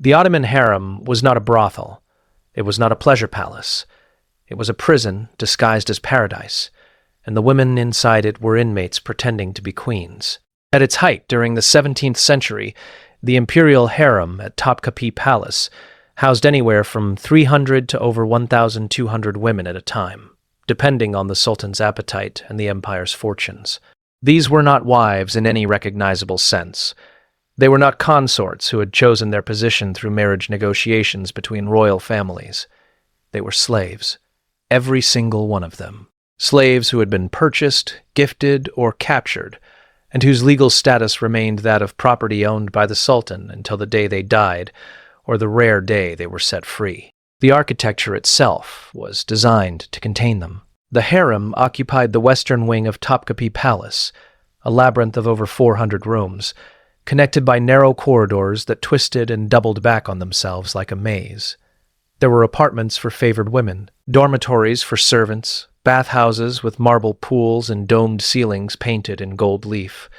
The Ottoman harem was not a brothel. It was not a pleasure palace. It was a prison disguised as paradise, and the women inside it were inmates pretending to be queens. At its height during the 17th century, the imperial harem at Topkapi Palace housed anywhere from 300 to over 1,200 women at a time, depending on the sultan's appetite and the empire's fortunes. These were not wives in any recognizable sense. They were not consorts who had chosen their position through marriage negotiations between royal families. They were slaves, every single one of them. Slaves who had been purchased, gifted, or captured, and whose legal status remained that of property owned by the sultan until the day they died, or the rare day they were set free. The architecture itself was designed to contain them. The harem occupied the western wing of Topkapi Palace, a labyrinth of over 400 rooms, connected by narrow corridors that twisted and doubled back on themselves like a maze. There were apartments for favored women, dormitories for servants, bathhouses with marble pools and domed ceilings painted in gold leaf,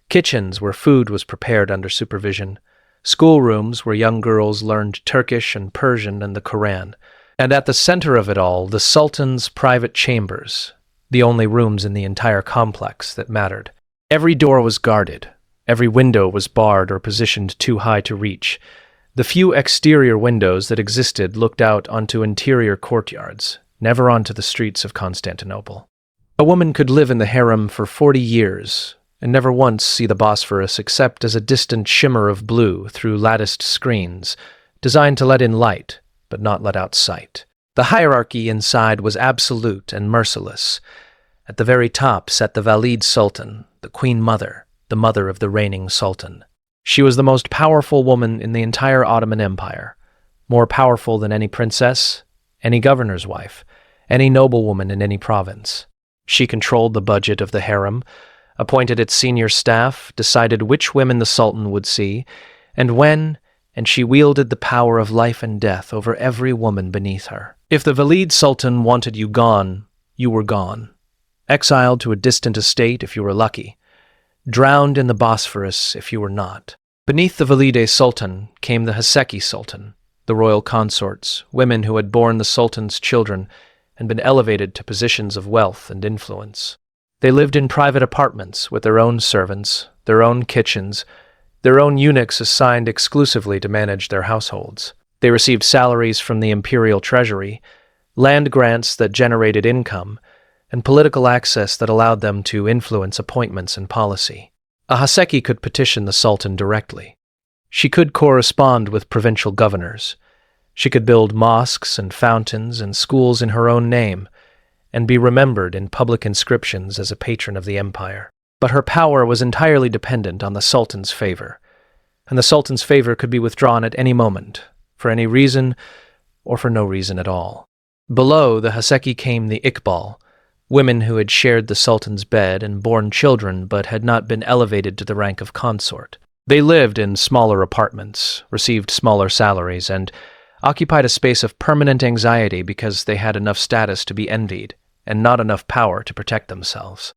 kitchens where food was prepared under supervision, schoolrooms where young girls learned Turkish and Persian and the Quran, and at the center of it all, the Sultan's private chambers, the only rooms in the entire complex that mattered. Every door was guarded. Every window was barred or positioned too high to reach. The few exterior windows that existed looked out onto interior courtyards, never onto the streets of Constantinople. A woman could live in the harem for 40 years and never once see the Bosphorus except as a distant shimmer of blue through latticed screens, designed to let in light, but not let out sight. The hierarchy inside was absolute and merciless. At the very top sat the Valid Sultan, the Queen Mother, the mother of the reigning sultan. She was the most powerful woman in the entire Ottoman Empire, more powerful than any princess, any governor's wife, any noblewoman in any province. She controlled the budget of the harem, appointed its senior staff, decided which women the sultan would see, and when, and she wielded the power of life and death over every woman beneath her. If the Valid Sultan wanted you gone, you were gone. Exiled to a distant estate if you were lucky. Drowned in the Bosphorus if you were not. Beneath the Valide Sultan came the Haseki Sultan, the royal consorts, women who had borne the sultan's children and been elevated to positions of wealth and influence. They lived in private apartments with their own servants, their own kitchens, their own eunuchs assigned exclusively to manage their households. They received salaries from the imperial treasury, land grants that generated income, and political access that allowed them to influence appointments and policy. A Haseki could petition the Sultan directly. She could correspond with provincial governors. She could build mosques and fountains and schools in her own name, and be remembered in public inscriptions as a patron of the empire. But her power was entirely dependent on the Sultan's favor, and the Sultan's favor could be withdrawn at any moment, for any reason or for no reason at all. Below the Haseki came the Iqbal, women who had shared the Sultan's bed and borne children but had not been elevated to the rank of consort. They lived in smaller apartments, received smaller salaries, and occupied a space of permanent anxiety because they had enough status to be envied and not enough power to protect themselves.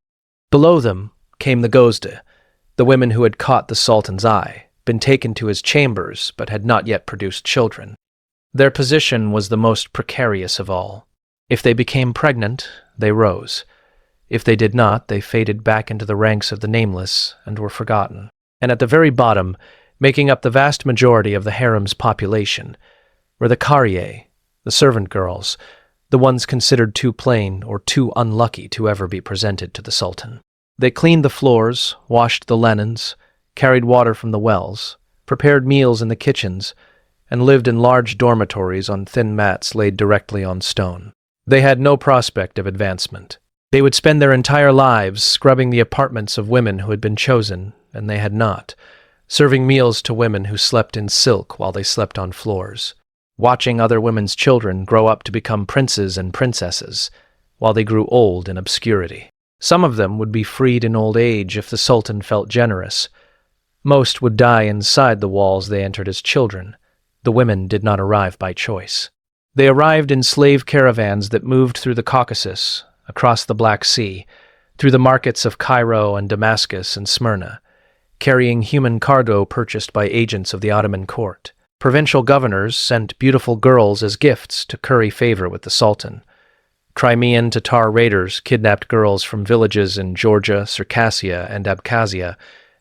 Below them came the Gozde, the women who had caught the Sultan's eye, been taken to his chambers but had not yet produced children. Their position was the most precarious of all. If they became pregnant, they rose. If they did not, they faded back into the ranks of the nameless and were forgotten. And at the very bottom, making up the vast majority of the harem's population, were the Kariye, the servant girls, the ones considered too plain or too unlucky to ever be presented to the Sultan. They cleaned the floors, washed the linens, carried water from the wells, prepared meals in the kitchens, and lived in large dormitories on thin mats laid directly on stone. They had no prospect of advancement. They would spend their entire lives scrubbing the apartments of women who had been chosen, and they had not, serving meals to women who slept in silk while they slept on floors, watching other women's children grow up to become princes and princesses, while they grew old in obscurity. Some of them would be freed in old age if the Sultan felt generous. Most would die inside the walls they entered as children. The women did not arrive by choice. They arrived in slave caravans that moved through the Caucasus, across the Black Sea, through the markets of Cairo and Damascus and Smyrna, carrying human cargo purchased by agents of the Ottoman court. Provincial governors sent beautiful girls as gifts to curry favor with the Sultan. Crimean Tatar raiders kidnapped girls from villages in Georgia, Circassia, and Abkhazia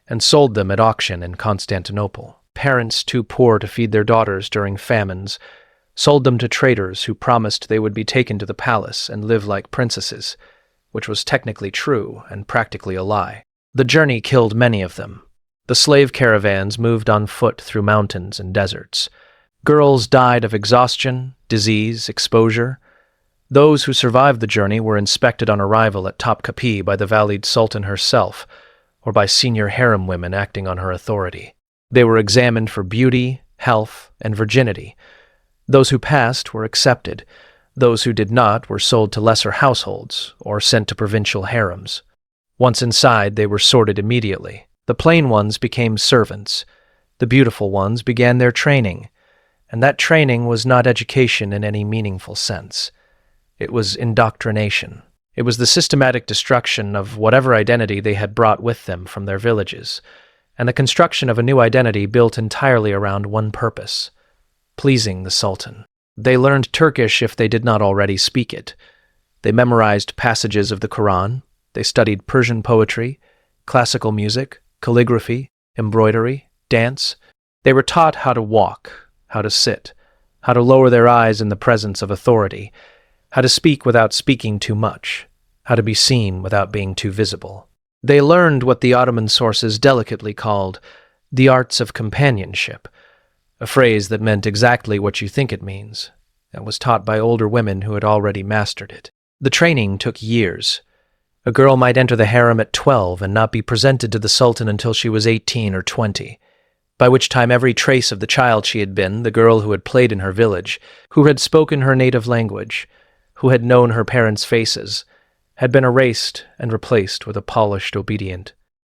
and sold them at auction in Constantinople. Parents too poor to feed their daughters during famines sold them to traders who promised they would be taken to the palace and live like princesses, which was technically true and practically a lie. The journey killed many of them. The slave caravans moved on foot through mountains and deserts. Girls died of exhaustion, disease, exposure. Those who survived the journey were inspected on arrival at Topkapi by the Valid Sultan herself, or by senior harem women acting on her authority. They were examined for beauty, health, and virginity. Those who passed were accepted. Those who did not were sold to lesser households or sent to provincial harems. Once inside, they were sorted immediately. The plain ones became servants. The beautiful ones began their training, and that training was not education in any meaningful sense. It was indoctrination. It was the systematic destruction of whatever identity they had brought with them from their villages, and the construction of a new identity built entirely around one purpose: pleasing the Sultan. They learned Turkish if they did not already speak it. They memorized passages of the Quran. They studied Persian poetry, classical music, calligraphy, embroidery, dance. They were taught how to walk, how to sit, how to lower their eyes in the presence of authority, how to speak without speaking too much, how to be seen without being too visible. They learned what the Ottoman sources delicately called the arts of companionship, a phrase that meant exactly what you think it means, and was taught by older women who had already mastered it. The training took years. A girl might enter the harem at 12 and not be presented to the Sultan until she was 18 or 20, by which time every trace of the child she had been, the girl who had played in her village, who had spoken her native language, who had known her parents' faces, had been erased and replaced with a polished, obedient,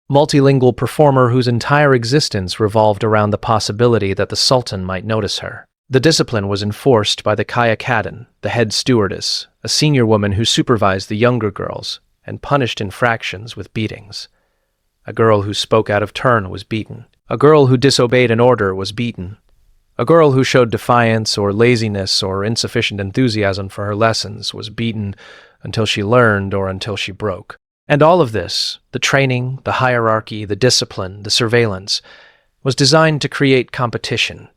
multilingual performer whose entire existence revolved around the possibility that the Sultan might notice her. The discipline was enforced by the Kaya Kadın, the head stewardess, a senior woman who supervised the younger girls and punished infractions with beatings. A girl who spoke out of turn was beaten. A girl who disobeyed an order was beaten. A girl who showed defiance or laziness or insufficient enthusiasm for her lessons was beaten until she learned or until she broke. And all of this, the training, the hierarchy, the discipline, the surveillance, was designed to create competition,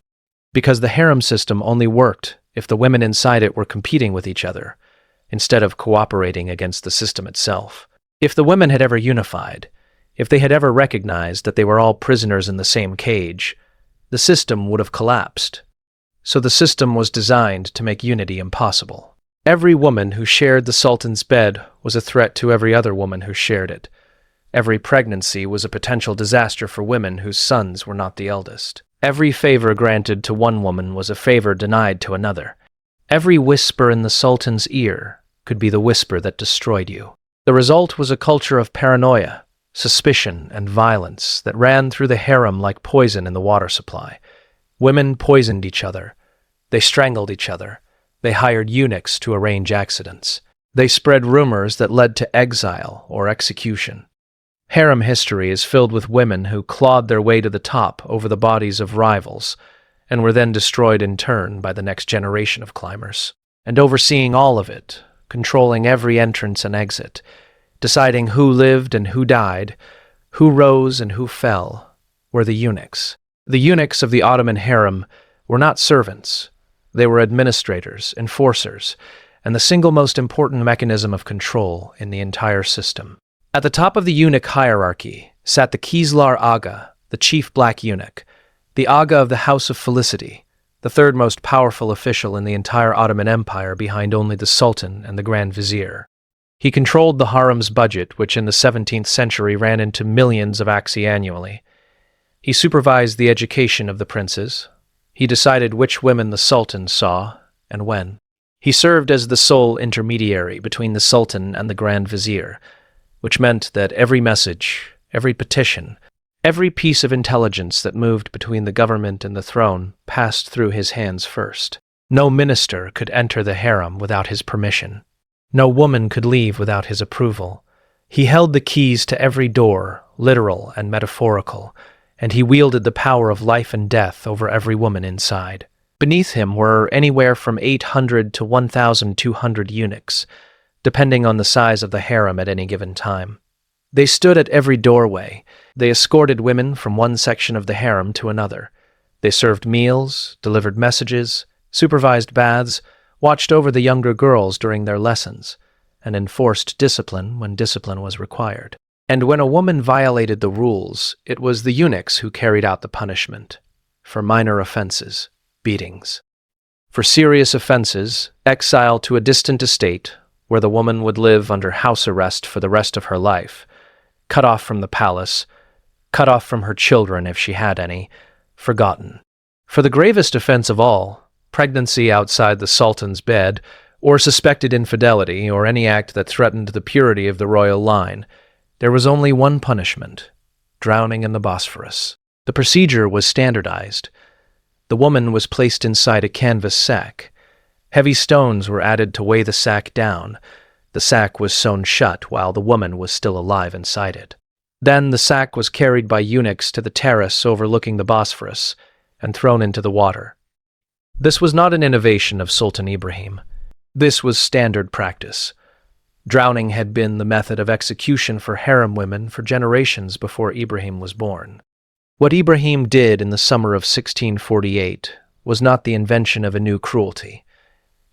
because the harem system only worked if the women inside it were competing with each other, instead of cooperating against the system itself. If the women had ever unified, if they had ever recognized that they were all prisoners in the same cage, the system would have collapsed. So the system was designed to make unity impossible. Every woman who shared the Sultan's bed was a threat to every other woman who shared it. Every pregnancy was a potential disaster for women whose sons were not the eldest. Every favor granted to one woman was a favor denied to another. Every whisper in the Sultan's ear could be the whisper that destroyed you. The result was a culture of paranoia, suspicion, and violence that ran through the harem like poison in the water supply. Women poisoned each other. They strangled each other. They hired eunuchs to arrange accidents. They spread rumors that led to exile or execution. Harem history is filled with women who clawed their way to the top over the bodies of rivals, and were then destroyed in turn by the next generation of climbers. And overseeing all of it, controlling every entrance and exit, deciding who lived and who died, who rose and who fell, were the eunuchs. The eunuchs of the Ottoman harem were not servants. They were administrators, enforcers, and the single most important mechanism of control in the entire system. At the top of the eunuch hierarchy sat the Kizlar Aga, the chief black eunuch, the Aga of the House of Felicity, the third most powerful official in the entire Ottoman Empire behind only the Sultan and the Grand Vizier. He controlled the harem's budget, which in the 17th century ran into millions of aksi annually. He supervised the education of the princes. He decided which women the Sultan saw and when. He served as the sole intermediary between the Sultan and the Grand Vizier, which meant that every message, every petition, every piece of intelligence that moved between the government and the throne passed through his hands first. No minister could enter the harem without his permission. No woman could leave without his approval. He held the keys to every door, literal and metaphorical, and he wielded the power of life and death over every woman inside. Beneath him were anywhere from 800 to 1,200 eunuchs, depending on the size of the harem at any given time. They stood at every doorway. They escorted women from one section of the harem to another. They served meals, delivered messages, supervised baths, watched over the younger girls during their lessons, and enforced discipline when discipline was required. And when a woman violated the rules, it was the eunuchs who carried out the punishment. For minor offenses, beatings. For serious offenses, exile to a distant estate where the woman would live under house arrest for the rest of her life, cut off from the palace, cut off from her children if she had any, forgotten. For the gravest offense of all, pregnancy outside the Sultan's bed, or suspected infidelity, or any act that threatened the purity of the royal line, there was only one punishment: drowning in the Bosphorus. The procedure was standardized. The woman was placed inside a canvas sack. Heavy stones were added to weigh the sack down. The sack was sewn shut while the woman was still alive inside it. Then the sack was carried by eunuchs to the terrace overlooking the Bosphorus and thrown into the water. This was not an innovation of Sultan Ibrahim. This was standard practice. Drowning had been the method of execution for harem women for generations before Ibrahim was born. What Ibrahim did in the summer of 1648 was not the invention of a new cruelty.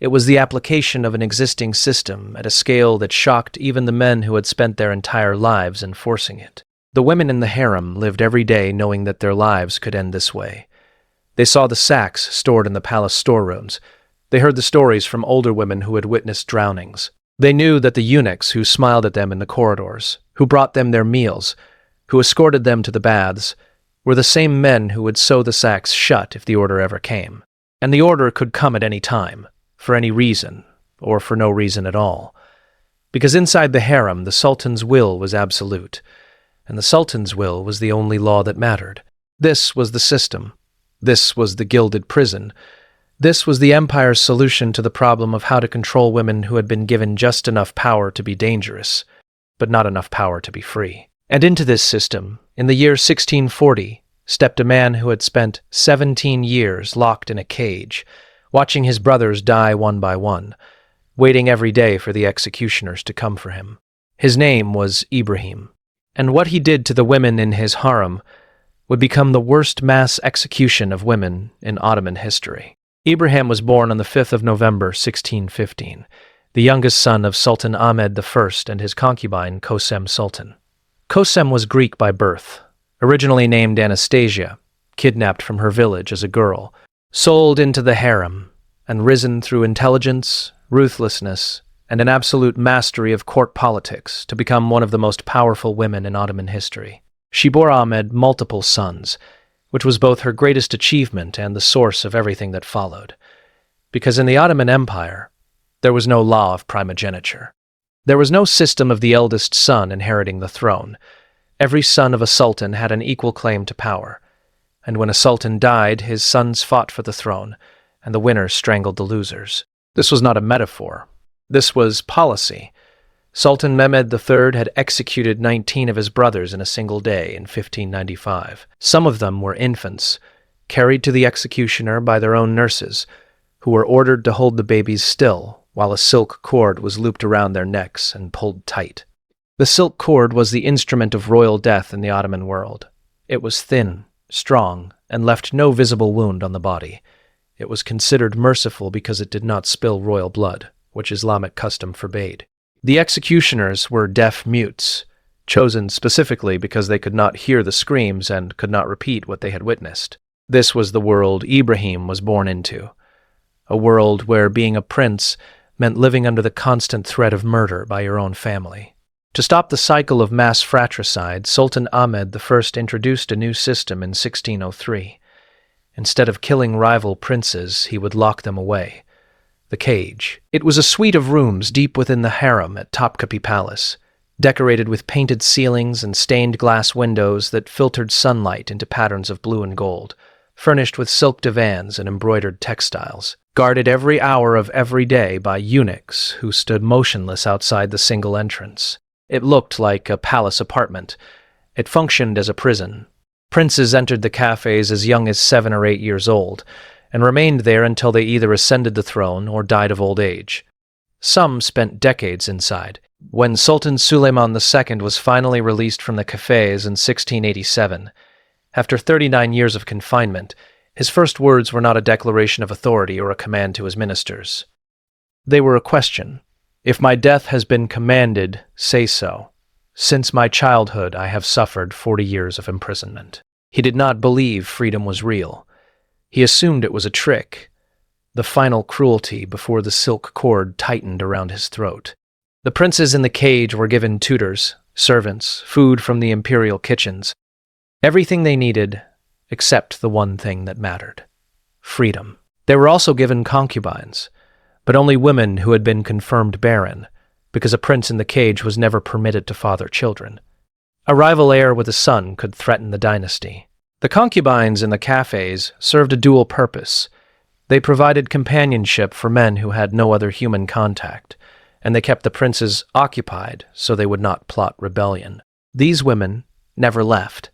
It was the application of an existing system at a scale that shocked even the men who had spent their entire lives enforcing it. The women in the harem lived every day knowing that their lives could end this way. They saw the sacks stored in the palace storerooms. They heard the stories from older women who had witnessed drownings. They knew that the eunuchs who smiled at them in the corridors, who brought them their meals, who escorted them to the baths, were the same men who would sew the sacks shut if the order ever came. And the order could come at any time, for any reason, or for no reason at all. Because inside the harem, the Sultan's will was absolute, and the Sultan's will was the only law that mattered. This was the system. This was the gilded prison. This was the empire's solution to the problem of how to control women who had been given just enough power to be dangerous, but not enough power to be free. And into this system, in the year 1640, stepped a man who had spent 17 years locked in a cage, watching his brothers die one by one, waiting every day for the executioners to come for him. His name was Ibrahim, and what he did to the women in his harem would become the worst mass execution of women in Ottoman history. Ibrahim was born on the 5th of November, 1615, the youngest son of Sultan Ahmed I and his concubine Kosem Sultan. Kosem was Greek by birth, originally named Anastasia, kidnapped from her village as a girl, sold into the harem, and risen through intelligence, ruthlessness, and an absolute mastery of court politics to become one of the most powerful women in Ottoman history. She bore Ahmed multiple sons, which was both her greatest achievement and the source of everything that followed. Because in the Ottoman Empire, there was no law of primogeniture. There was no system of the eldest son inheriting the throne. Every son of a sultan had an equal claim to power, and when a sultan died, his sons fought for the throne, and the winners strangled the losers. This was not a metaphor. This was policy. Sultan Mehmed III had executed 19 of his brothers in a single day in 1595. Some of them were infants, carried to the executioner by their own nurses, who were ordered to hold the babies still while a silk cord was looped around their necks and pulled tight. The silk cord was the instrument of royal death in the Ottoman world. It was thin, strong, and left no visible wound on the body. It was considered merciful because it did not spill royal blood, which Islamic custom forbade. The executioners were deaf mutes, chosen specifically because they could not hear the screams and could not repeat what they had witnessed. This was the world Ibrahim was born into, a world where being a prince meant living under the constant threat of murder by your own family. To stop the cycle of mass fratricide, Sultan Ahmed I introduced a new system in 1603. Instead of killing rival princes, he would lock them away. The cage. It was a suite of rooms deep within the harem at Topkapi Palace, decorated with painted ceilings and stained glass windows that filtered sunlight into patterns of blue and gold, furnished with silk divans and embroidered textiles, guarded every hour of every day by eunuchs who stood motionless outside the single entrance. It looked like a palace apartment. It functioned as a prison. Princes entered the cafes as young as 7 or 8 years old, and remained there until they either ascended the throne or died of old age. Some spent decades inside. When Sultan Suleiman II was finally released from the cafes in 1687, after 39 years of confinement, his first words were not a declaration of authority or a command to his ministers. They were a question. "If my death has been commanded, say so. Since my childhood, I have suffered 40 years of imprisonment." He did not believe freedom was real. He assumed it was a trick, the final cruelty before the silk cord tightened around his throat. The princes in the cage were given tutors, servants, food from the imperial kitchens, everything they needed except the one thing that mattered: freedom. They were also given concubines, but only women who had been confirmed barren, because a prince in the cage was never permitted to father children. A rival heir with a son could threaten the dynasty. The concubines in the cafes served a dual purpose. They provided companionship for men who had no other human contact, and they kept the princes occupied so they would not plot rebellion. These women never left.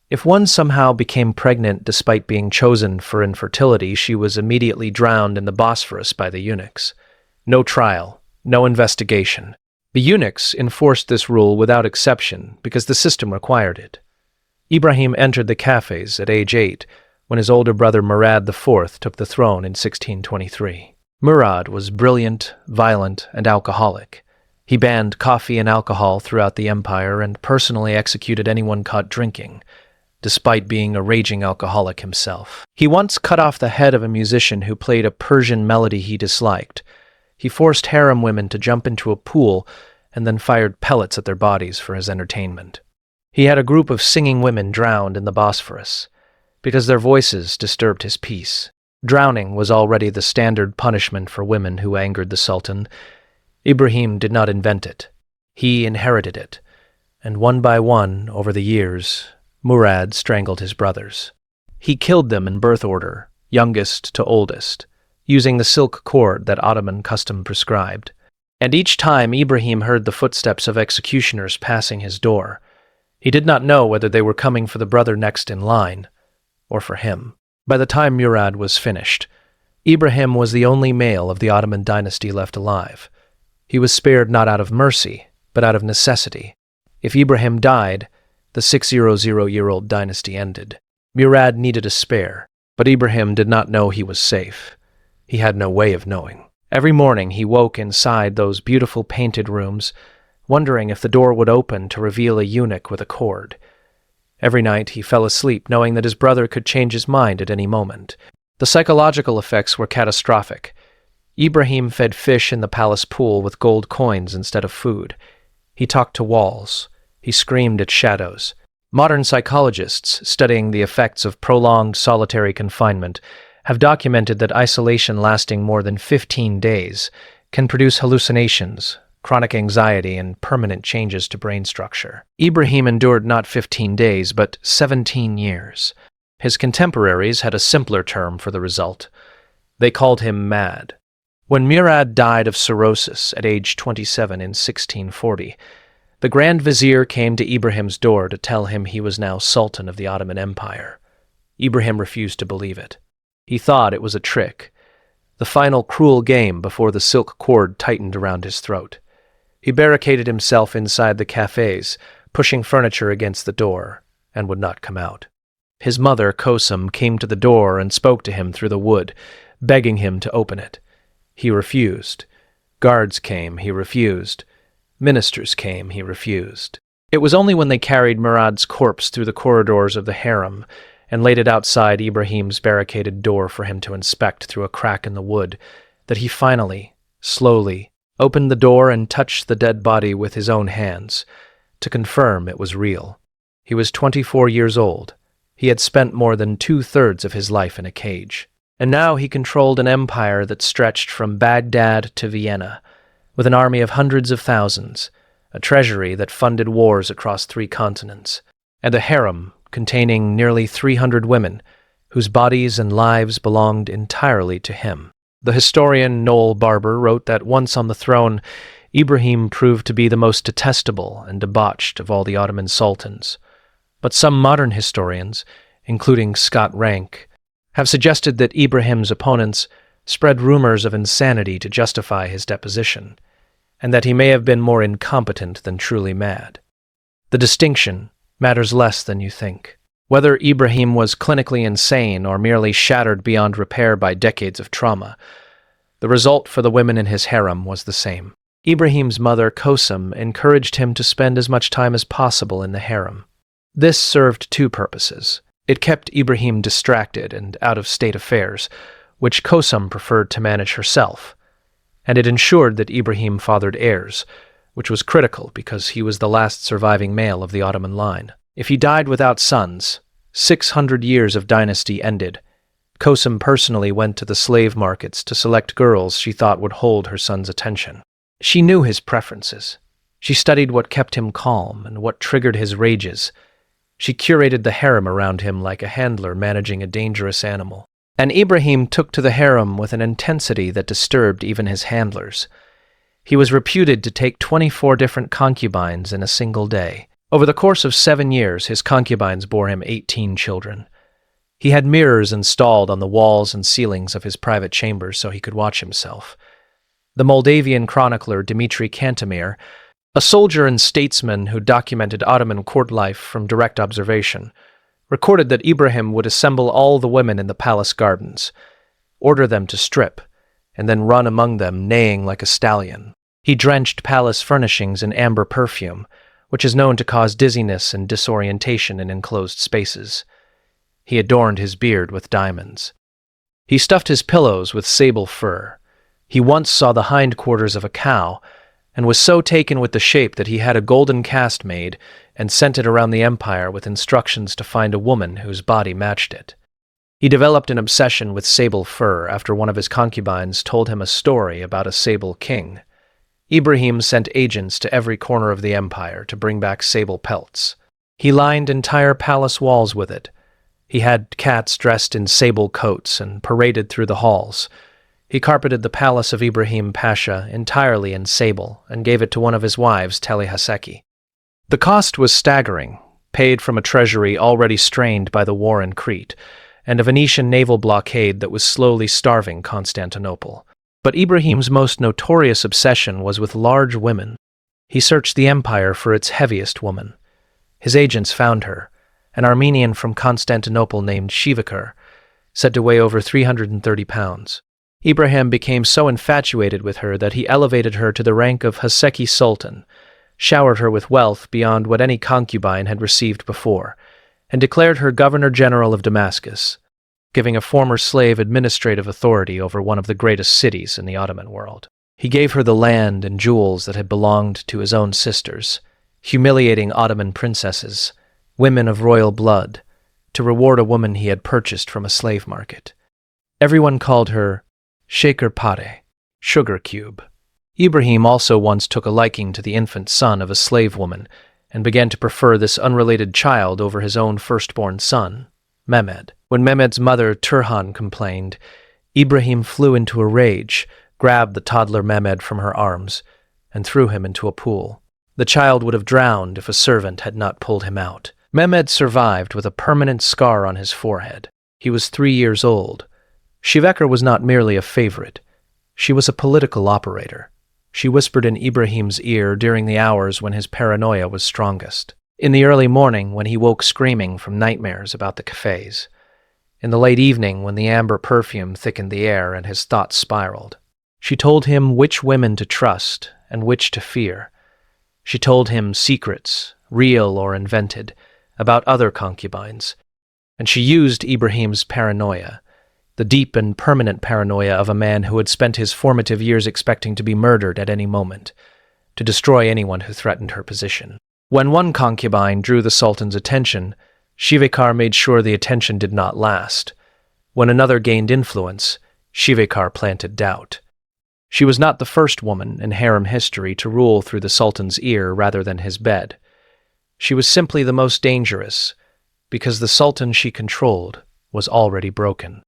If one somehow became pregnant despite being chosen for infertility, she was immediately drowned in the Bosphorus by the eunuchs. No trial, no investigation. The eunuchs enforced this rule without exception because the system required it. Ibrahim entered the cafes at age 8 when his older brother Murad IV took the throne in 1623. Murad was brilliant, violent, and alcoholic. He banned coffee and alcohol throughout the empire and personally executed anyone caught drinking, despite being a raging alcoholic himself. He once cut off the head of a musician who played a Persian melody he disliked. He forced harem women to jump into a pool and then fired pellets at their bodies for his entertainment. He had a group of singing women drowned in the Bosphorus because their voices disturbed his peace. Drowning was already the standard punishment for women who angered the Sultan. Ibrahim did not invent it. He inherited it, and one by one, over the years, Murad strangled his brothers. He killed them in birth order, youngest to oldest, using the silk cord that Ottoman custom prescribed. And each time Ibrahim heard the footsteps of executioners passing his door. He did not know whether they were coming for the brother next in line, or for him. By the time Murad was finished, Ibrahim was the only male of the Ottoman dynasty left alive. He was spared not out of mercy, but out of necessity. If Ibrahim died, the 600-year-old dynasty ended. Murad needed a spare, but Ibrahim did not know he was safe. He had no way of knowing. Every morning he woke inside those beautiful painted rooms, wondering if the door would open to reveal a eunuch with a cord. Every night he fell asleep knowing that his brother could change his mind at any moment. The psychological effects were catastrophic. Ibrahim fed fish in the palace pool with gold coins instead of food. He talked to walls. He screamed at shadows. Modern psychologists studying the effects of prolonged solitary confinement have documented that isolation lasting more than 15 days can produce hallucinations, chronic anxiety, and permanent changes to brain structure. Ibrahim endured not 15 days, but 17 years. His contemporaries had a simpler term for the result. They called him mad. When Murad died of cirrhosis at age 27 in 1640, the Grand Vizier came to Ibrahim's door to tell him he was now Sultan of the Ottoman Empire. Ibrahim refused to believe it. He thought it was a trick, the final cruel game before the silk cord tightened around his throat. He barricaded himself inside the cafes, pushing furniture against the door, and would not come out. His mother, Kosum, came to the door and spoke to him through the wood, begging him to open it. He refused. Guards came, he refused. Ministers came, he refused. It was only when they carried Murad's corpse through the corridors of the harem and laid it outside Ibrahim's barricaded door for him to inspect through a crack in the wood that he finally, slowly, opened the door and touched the dead body with his own hands to confirm it was real. He was 24 years old. He had spent more than 2/3 of his life in a cage. And now he controlled an empire that stretched from Baghdad to Vienna, with an army of hundreds of thousands, a treasury that funded wars across 3 continents, and a harem containing nearly 300 women whose bodies and lives belonged entirely to him. The historian Noel Barber wrote that once on the throne, Ibrahim proved to be the most detestable and debauched of all the Ottoman sultans. But some modern historians, including Scott Rank, have suggested that Ibrahim's opponents spread rumors of insanity to justify his deposition, and that he may have been more incompetent than truly mad. The distinction matters less than you think. Whether Ibrahim was clinically insane or merely shattered beyond repair by decades of trauma, the result for the women in his harem was the same. Ibrahim's mother, Kosum, encouraged him to spend as much time as possible in the harem. This served two purposes. It kept Ibrahim distracted and out of state affairs, which Kosum preferred to manage herself, and it ensured that Ibrahim fathered heirs, which was critical because he was the last surviving male of the Ottoman line. If he died without sons, 600 years of dynasty ended. Kosum personally went to the slave markets to select girls she thought would hold her son's attention. She knew his preferences. She studied what kept him calm and what triggered his rages. She curated the harem around him like a handler managing a dangerous animal. And Ibrahim took to the harem with an intensity that disturbed even his handlers. He was reputed to take 24 different concubines in a single day. Over the course of 7 years, his concubines bore him 18 children. He had mirrors installed on the walls and ceilings of his private chambers so he could watch himself. The Moldavian chronicler Dmitry Cantemir, a soldier and statesman who documented Ottoman court life from direct observation, recorded that Ibrahim would assemble all the women in the palace gardens, order them to strip, and then run among them neighing like a stallion. He drenched palace furnishings in amber perfume, which is known to cause dizziness and disorientation in enclosed spaces. He adorned his beard with diamonds. He stuffed his pillows with sable fur. He once saw the hindquarters of a cow, and was so taken with the shape that he had a golden cast made and sent it around the empire with instructions to find a woman whose body matched it. He developed an obsession with sable fur after one of his concubines told him a story about a sable king. Ibrahim sent agents to every corner of the empire to bring back sable pelts. He lined entire palace walls with it. He had cats dressed in sable coats and paraded through the halls. He carpeted the palace of Ibrahim Pasha entirely in sable and gave it to one of his wives, Teli Haseki. The cost was staggering, paid from a treasury already strained by the war in Crete, and a Venetian naval blockade that was slowly starving Constantinople. But Ibrahim's most notorious obsession was with large women. He searched the empire for its heaviest woman. His agents found her, an Armenian from Constantinople named Shivakar, said to weigh over 330 pounds. Ibrahim became so infatuated with her that he elevated her to the rank of Haseki Sultan, showered her with wealth beyond what any concubine had received before, and declared her governor-general of Damascus, giving a former slave administrative authority over one of the greatest cities in the Ottoman world. He gave her the land and jewels that had belonged to his own sisters, humiliating Ottoman princesses, women of royal blood, to reward a woman he had purchased from a slave market. Everyone called her Shaker-Pare, sugar cube. Ibrahim also once took a liking to the infant son of a slave woman and began to prefer this unrelated child over his own firstborn son, Mehmed. When Mehmed's mother, Turhan, complained, Ibrahim flew into a rage, grabbed the toddler Mehmed from her arms, and threw him into a pool. The child would have drowned if a servant had not pulled him out. Mehmed survived with a permanent scar on his forehead. He was 3 years old. Shivakar was not merely a favorite. She was a political operator. She whispered in Ibrahim's ear during the hours when his paranoia was strongest. In the early morning when he woke screaming from nightmares about the cafes. In the late evening when the amber perfume thickened the air and his thoughts spiraled. She told him which women to trust and which to fear. She told him secrets, real or invented, about other concubines. And she used Ibrahim's paranoia, the deep and permanent paranoia of a man who had spent his formative years expecting to be murdered at any moment, to destroy anyone who threatened her position. When one concubine drew the Sultan's attention, Shivakar made sure the attention did not last. When another gained influence, Shivakar planted doubt. She was not the first woman in harem history to rule through the Sultan's ear rather than his bed. She was simply the most dangerous, because the Sultan she controlled was already broken.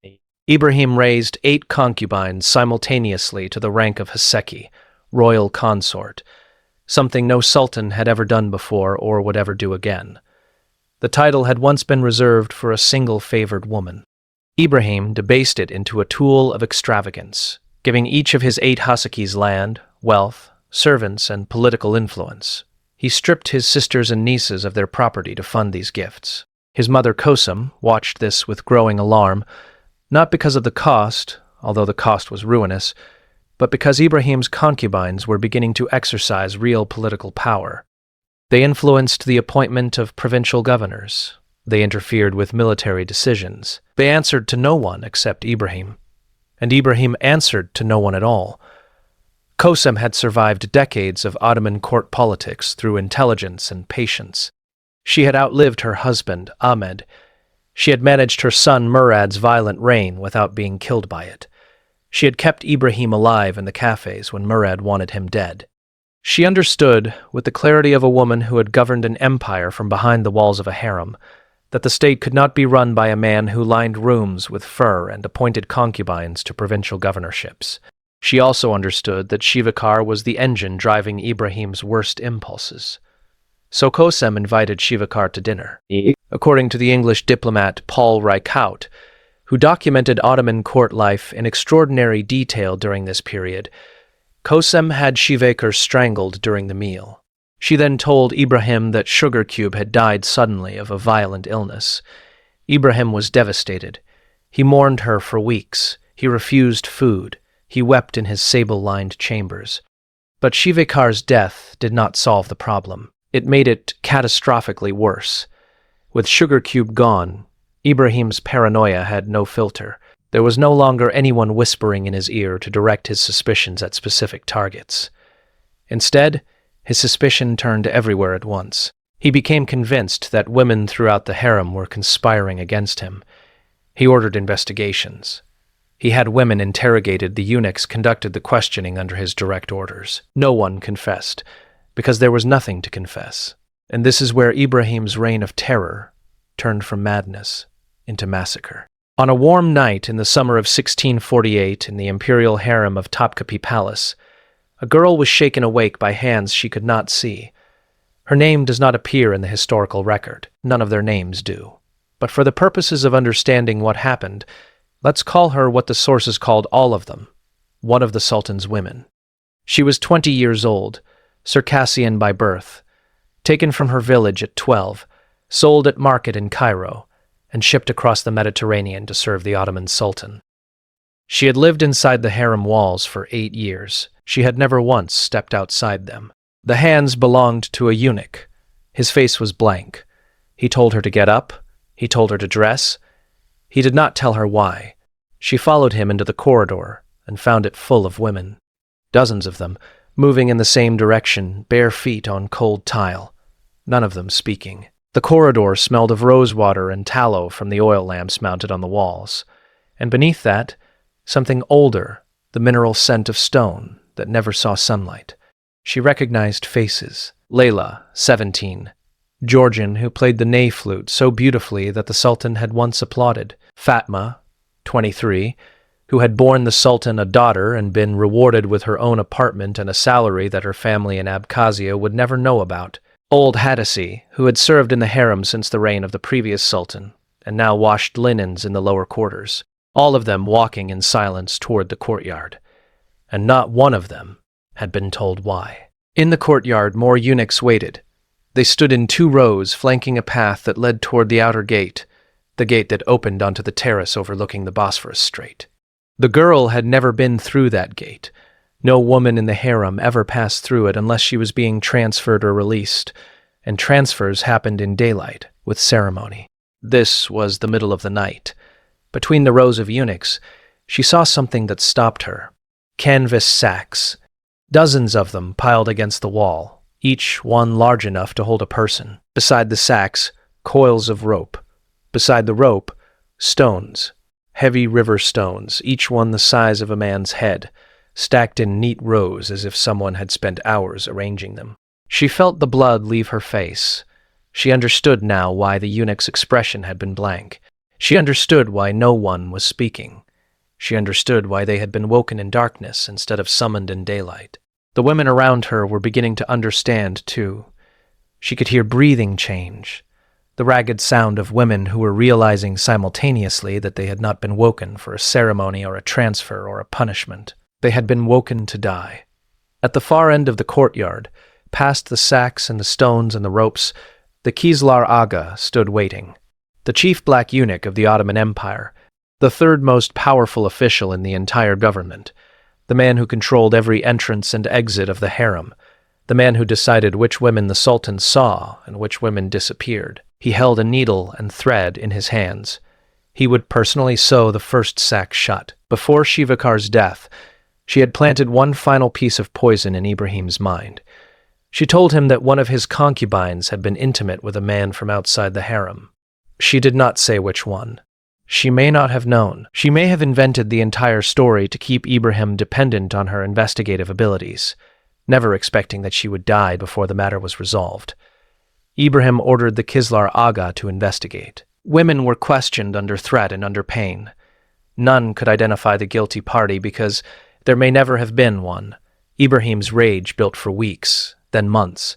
Ibrahim raised 8 concubines simultaneously to the rank of Haseki, royal consort, something no sultan had ever done before or would ever do again. The title had once been reserved for a single favored woman. Ibrahim debased it into a tool of extravagance, giving each of his 8 Hassakis land, wealth, servants, and political influence. He stripped his sisters and nieces of their property to fund these gifts. His mother Kosum watched this with growing alarm, not because of the cost, although the cost was ruinous, but because Ibrahim's concubines were beginning to exercise real political power. They influenced the appointment of provincial governors. They interfered with military decisions. They answered to no one except Ibrahim. And Ibrahim answered to no one at all. Kosum had survived decades of Ottoman court politics through intelligence and patience. She had outlived her husband, Ahmed. She had managed her son Murad's violent reign without being killed by it. She had kept Ibrahim alive in the cafes when Murad wanted him dead. She understood, with the clarity of a woman who had governed an empire from behind the walls of a harem, that the state could not be run by a man who lined rooms with fur and appointed concubines to provincial governorships. She also understood that Shivakar was the engine driving Ibrahim's worst impulses. So Kosem invited Shivakar to dinner. According to the English diplomat Paul Reichaut, who documented Ottoman court life in extraordinary detail during this period, Kosem had Shivakar strangled during the meal. She then told Ibrahim that Sugar Cube had died suddenly of a violent illness. Ibrahim was devastated. He mourned her for weeks. He refused food. He wept in his sable-lined chambers. But Shivakar's death did not solve the problem. It made it catastrophically worse. With Sugar Cube gone, Ibrahim's paranoia had no filter. There was no longer anyone whispering in his ear to direct his suspicions at specific targets. Instead, his suspicion turned everywhere at once. He became convinced that women throughout the harem were conspiring against him. He ordered investigations. He had women interrogated, the eunuchs conducted the questioning under his direct orders. No one confessed, because there was nothing to confess. And this is where Ibrahim's reign of terror turned from madness into massacre. On a warm night in the summer of 1648 in the imperial harem of Topkapi Palace, a girl was shaken awake by hands she could not see. Her name does not appear in the historical record. None of their names do. But for the purposes of understanding what happened, let's call her what the sources called all of them, one of the Sultan's women. She was 20 years old, Circassian by birth, taken from her village at 12, sold at market in Cairo, and shipped across the Mediterranean to serve the Ottoman Sultan. She had lived inside the harem walls for 8 years. She had never once stepped outside them. The hands belonged to a eunuch. His face was blank. He told her to get up. He told her to dress. He did not tell her why. She followed him into the corridor and found it full of women. Dozens of them, moving in the same direction, bare feet on cold tile, none of them speaking. The corridor smelled of rosewater and tallow from the oil lamps mounted on the walls, and beneath that, something older, the mineral scent of stone that never saw sunlight. She recognized faces. Layla, 17, Georgian, who played the ney flute so beautifully that the Sultan had once applauded. Fatma, 23, who had borne the Sultan a daughter and been rewarded with her own apartment and a salary that her family in Abkhazia would never know about. Old Hadassi, who had served in the harem since the reign of the previous Sultan, and now washed linens in the lower quarters, all of them walking in silence toward the courtyard. And not one of them had been told why. In the courtyard, more eunuchs waited. They stood in 2 rows, flanking a path that led toward the outer gate, the gate that opened onto the terrace overlooking the Bosphorus Strait. The girl had never been through that gate. No woman in the harem ever passed through it unless she was being transferred or released, and transfers happened in daylight, with ceremony. This was the middle of the night. Between the rows of eunuchs, she saw something that stopped her. Canvas sacks, dozens of them piled against the wall, each one large enough to hold a person. Beside the sacks, coils of rope. Beside the rope, stones, heavy river stones, each one the size of a man's head, stacked in neat rows as if someone had spent hours arranging them. She felt the blood leave her face. She understood now why the eunuch's expression had been blank. She understood why no one was speaking. She understood why they had been woken in darkness instead of summoned in daylight. The women around her were beginning to understand, too. She could hear breathing change. the ragged sound of women who were realizing simultaneously that they had not been woken for a ceremony or a transfer or a punishment. They had been woken to die. At the far end of the courtyard, past the sacks and the stones and the ropes, the Kislar Aga stood waiting. The chief black eunuch of the Ottoman Empire, the third most powerful official in the entire government, the man who controlled every entrance and exit of the harem, the man who decided which women the Sultan saw and which women disappeared. He held a needle and thread in his hands. He would personally sew the first sack shut. Before Shivakar's death, she had planted one final piece of poison in Ibrahim's mind. She told him that one of his concubines had been intimate with a man from outside the harem. She did not say which one. She may not have known. She may have invented the entire story to keep Ibrahim dependent on her investigative abilities, never expecting that she would die before the matter was resolved. Ibrahim ordered the Kislar Aga to investigate. Women were questioned under threat and under pain. None could identify the guilty party because there may never have been one. Ibrahim's rage built for weeks, then months.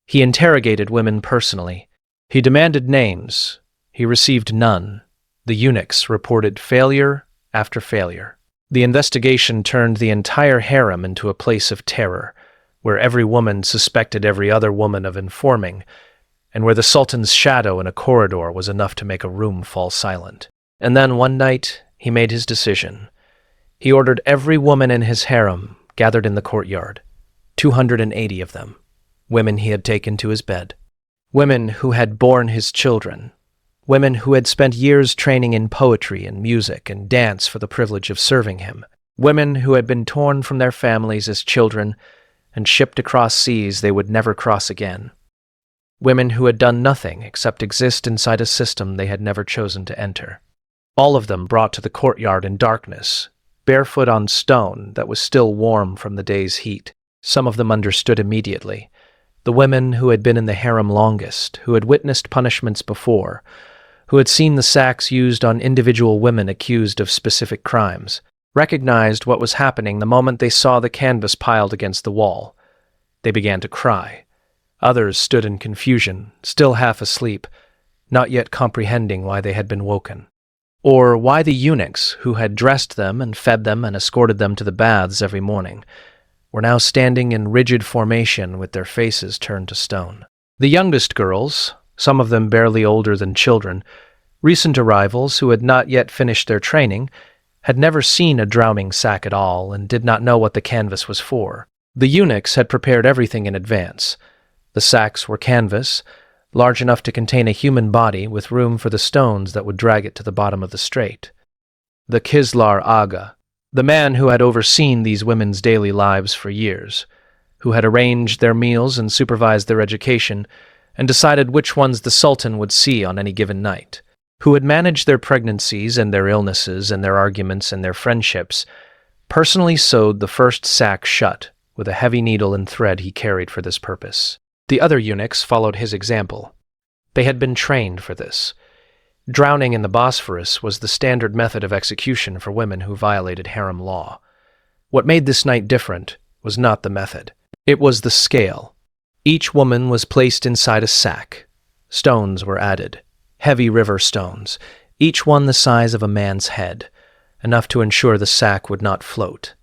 He interrogated women personally. He demanded names. He received none. The eunuchs reported failure after failure. The investigation turned the entire harem into a place of terror, where every woman suspected every other woman of informing, and where the Sultan's shadow in a corridor was enough to make a room fall silent. And then one night, he made his decision. He ordered every woman in his harem gathered in the courtyard, 280 of them, women he had taken to his bed, women who had borne his children, women who had spent years training in poetry and music and dance for the privilege of serving him, women who had been torn from their families as children and shipped across seas they would never cross again, women who had done nothing except exist inside a system they had never chosen to enter. All of them brought to the courtyard in darkness, barefoot on stone that was still warm from the day's heat. Some of them understood immediately. The women who had been in the harem longest, who had witnessed punishments before, who had seen the sacks used on individual women accused of specific crimes, recognized what was happening the moment they saw the canvas piled against the wall. They began to cry. Others stood in confusion, still half asleep, not yet comprehending why they had been woken, or why the eunuchs, who had dressed them and fed them and escorted them to the baths every morning, were now standing in rigid formation with their faces turned to stone. The youngest girls, some of them barely older than children, recent arrivals who had not yet finished their training, had never seen a drowning sack at all and did not know what the canvas was for. The eunuchs had prepared everything in advance. The sacks were canvas, large enough to contain a human body with room for the stones that would drag it to the bottom of the strait. The Kislar Aga, the man who had overseen these women's daily lives for years, who had arranged their meals and supervised their education, and decided which ones the Sultan would see on any given night, who had managed their pregnancies and their illnesses and their arguments and their friendships, personally sewed the first sack shut with a heavy needle and thread he carried for this purpose. The other eunuchs followed his example. They had been trained for this. Drowning in the Bosphorus was the standard method of execution for women who violated harem law. What made this night different was not the method. It was the scale. Each woman was placed inside a sack. Stones were added, heavy river stones, each one the size of a man's head, enough to ensure the sack would not float.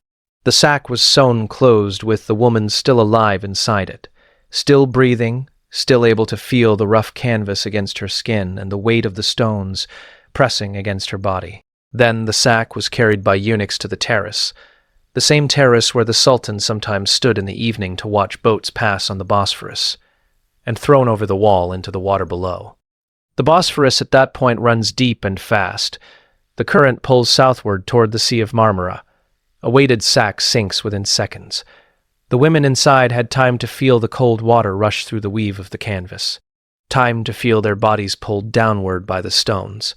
The sack was sewn closed with the woman still alive inside it, still breathing, still able to feel the rough canvas against her skin and the weight of the stones pressing against her body. Then the sack was carried by eunuchs to the terrace, the same terrace where the Sultan sometimes stood in the evening to watch boats pass on the Bosphorus, and thrown over the wall into the water below. The Bosphorus at that point runs deep and fast. The current pulls southward toward the Sea of Marmara. A weighted sack sinks within seconds. The women inside had time to feel the cold water rush through the weave of the canvas, time to feel their bodies pulled downward by the stones,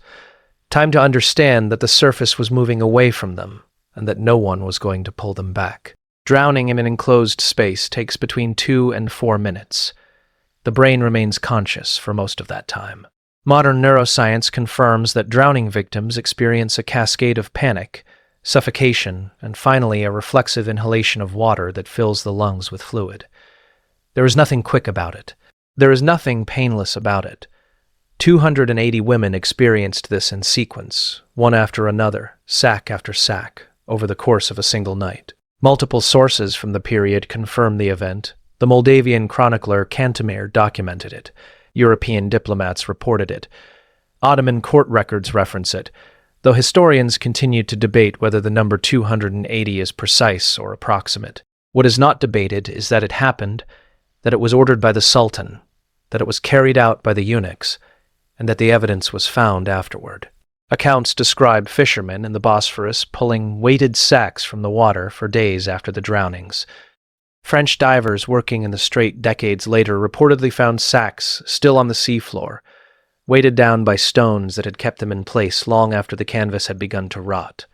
time to understand that the surface was moving away from them and that no one was going to pull them back. Drowning in an enclosed space takes between 2 and 4 minutes. The brain remains conscious for most of that time. Modern neuroscience confirms that drowning victims experience a cascade of panic, suffocation, and finally a reflexive inhalation of water that fills the lungs with fluid. There is nothing quick about it. There is nothing painless about it. 280 women experienced this in sequence, one after another, sack after sack, over the course of a single night. Multiple sources from the period confirm the event. The Moldavian chronicler Cantemir documented it. European diplomats reported it. Ottoman court records reference it, though historians continue to debate whether the number 280 is precise or approximate. What is not debated is that it happened, that it was ordered by the Sultan, that it was carried out by the eunuchs, and that the evidence was found afterward. Accounts describe fishermen in the Bosphorus pulling weighted sacks from the water for days after the drownings. French divers working in the strait decades later reportedly found sacks still on the seafloor, weighted down by stones that had kept them in place long after the canvas had begun to rot.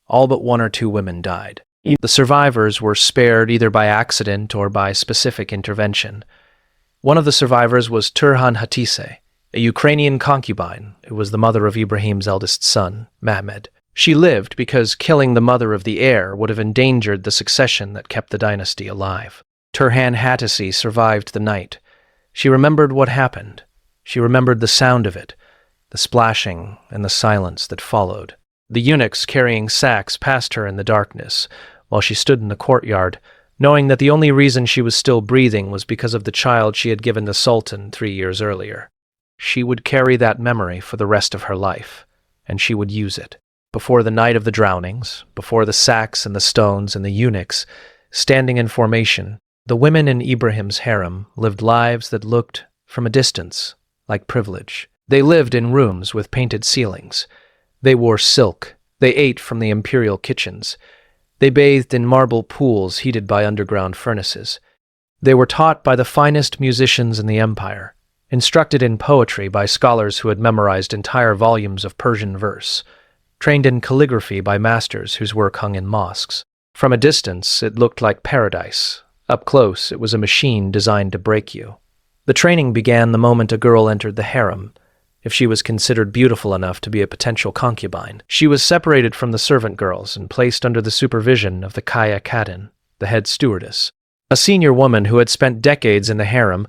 All but 1 or 2 women died. The survivors were spared either by accident or by specific intervention. One of the survivors was Turhan Hatise, a Ukrainian concubine who was the mother of Ibrahim's eldest son, Mehmed. She lived because killing the mother of the heir would have endangered the succession that kept the dynasty alive. Turhan Hatise survived the night. She remembered what happened. She remembered the sound of it, the splashing and the silence that followed. The eunuchs carrying sacks passed her in the darkness, while she stood in the courtyard, knowing that the only reason she was still breathing was because of the child she had given the Sultan 3 years earlier. She would carry that memory for the rest of her life, and she would use it. Before the night of the drownings, before the sacks and the stones and the eunuchs, standing in formation, the women in Ibrahim's harem lived lives that looked, from a distance, like privilege. They lived in rooms with painted ceilings. They wore silk. They ate from the imperial kitchens. They bathed in marble pools heated by underground furnaces. They were taught by the finest musicians in the empire, instructed in poetry by scholars who had memorized entire volumes of Persian verse, trained in calligraphy by masters whose work hung in mosques. From a distance, it looked like paradise. Up close, it was a machine designed to break you. The training began the moment a girl entered the harem. If she was considered beautiful enough to be a potential concubine, she was separated from the servant girls and placed under the supervision of the Kaya Kadin, the head stewardess, a senior woman who had spent decades in the harem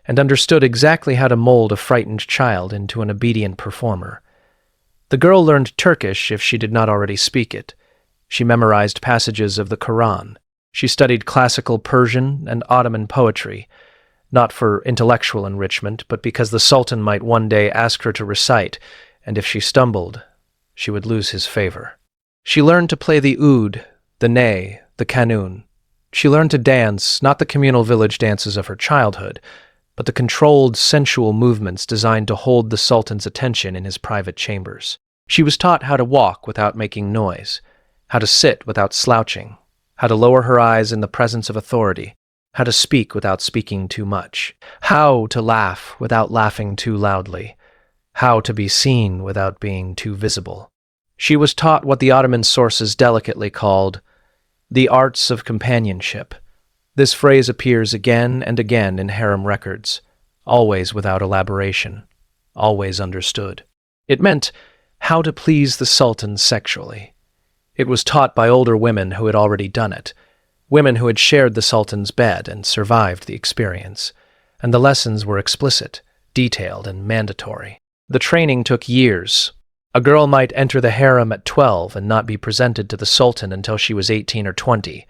and understood exactly how to mold a frightened child into an obedient performer. The girl learned Turkish if she did not already speak it. She memorized passages of the Quran. She studied classical Persian and Ottoman poetry, not for intellectual enrichment, but because the Sultan might one day ask her to recite, and if she stumbled, she would lose his favor. She learned to play the oud, the ney, the kanun. She learned to dance, not the communal village dances of her childhood, but the controlled, sensual movements designed to hold the Sultan's attention in his private chambers. She was taught how to walk without making noise, how to sit without slouching, how to lower her eyes in the presence of authority, how to speak without speaking too much, how to laugh without laughing too loudly, how to be seen without being too visible. She was taught what the Ottoman sources delicately called the arts of companionship. This phrase appears again and again in harem records, always without elaboration, always understood. It meant how to please the Sultan sexually. It was taught by older women who had already done it, women who had shared the Sultan's bed and survived the experience, and the lessons were explicit, detailed, and mandatory. The training took years. A girl might enter the harem at 12 and not be presented to the Sultan until she was 18 or 20,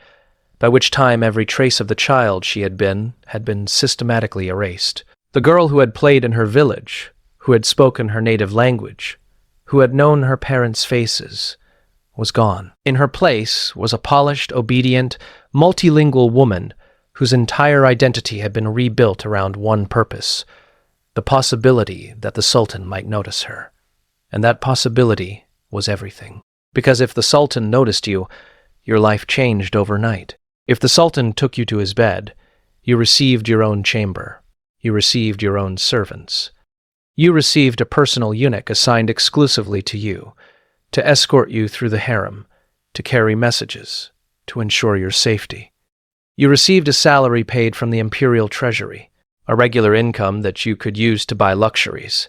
by which time every trace of the child she had been systematically erased. The girl who had played in her village, who had spoken her native language, who had known her parents' faces, was gone. In her place was a polished, obedient, multilingual woman whose entire identity had been rebuilt around one purpose, the possibility that the Sultan might notice her. And that possibility was everything. Because if the Sultan noticed you, your life changed overnight. If the Sultan took you to his bed, you received your own chamber. You received your own servants. You received a personal eunuch assigned exclusively to you, to escort you through the harem, to carry messages, to ensure your safety. You received a salary paid from the imperial treasury, a regular income that you could use to buy luxuries,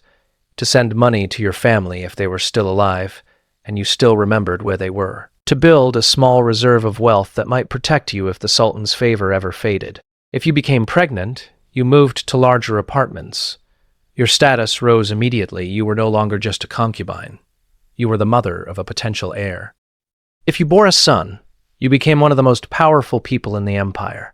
to send money to your family if they were still alive, and you still remembered where they were, to build a small reserve of wealth that might protect you if the Sultan's favor ever faded. If you became pregnant, you moved to larger apartments. Your status rose immediately. You were no longer just a concubine. You were the mother of a potential heir. If you bore a son, you became one of the most powerful people in the empire,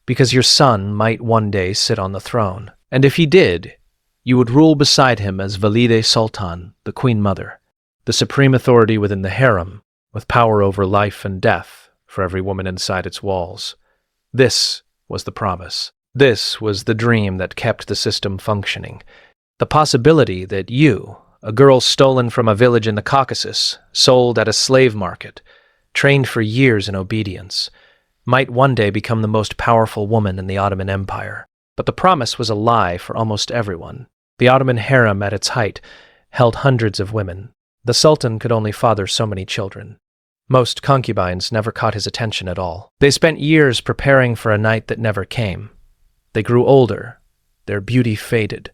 because your son might one day sit on the throne. And if he did, you would rule beside him as Valide Sultan, the Queen Mother, the supreme authority within the harem, with power over life and death for every woman inside its walls. This was the promise. This was the dream that kept the system functioning. The possibility that you, a girl stolen from a village in the Caucasus, sold at a slave market, trained for years in obedience, might one day become the most powerful woman in the Ottoman Empire. But the promise was a lie for almost everyone. The Ottoman harem at its height held hundreds of women. The Sultan could only father so many children. Most concubines never caught his attention at all. They spent years preparing for a night that never came. They grew older. Their beauty faded.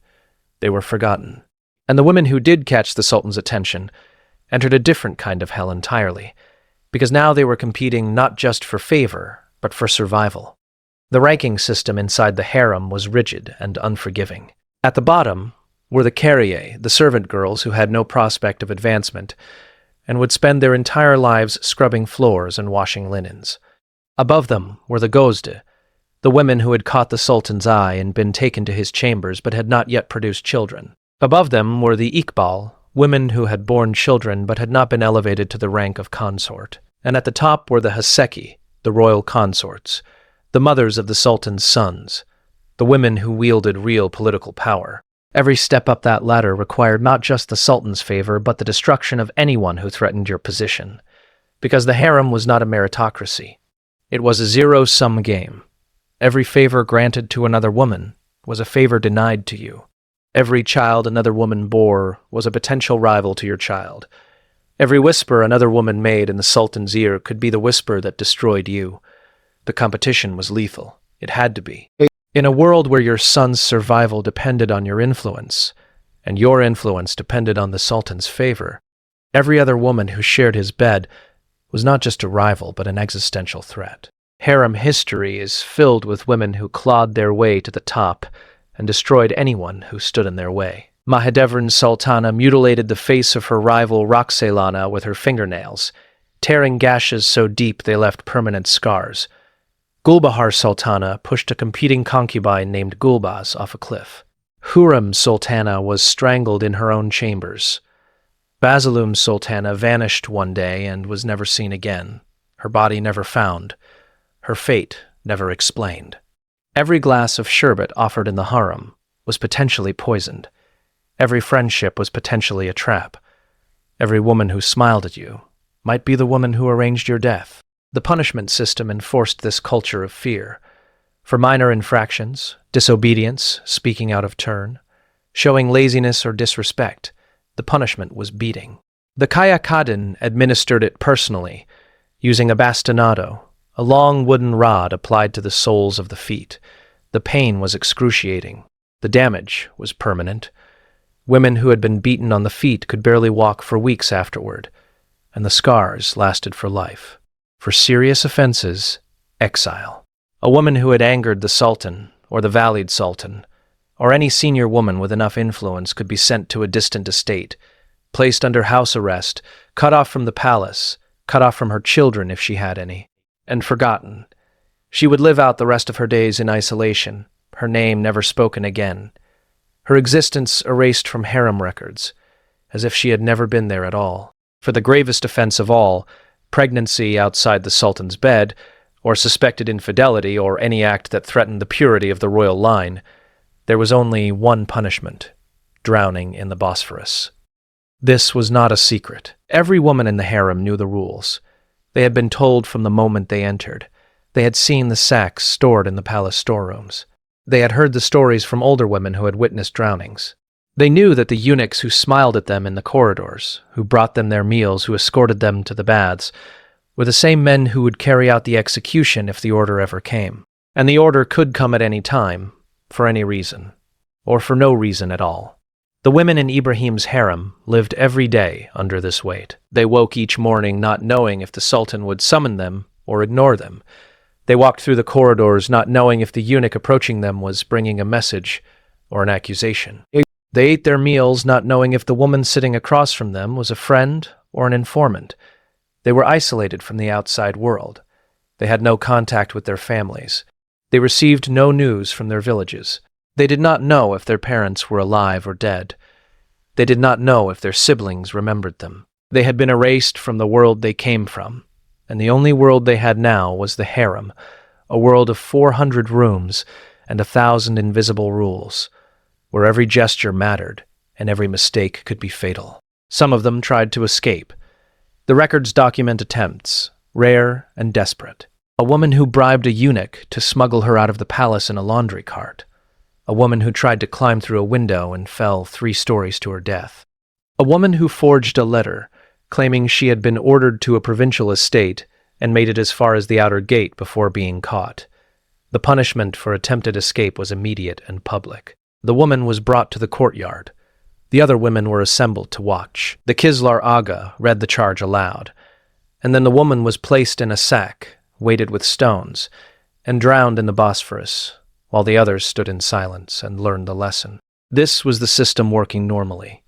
They were forgotten. And the women who did catch the Sultan's attention entered a different kind of hell entirely, because now they were competing not just for favor, but for survival. The ranking system inside the harem was rigid and unforgiving. At the bottom were the carrier, the servant girls who had no prospect of advancement, and would spend their entire lives scrubbing floors and washing linens. Above them were the gozde, the women who had caught the Sultan's eye and been taken to his chambers but had not yet produced children. Above them were the iqbal, women who had borne children but had not been elevated to the rank of consort. And at the top were the haseki, the royal consorts, the mothers of the Sultan's sons, the women who wielded real political power. Every step up that ladder required not just the Sultan's favor, but the destruction of anyone who threatened your position. Because the harem was not a meritocracy. It was a zero-sum game. Every favor granted to another woman was a favor denied to you. Every child another woman bore was a potential rival to your child. Every whisper another woman made in the Sultan's ear could be the whisper that destroyed you. The competition was lethal. It had to be. In a world where your son's survival depended on your influence, and your influence depended on the Sultan's favor, every other woman who shared his bed was not just a rival, but an existential threat. Harem history is filled with women who clawed their way to the top and destroyed anyone who stood in their way. Mahidevran Sultana mutilated the face of her rival Roxelana with her fingernails, tearing gashes so deep they left permanent scars. Gulbahar Sultana pushed a competing concubine named Gulbaz off a cliff. Hurrem Sultana was strangled in her own chambers. Basilum Sultana vanished one day and was never seen again, her body never found, her fate never explained. Every glass of sherbet offered in the harem was potentially poisoned. Every friendship was potentially a trap. Every woman who smiled at you might be the woman who arranged your death. The punishment system enforced this culture of fear. For minor infractions, disobedience, speaking out of turn, showing laziness or disrespect, the punishment was beating. The Kayakadin administered it personally, using a bastonado, a long wooden rod applied to the soles of the feet. The pain was excruciating. The damage was permanent. Women who had been beaten on the feet could barely walk for weeks afterward, and the scars lasted for life. For serious offenses, exile. A woman who had angered the Sultan, or the Valide Sultan, or any senior woman with enough influence could be sent to a distant estate, placed under house arrest, cut off from the palace, cut off from her children if she had any, and forgotten. She would live out the rest of her days in isolation, her name never spoken again, her existence erased from harem records, as if she had never been there at all. For the gravest offense of all, pregnancy outside the Sultan's bed, or suspected infidelity, or any act that threatened the purity of the royal line, there was only one punishment: drowning in the Bosphorus. This was not a secret. Every woman in the harem knew the rules. They had been told from the moment they entered. They had seen the sacks stored in the palace storerooms. They had heard the stories from older women who had witnessed drownings. They knew that the eunuchs who smiled at them in the corridors, who brought them their meals, who escorted them to the baths, were the same men who would carry out the execution if the order ever came. And the order could come at any time, for any reason, or for no reason at all. The women in Ibrahim's harem lived every day under this weight. They woke each morning not knowing if the Sultan would summon them or ignore them. They walked through the corridors not knowing if the eunuch approaching them was bringing a message or an accusation. They ate their meals not knowing if the woman sitting across from them was a friend or an informant. They were isolated from the outside world. They had no contact with their families. They received no news from their villages. They did not know if their parents were alive or dead. They did not know if their siblings remembered them. They had been erased from the world they came from, and the only world they had now was the harem, a world of 400 rooms and 1,000 invisible rules, where every gesture mattered and every mistake could be fatal. Some of them tried to escape. The records document attempts, rare and desperate. A woman who bribed a eunuch to smuggle her out of the palace in a laundry cart. A woman who tried to climb through a window and fell 3 stories to her death. A woman who forged a letter, claiming she had been ordered to a provincial estate and made it as far as the outer gate before being caught. The punishment for attempted escape was immediate and public. The woman was brought to the courtyard. The other women were assembled to watch. The Kislar Aga read the charge aloud, and then the woman was placed in a sack, weighted with stones, and drowned in the Bosphorus, while the others stood in silence and learned the lesson. This was the system working normally.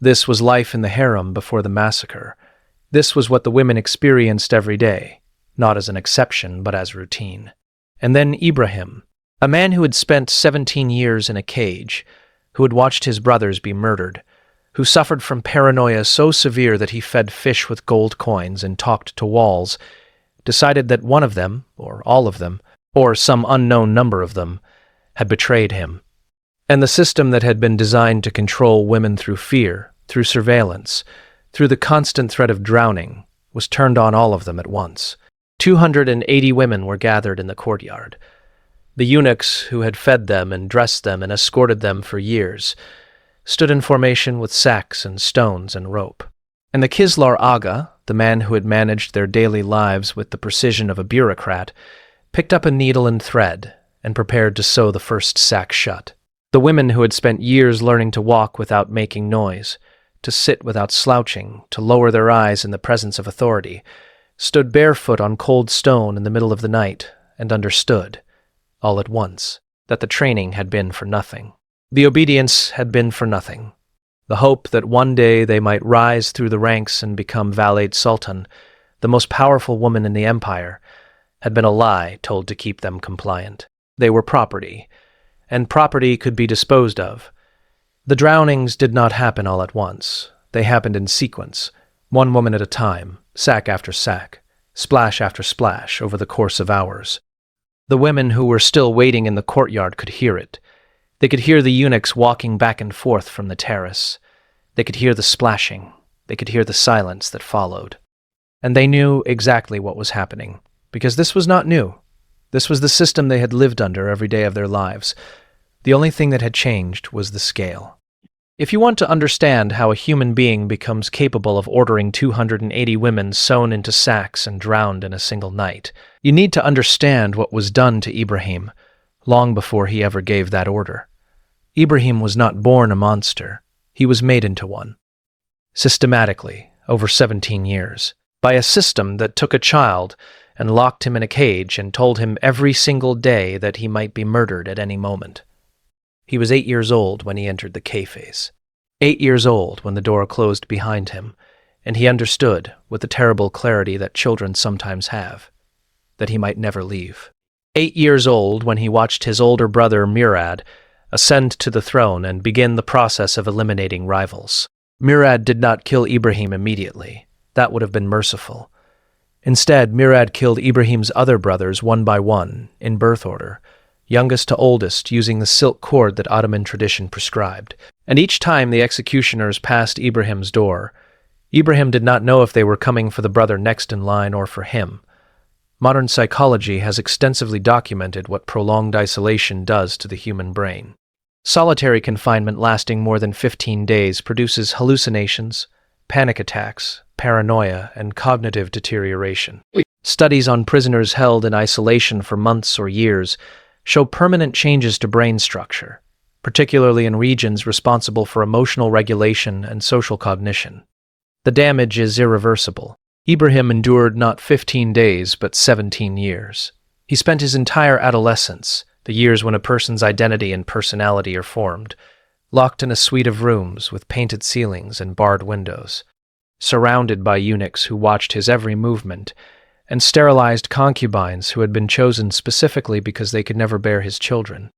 This was life in the harem before the massacre. This was what the women experienced every day, not as an exception, but as routine. And then Ibrahim, a man who had spent 17 years in a cage, who had watched his brothers be murdered, who suffered from paranoia so severe that he fed fish with gold coins and talked to walls, decided that one of them, or all of them, or some unknown number of them, had betrayed him. And the system that had been designed to control women through fear, through surveillance, through the constant threat of drowning, was turned on all of them at once. 280 women were gathered in the courtyard. The eunuchs who had fed them and dressed them and escorted them for years stood in formation with sacks and stones and rope. And the Kislar Aga, the man who had managed their daily lives with the precision of a bureaucrat, picked up a needle and thread and prepared to sew the first sack shut. The women who had spent years learning to walk without making noise, to sit without slouching, to lower their eyes in the presence of authority, stood barefoot on cold stone in the middle of the night and understood, all at once, that the training had been for nothing. The obedience had been for nothing. The hope that one day they might rise through the ranks and become Valid Sultan, the most powerful woman in the empire, had been a lie told to keep them compliant. They were property, and property could be disposed of. The drownings did not happen all at once. They happened in sequence, one woman at a time, sack after sack, splash after splash over the course of hours. The women who were still waiting in the courtyard could hear it. They could hear the eunuchs walking back and forth from the terrace. They could hear the splashing. They could hear the silence that followed. And they knew exactly what was happening, because this was not new. This was the system they had lived under every day of their lives. The only thing that had changed was the scale. If you want to understand how a human being becomes capable of ordering 280 women sewn into sacks and drowned in a single night, you need to understand what was done to Ibrahim long before he ever gave that order. Ibrahim was not born a monster. He was made into one. Systematically, over 17 years, by a system that took a child and locked him in a cage and told him every single day that he might be murdered at any moment. He was 8 years old when he entered the K-phase. 8 years old when the door closed behind him, and he understood, with the terrible clarity that children sometimes have, that he might never leave. 8 years old when he watched his older brother Murad ascend to the throne and begin the process of eliminating rivals. Murad did not kill Ibrahim immediately. That would have been merciful. Instead, Murad killed Ibrahim's other brothers one by one, in birth order, youngest to oldest, using the silk cord that Ottoman tradition prescribed. And each time the executioners passed Ibrahim's door, Ibrahim did not know if they were coming for the brother next in line or for him. Modern psychology has extensively documented what prolonged isolation does to the human brain. Solitary confinement lasting more than 15 days produces hallucinations, panic attacks, paranoia, and cognitive deterioration. Studies on prisoners held in isolation for months or years show permanent changes to brain structure, particularly in regions responsible for emotional regulation and social cognition. The damage is irreversible. Ibrahim endured not 15 days, but 17 years. He spent his entire adolescence, the years when a person's identity and personality are formed, locked in a suite of rooms with painted ceilings and barred windows, surrounded by eunuchs who watched his every movement, and sterilized concubines who had been chosen specifically because they could never bear his children.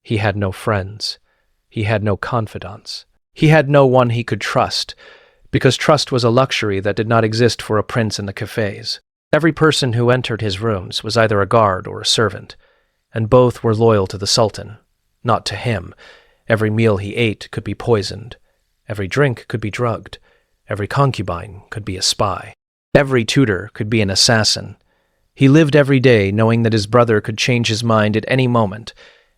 He had no friends. He had no confidants. He had no one he could trust, because trust was a luxury that did not exist for a prince in the cafes. Every person who entered his rooms was either a guard or a servant, and both were loyal to the Sultan, not to him. Every meal he ate could be poisoned. Every drink could be drugged. Every concubine could be a spy. Every tutor could be an assassin. He lived every day knowing that his brother could change his mind at any moment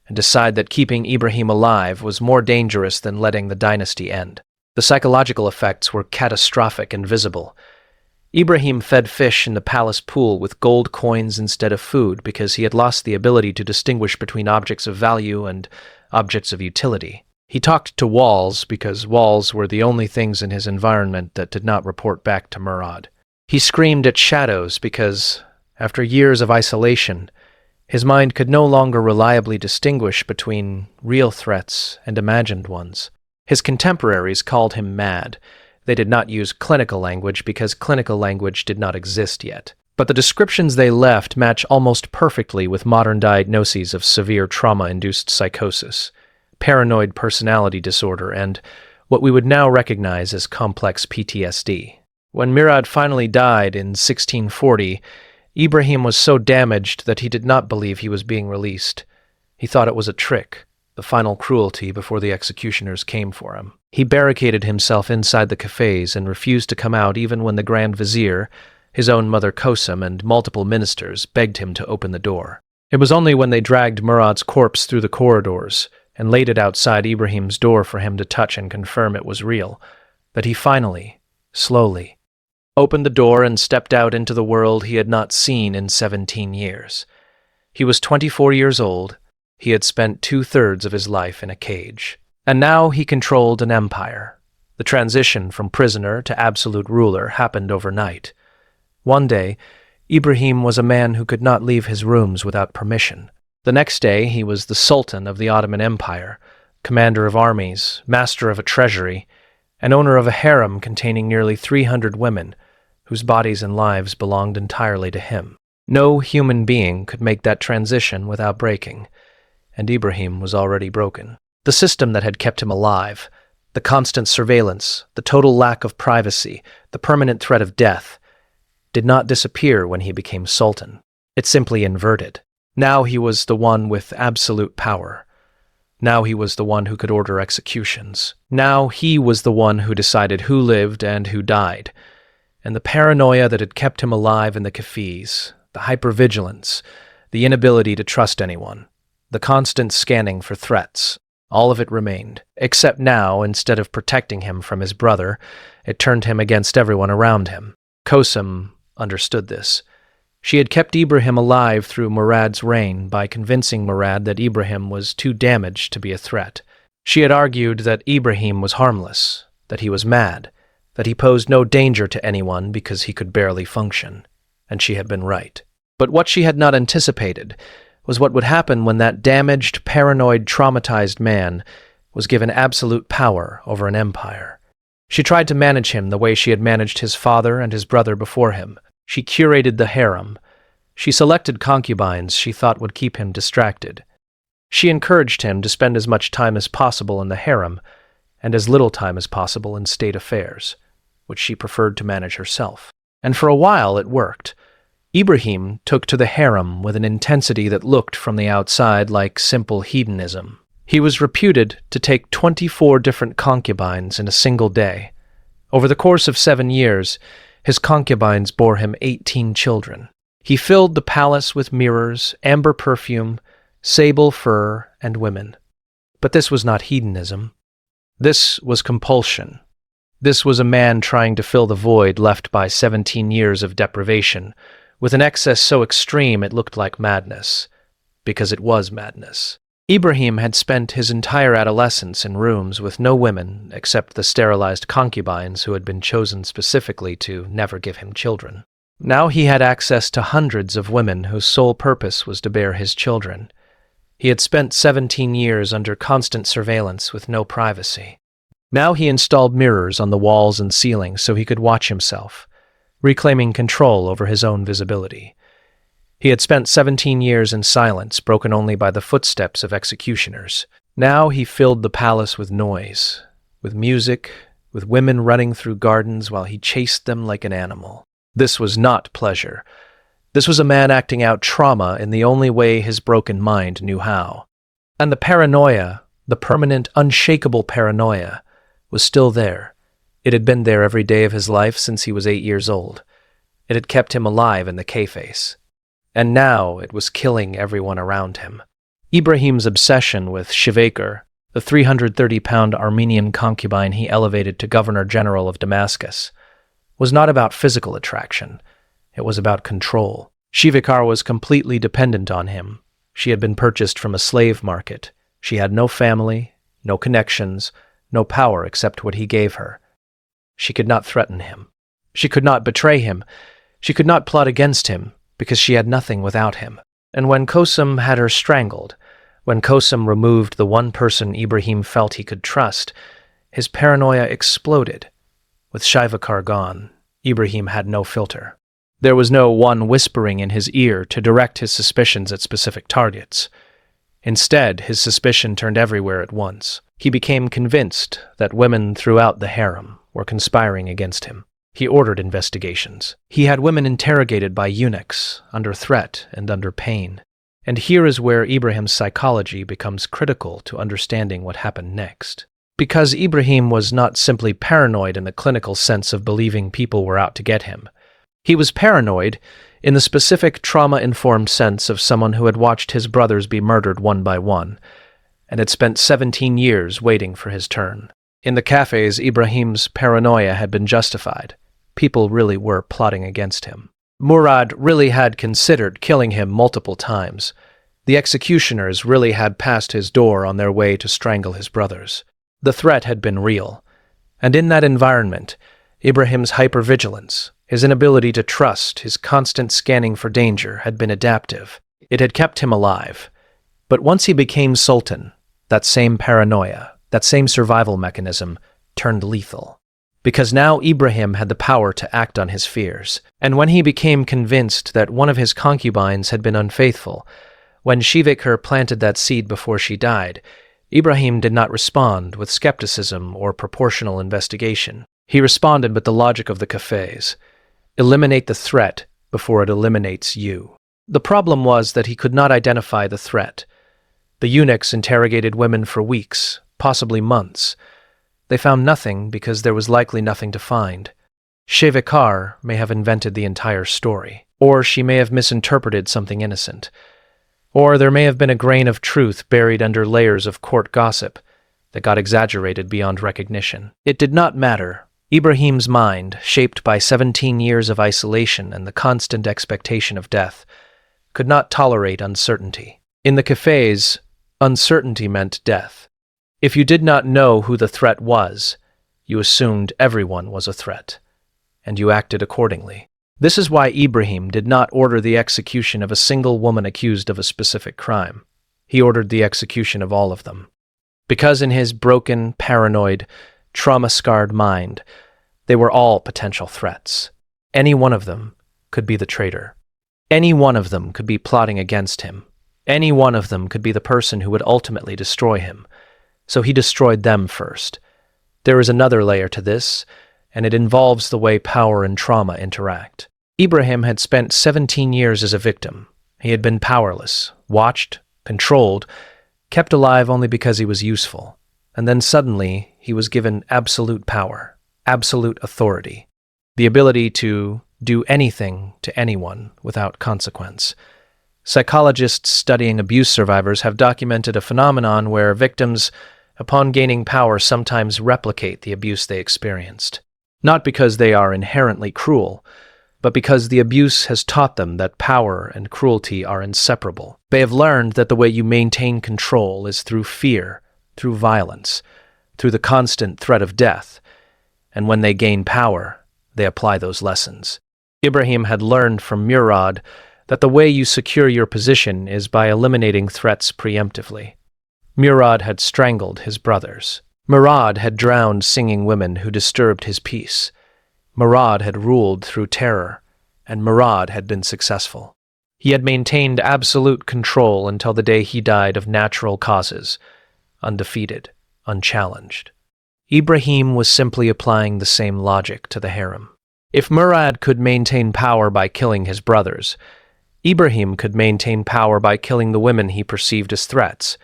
and decide that keeping Ibrahim alive was more dangerous than letting the dynasty end. The psychological effects were catastrophic and visible. Ibrahim fed fish in the palace pool with gold coins instead of food because he had lost the ability to distinguish between objects of value and objects of utility. He talked to walls because walls were the only things in his environment that did not report back to Murad. He screamed at shadows because, after years of isolation, his mind could no longer reliably distinguish between real threats and imagined ones. His contemporaries called him mad. They did not use clinical language because clinical language did not exist yet. But the descriptions they left match almost perfectly with modern diagnoses of severe trauma-induced psychosis, paranoid personality disorder, and what we would now recognize as complex PTSD. When Murad finally died in 1640, Ibrahim was so damaged that he did not believe he was being released. He thought it was a trick, the final cruelty before the executioners came for him. He barricaded himself inside the cafes and refused to come out even when the Grand Vizier, his own mother Kosum, and multiple ministers begged him to open the door. It was only when they dragged Murad's corpse through the corridors and laid it outside Ibrahim's door for him to touch and confirm it was real that he finally, slowly, opened the door and stepped out into the world he had not seen in 17 years. He was 24 years old. He had spent 2/3 of his life in a cage. And now he controlled an empire. The transition from prisoner to absolute ruler happened overnight. One day, Ibrahim was a man who could not leave his rooms without permission. The next day, he was the Sultan of the Ottoman Empire, commander of armies, master of a treasury, and owner of a harem containing nearly 300 women, whose bodies and lives belonged entirely to him. No human being could make that transition without breaking, and Ibrahim was already broken. The system that had kept him alive, the constant surveillance, the total lack of privacy, the permanent threat of death, did not disappear when he became sultan. It simply inverted. Now he was the one with absolute power. Now he was the one who could order executions. Now he was the one who decided who lived and who died. And the paranoia that had kept him alive in the cafes, the hypervigilance, the inability to trust anyone, the constant scanning for threats, all of it remained. Except now, instead of protecting him from his brother, it turned him against everyone around him. Kosum understood this. She had kept Ibrahim alive through Murad's reign by convincing Murad that Ibrahim was too damaged to be a threat. She had argued that Ibrahim was harmless, that he was mad, that he posed no danger to anyone because he could barely function. And she had been right. But what she had not anticipated was what would happen when that damaged, paranoid, traumatized man was given absolute power over an empire. She tried to manage him the way she had managed his father and his brother before him. She curated the harem. She selected concubines she thought would keep him distracted. She encouraged him to spend as much time as possible in the harem and as little time as possible in state affairs, which she preferred to manage herself. And for a while it worked. Ibrahim took to the harem with an intensity that looked from the outside like simple hedonism. He was reputed to take 24 different concubines in a single day. Over the course of 7 years, his concubines bore him 18 children. He filled the palace with mirrors, amber perfume, sable fur, and women. But this was not hedonism. This was compulsion. This was a man trying to fill the void left by 17 years of deprivation, with an excess so extreme it looked like madness, because it was madness. Ibrahim had spent his entire adolescence in rooms with no women except the sterilized concubines who had been chosen specifically to never give him children. Now he had access to hundreds of women whose sole purpose was to bear his children. He had spent 17 years under constant surveillance with no privacy. Now he installed mirrors on the walls and ceiling so he could watch himself, reclaiming control over his own visibility. He had spent 17 years in silence, broken only by the footsteps of executioners. Now he filled the palace with noise, with music, with women running through gardens while he chased them like an animal. This was not pleasure. This was a man acting out trauma in the only way his broken mind knew how. And the paranoia, the permanent, unshakable paranoia, was still there. It had been there every day of his life since he was 8 years old. It had kept him alive in the K-face. And now it was killing everyone around him. Ibrahim's obsession with Shivakar, the 330-pound Armenian concubine he elevated to Governor-General of Damascus, was not about physical attraction. It was about control. Shivakar was completely dependent on him. She had been purchased from a slave market. She had no family, no connections, no power except what he gave her. She could not threaten him. She could not betray him. She could not plot against him because she had nothing without him. And when Kosum had her strangled, when Kosum removed the one person Ibrahim felt he could trust, his paranoia exploded. With Shivakar gone, Ibrahim had no filter. There was no one whispering in his ear to direct his suspicions at specific targets. Instead, his suspicion turned everywhere at once. He became convinced that women throughout the harem were conspiring against him. He ordered investigations. He had women interrogated by eunuchs, under threat and under pain. And here is where Ibrahim's psychology becomes critical to understanding what happened next. Because Ibrahim was not simply paranoid in the clinical sense of believing people were out to get him. He was paranoid in the specific trauma-informed sense of someone who had watched his brothers be murdered one by one, and had spent 17 years waiting for his turn. In the cafes, Ibrahim's paranoia had been justified. People really were plotting against him. Murad really had considered killing him multiple times. The executioners really had passed his door on their way to strangle his brothers. The threat had been real. And in that environment, Ibrahim's hypervigilance, his inability to trust, his constant scanning for danger had been adaptive. It had kept him alive. But once he became Sultan, that same paranoia, that same survival mechanism, turned lethal. Because now Ibrahim had the power to act on his fears. And when he became convinced that one of his concubines had been unfaithful, when Shivakar planted that seed before she died, Ibrahim did not respond with skepticism or proportional investigation. He responded with the logic of the cafes. Eliminate the threat before it eliminates you. The problem was that he could not identify the threat. The eunuchs interrogated women for weeks, possibly months. They found nothing because there was likely nothing to find. Shivakar may have invented the entire story, or she may have misinterpreted something innocent. Or there may have been a grain of truth buried under layers of court gossip that got exaggerated beyond recognition. It did not matter. Ibrahim's mind, shaped by 17 years of isolation and the constant expectation of death, could not tolerate uncertainty. In the cafes, uncertainty meant death. If you did not know who the threat was, you assumed everyone was a threat, and you acted accordingly. This is why Ibrahim did not order the execution of a single woman accused of a specific crime. He ordered the execution of all of them. Because in his broken, paranoid, trauma-scarred mind, they were all potential threats. Any one of them could be the traitor. Any one of them could be plotting against him. Any one of them could be the person who would ultimately destroy him. So he destroyed them first. There is another layer to this, and it involves the way power and trauma interact. Ibrahim had spent 17 years as a victim. He had been powerless, watched, controlled, kept alive only because he was useful. And then suddenly, he was given absolute power, absolute authority, the ability to do anything to anyone without consequence. Psychologists studying abuse survivors have documented a phenomenon where victims, upon gaining power, sometimes replicate the abuse they experienced. Not because they are inherently cruel, but because the abuse has taught them that power and cruelty are inseparable. They have learned that the way you maintain control is through fear, through violence, through the constant threat of death, and when they gain power, they apply those lessons. Ibrahim had learned from Murad that the way you secure your position is by eliminating threats preemptively. Murad had strangled his brothers. Murad had drowned singing women who disturbed his peace. Murad had ruled through terror, and Murad had been successful. He had maintained absolute control until the day he died of natural causes, undefeated, unchallenged. Ibrahim was simply applying the same logic to the harem. If Murad could maintain power by killing his brothers, Ibrahim could maintain power by killing the women he perceived as threats.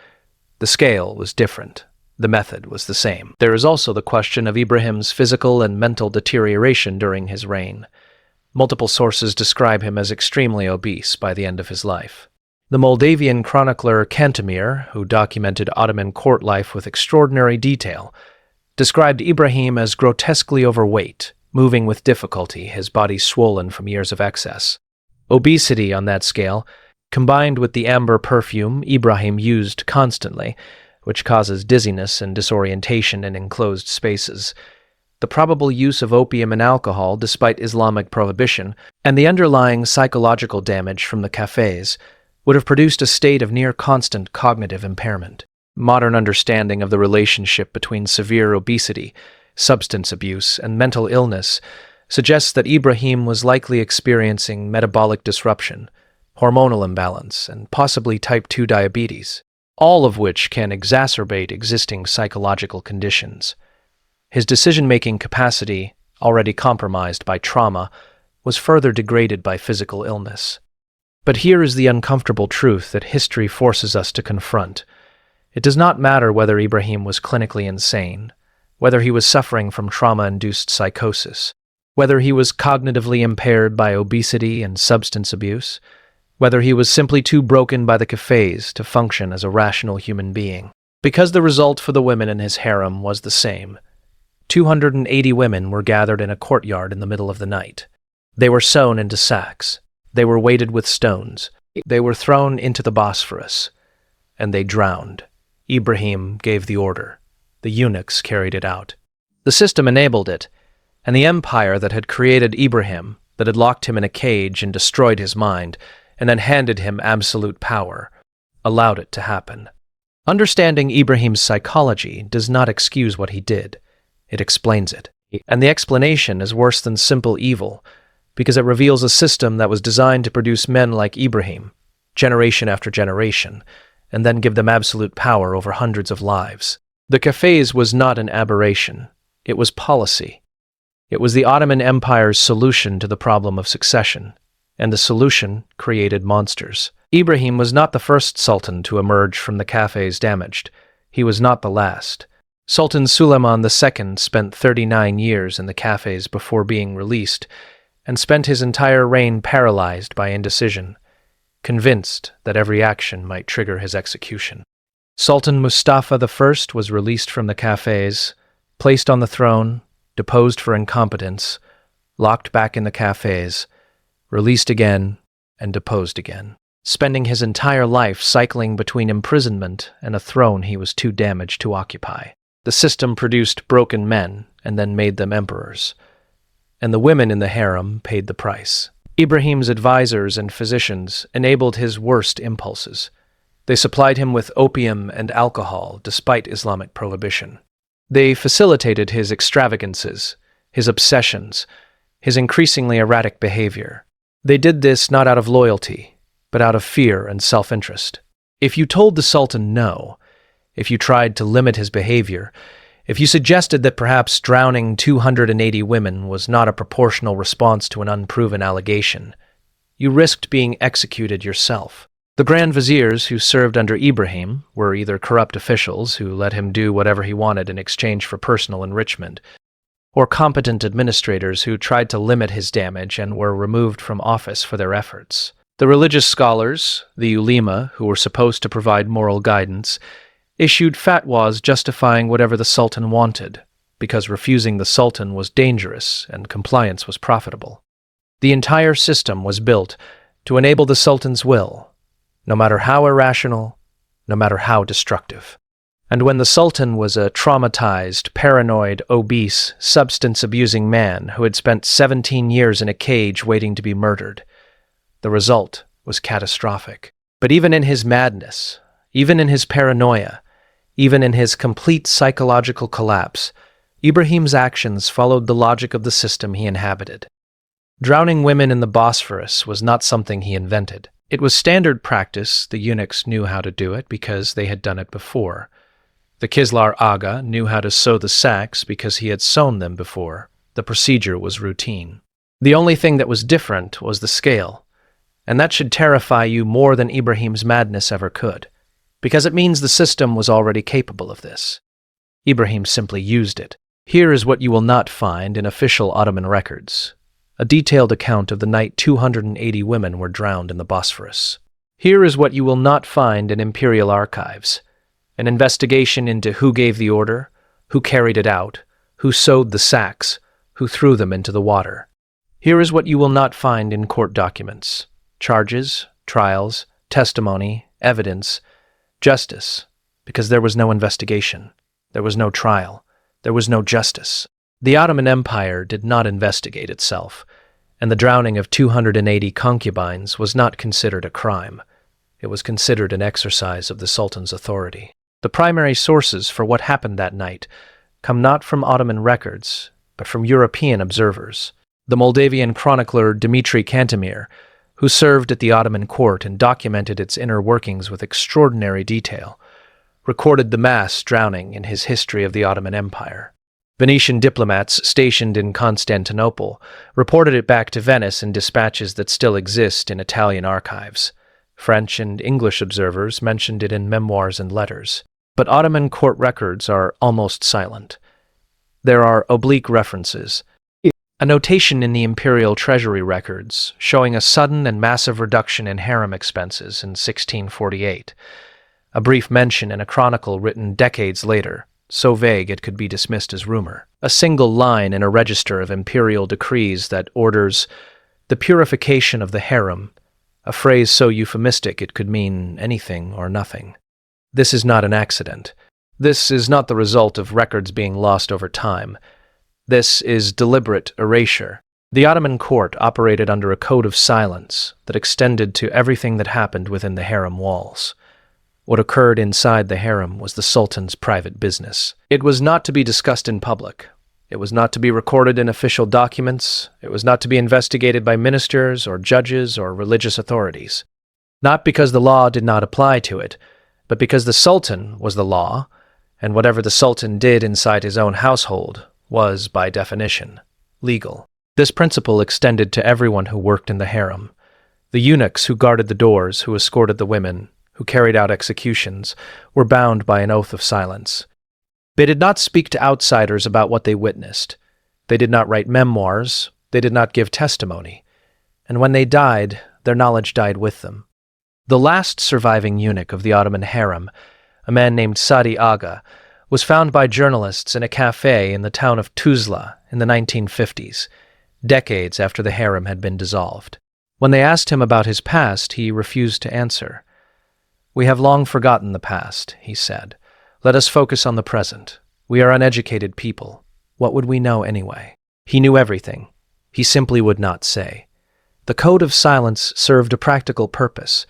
The scale was different. The method was the same. There is also the question of Ibrahim's physical and mental deterioration during his reign. Multiple sources describe him as extremely obese by the end of his life. The Moldavian chronicler Cantemir, who documented Ottoman court life with extraordinary detail, described Ibrahim as grotesquely overweight, moving with difficulty, his body swollen from years of excess. Obesity on that scale, combined with the amber perfume Ibrahim used constantly, which causes dizziness and disorientation in enclosed spaces, the probable use of opium and alcohol despite Islamic prohibition, and the underlying psychological damage from the cafes would have produced a state of near-constant cognitive impairment. Modern understanding of the relationship between severe obesity, substance abuse, and mental illness suggests that Ibrahim was likely experiencing metabolic disruption, hormonal imbalance, and possibly type 2 diabetes, all of which can exacerbate existing psychological conditions. His decision-making capacity, already compromised by trauma, was further degraded by physical illness. But here is the uncomfortable truth that history forces us to confront. It does not matter whether Ibrahim was clinically insane, whether he was suffering from trauma-induced psychosis, whether he was cognitively impaired by obesity and substance abuse, whether he was simply too broken by the cafes to function as a rational human being. Because the result for the women in his harem was the same. 280 women were gathered in a courtyard in the middle of the night. They were sewn into sacks. They were weighted with stones. They were thrown into the Bosphorus, and they drowned. Ibrahim gave the order. The eunuchs carried it out. The system enabled it, and the empire that had created Ibrahim, that had locked him in a cage and destroyed his mind, and then handed him absolute power, allowed it to happen. Understanding Ibrahim's psychology does not excuse what he did. It explains it. And the explanation is worse than simple evil, because it reveals a system that was designed to produce men like Ibrahim, generation after generation, and then give them absolute power over hundreds of lives. The cafes was not an aberration. It was policy. It was the Ottoman Empire's solution to the problem of succession, and the solution created monsters. Ibrahim was not the first sultan to emerge from the cafes damaged. He was not the last. Sultan Suleiman II spent 39 years in the cafes before being released, and spent his entire reign paralyzed by indecision, convinced that every action might trigger his execution. Sultan Mustafa I was released from the cafes, placed on the throne, deposed for incompetence, locked back in the cafes, released again, and deposed again, spending his entire life cycling between imprisonment and a throne he was too damaged to occupy. The system produced broken men and then made them emperors, and the women in the harem paid the price. Ibrahim's advisors and physicians enabled his worst impulses. They supplied him with opium and alcohol despite Islamic prohibition. They facilitated his extravagances, his obsessions, his increasingly erratic behavior. They did this not out of loyalty, but out of fear and self-interest. If you told the Sultan no, if you tried to limit his behavior, if you suggested that perhaps drowning 280 women was not a proportional response to an unproven allegation, you risked being executed yourself. The Grand Viziers who served under Ibrahim were either corrupt officials who let him do whatever he wanted in exchange for personal enrichment, or competent administrators who tried to limit his damage and were removed from office for their efforts. The religious scholars, the ulema, who were supposed to provide moral guidance, issued fatwas justifying whatever the Sultan wanted, because refusing the Sultan was dangerous and compliance was profitable. The entire system was built to enable the Sultan's will, no matter how irrational, no matter how destructive. And when the Sultan was a traumatized, paranoid, obese, substance-abusing man who had spent 17 years in a cage waiting to be murdered, the result was catastrophic. But even in his madness, even in his paranoia, even in his complete psychological collapse, Ibrahim's actions followed the logic of the system he inhabited. Drowning women in the Bosphorus was not something he invented. It was standard practice. The eunuchs knew how to do it because they had done it before. The Kislar Aga knew how to sew the sacks because he had sewn them before. The procedure was routine. The only thing that was different was the scale, and that should terrify you more than Ibrahim's madness ever could, because it means the system was already capable of this. Ibrahim simply used it. Here is what you will not find in official Ottoman records: a detailed account of the night 280 women were drowned in the Bosphorus. Here is what you will not find in imperial archives: an investigation into who gave the order, who carried it out, who sewed the sacks, who threw them into the water. Here is what you will not find in court documents: charges, trials, testimony, evidence, justice, because there was no investigation, there was no trial, there was no justice. The Ottoman Empire did not investigate itself, and the drowning of 280 concubines was not considered a crime. It was considered an exercise of the Sultan's authority. The primary sources for what happened that night come not from Ottoman records, but from European observers. The Moldavian chronicler Dmitry Cantemir, who served at the Ottoman court and documented its inner workings with extraordinary detail, recorded the mass drowning in his History of the Ottoman Empire. Venetian diplomats stationed in Constantinople reported it back to Venice in dispatches that still exist in Italian archives. French and English observers mentioned it in memoirs and letters. But Ottoman court records are almost silent. There are oblique references. A notation in the imperial treasury records showing a sudden and massive reduction in harem expenses in 1648. A brief mention in a chronicle written decades later, so vague it could be dismissed as rumor. A single line in a register of imperial decrees that orders the purification of the harem, a phrase so euphemistic it could mean anything or nothing. This is not an accident. This is not the result of records being lost over time. This is deliberate erasure. The Ottoman court operated under a code of silence that extended to everything that happened within the harem walls. What occurred inside the harem was the Sultan's private business. It was not to be discussed in public. It was not to be recorded in official documents. It was not to be investigated by ministers or judges or religious authorities. Not because the law did not apply to it, but because the Sultan was the law, and whatever the Sultan did inside his own household was, by definition, legal. This principle extended to everyone who worked in the harem. The eunuchs who guarded the doors, who escorted the women, who carried out executions, were bound by an oath of silence. They did not speak to outsiders about what they witnessed. They did not write memoirs. They did not give testimony. And when they died, their knowledge died with them. The last surviving eunuch of the Ottoman harem, a man named Sadi Aga, was found by journalists in a cafe in the town of Tuzla in the 1950s, decades after the harem had been dissolved. When they asked him about his past, he refused to answer. "We have long forgotten the past," he said. "Let us focus on the present. We are uneducated people. What would we know anyway?" He knew everything. He simply would not say. The code of silence served a practical purpose.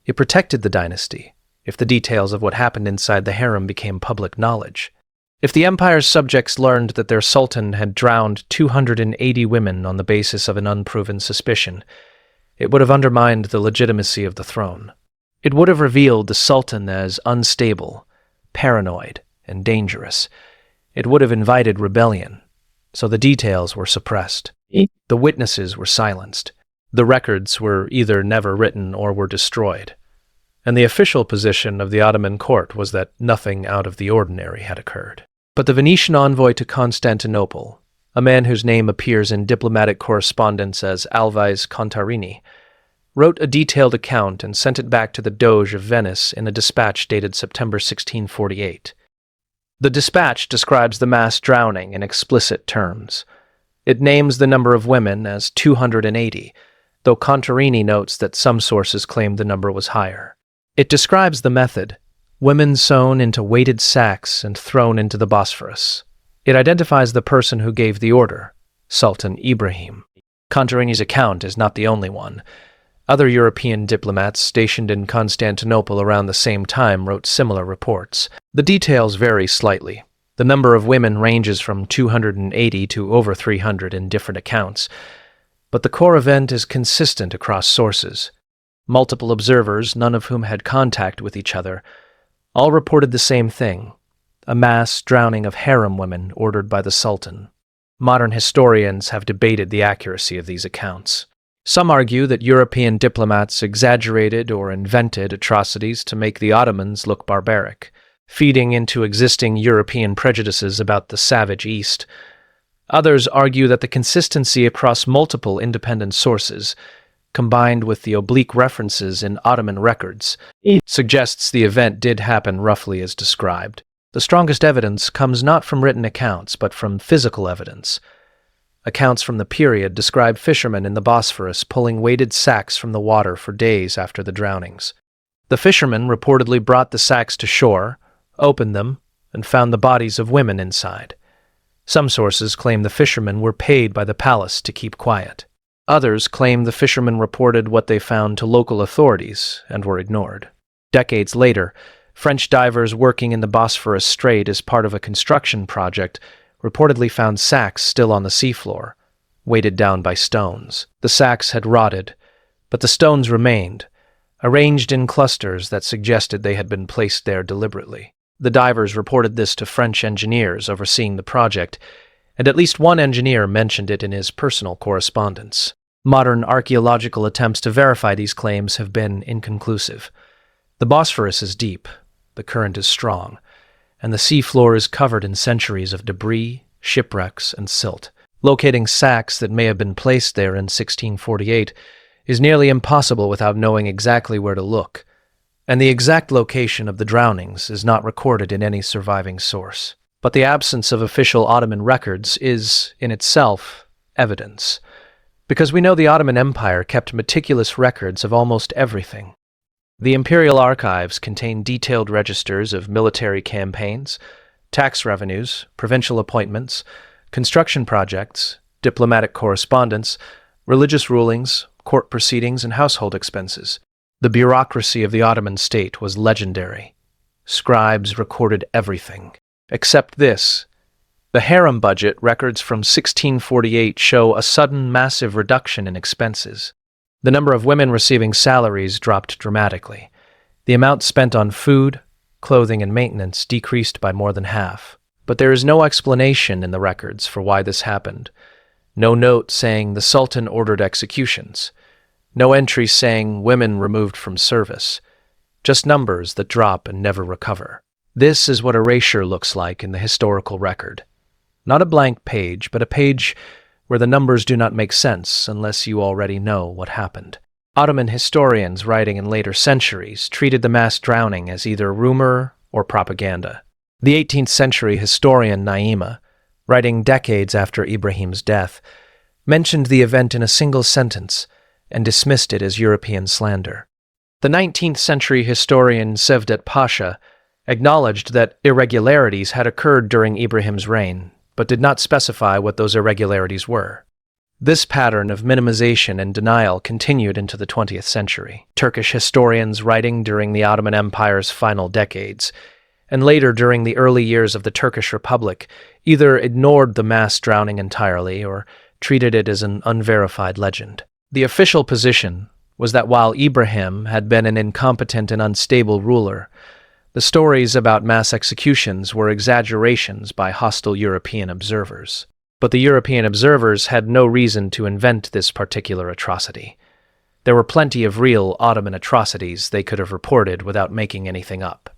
It protected the dynasty if the details of what happened inside the harem became public knowledge. If the empire's subjects learned that their sultan had drowned 280 women on the basis of an unproven suspicion, it would have undermined the legitimacy of the throne. It would have revealed the sultan as unstable, paranoid, and dangerous. It would have invited rebellion, so the details were suppressed. The witnesses were silenced. The records were either never written or were destroyed. And the official position of the Ottoman court was that nothing out of the ordinary had occurred. But the Venetian envoy to Constantinople, a man whose name appears in diplomatic correspondence as Alvise Contarini, wrote a detailed account and sent it back to the Doge of Venice in a dispatch dated September 1648. The dispatch describes the mass drowning in explicit terms. It names the number of women as 280, though Contarini notes that some sources claim the number was higher. It describes the method: women sewn into weighted sacks and thrown into the Bosphorus. It identifies the person who gave the order, Sultan Ibrahim. Contarini's account is not the only one. Other European diplomats stationed in Constantinople around the same time wrote similar reports. The details vary slightly. The number of women ranges from 280 to over 300 in different accounts, but the core event is consistent across sources. Multiple observers, none of whom had contact with each other, all reported the same thing: a mass drowning of harem women ordered by the Sultan. Modern historians have debated the accuracy of these accounts. Some argue that European diplomats exaggerated or invented atrocities to make the Ottomans look barbaric, feeding into existing European prejudices about the savage East. Others argue that the consistency across multiple independent sources, combined with the oblique references in Ottoman records, suggests the event did happen roughly as described. The strongest evidence comes not from written accounts, but from physical evidence. Accounts from the period describe fishermen in the Bosphorus pulling weighted sacks from the water for days after the drownings. The fishermen reportedly brought the sacks to shore, opened them, and found the bodies of women inside. Some sources claim the fishermen were paid by the palace to keep quiet. Others claim the fishermen reported what they found to local authorities and were ignored. Decades later, French divers working in the Bosphorus Strait as part of a construction project reportedly found sacks still on the seafloor, weighted down by stones. The sacks had rotted, but the stones remained, arranged in clusters that suggested they had been placed there deliberately. The divers reported this to French engineers overseeing the project, and at least one engineer mentioned it in his personal correspondence. Modern archaeological attempts to verify these claims have been inconclusive. The Bosphorus is deep, the current is strong, and the seafloor is covered in centuries of debris, shipwrecks, and silt. Locating sacks that may have been placed there in 1648 is nearly impossible without knowing exactly where to look, and the exact location of the drownings is not recorded in any surviving source. But the absence of official Ottoman records is, in itself, evidence, because we know the Ottoman Empire kept meticulous records of almost everything. The imperial archives contain detailed registers of military campaigns, tax revenues, provincial appointments, construction projects, diplomatic correspondence, religious rulings, court proceedings, and household expenses. The bureaucracy of the Ottoman state was legendary. Scribes recorded everything. Except this: the harem budget records from 1648 show a sudden massive reduction in expenses. The number of women receiving salaries dropped dramatically. The amount spent on food, clothing, and maintenance decreased by more than half. But there is no explanation in the records for why this happened. No note saying the Sultan ordered executions. No entry saying women removed from service. Just numbers that drop and never recover. This is what erasure looks like in the historical record. Not a blank page, but a page where the numbers do not make sense unless you already know what happened. Ottoman historians writing in later centuries treated the mass drowning as either rumor or propaganda. The 18th century historian Naima, writing decades after Ibrahim's death, mentioned the event in a single sentence and dismissed it as European slander. The 19th century historian Cevdet Pasha acknowledged that irregularities had occurred during Ibrahim's reign, but did not specify what those irregularities were. This pattern of minimization and denial continued into the 20th century. Turkish historians writing during the Ottoman Empire's final decades, and later during the early years of the Turkish Republic, either ignored the mass drowning entirely or treated it as an unverified legend. The official position was that while Ibrahim had been an incompetent and unstable ruler, the stories about mass executions were exaggerations by hostile European observers. But the European observers had no reason to invent this particular atrocity. There were plenty of real Ottoman atrocities they could have reported without making anything up.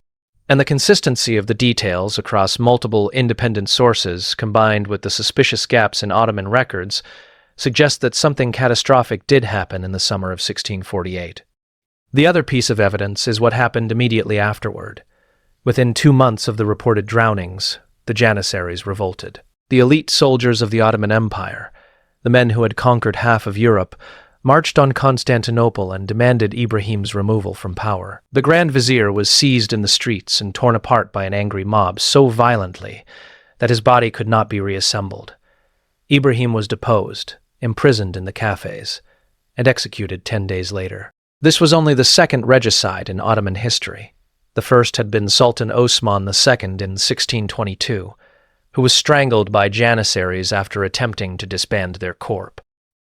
And the consistency of the details across multiple independent sources, combined with the suspicious gaps in Ottoman records, suggest that something catastrophic did happen in the summer of 1648. The other piece of evidence is what happened immediately afterward. Within 2 months of the reported drownings, the Janissaries revolted. The elite soldiers of the Ottoman Empire, the men who had conquered half of Europe, marched on Constantinople and demanded Ibrahim's removal from power. The Grand Vizier was seized in the streets and torn apart by an angry mob so violently that his body could not be reassembled. Ibrahim was deposed, imprisoned in the cafes, and executed 10 days later. This was only the second regicide in Ottoman history. The first had been Sultan Osman II in 1622, who was strangled by janissaries after attempting to disband their corps.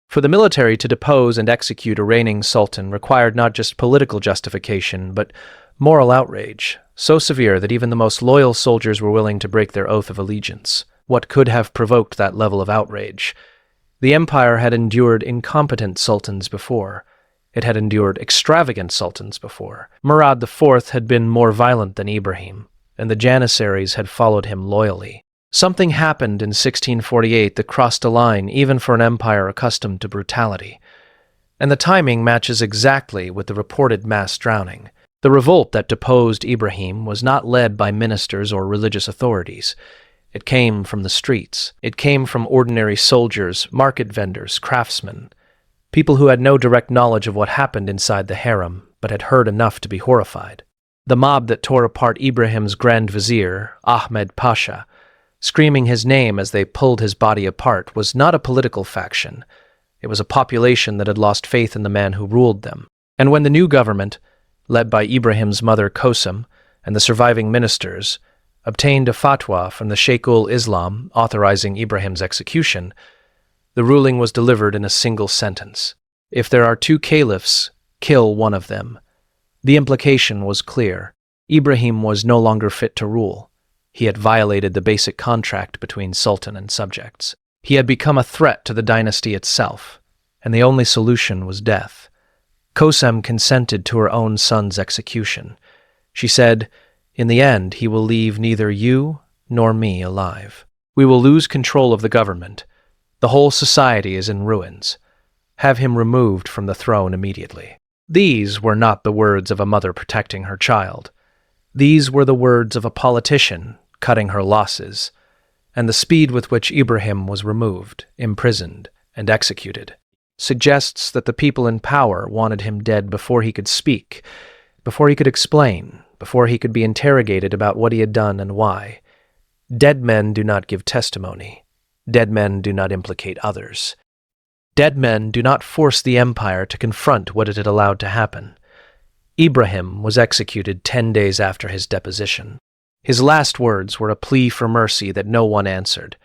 For the military to depose and execute a reigning sultan required not just political justification, but moral outrage, so severe that even the most loyal soldiers were willing to break their oath of allegiance. What could have provoked that level of outrage? The empire had endured incompetent sultans before. It had endured extravagant sultans before. Murad IV had been more violent than Ibrahim, and the janissaries had followed him loyally. Something happened in 1648 that crossed a line even for an empire accustomed to brutality. And the timing matches exactly with the reported mass drowning. The revolt that deposed Ibrahim was not led by ministers or religious authorities. It came from the streets. It came from ordinary soldiers, market vendors, craftsmen, people who had no direct knowledge of what happened inside the harem, but had heard enough to be horrified. The mob that tore apart Ibrahim's Grand Vizier, Ahmed Pasha, screaming his name as they pulled his body apart, was not a political faction. It was a population that had lost faith in the man who ruled them. And when the new government, led by Ibrahim's mother Kosem and the surviving ministers, obtained a fatwa from the Sheikh-ul-Islam authorizing Ibrahim's execution, the ruling was delivered in a single sentence. If there are two caliphs, kill one of them. The implication was clear. Ibrahim was no longer fit to rule. He had violated the basic contract between sultan and subjects. He had become a threat to the dynasty itself, and the only solution was death. Kosem consented to her own son's execution. She said, "In the end, he will leave neither you nor me alive. We will lose control of the government. The whole society is in ruins. Have him removed from the throne immediately." These were not the words of a mother protecting her child. These were the words of a politician cutting her losses, and the speed with which Ibrahim was removed, imprisoned, and executed suggests that the people in power wanted him dead before he could speak, before he could explain, before he could be interrogated about what he had done and why. Dead men do not give testimony. Dead men do not implicate others. Dead men do not force the empire to confront what it had allowed to happen. Ibrahim was executed 10 days after his deposition. His last words were a plea for mercy that no one answered.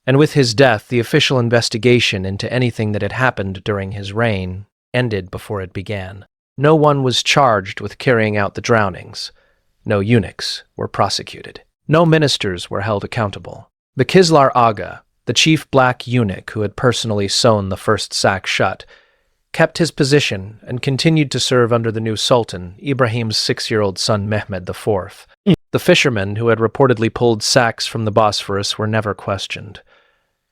And with his death, the official investigation into anything that had happened during his reign ended before it began. No one was charged with carrying out the drownings. No eunuchs were prosecuted. No ministers were held accountable. The Kislar Aga, the chief black eunuch who had personally sewn the first sack shut, kept his position and continued to serve under the new sultan, Ibrahim's 6-year-old son Mehmed IV. The fishermen who had reportedly pulled sacks from the Bosphorus were never questioned.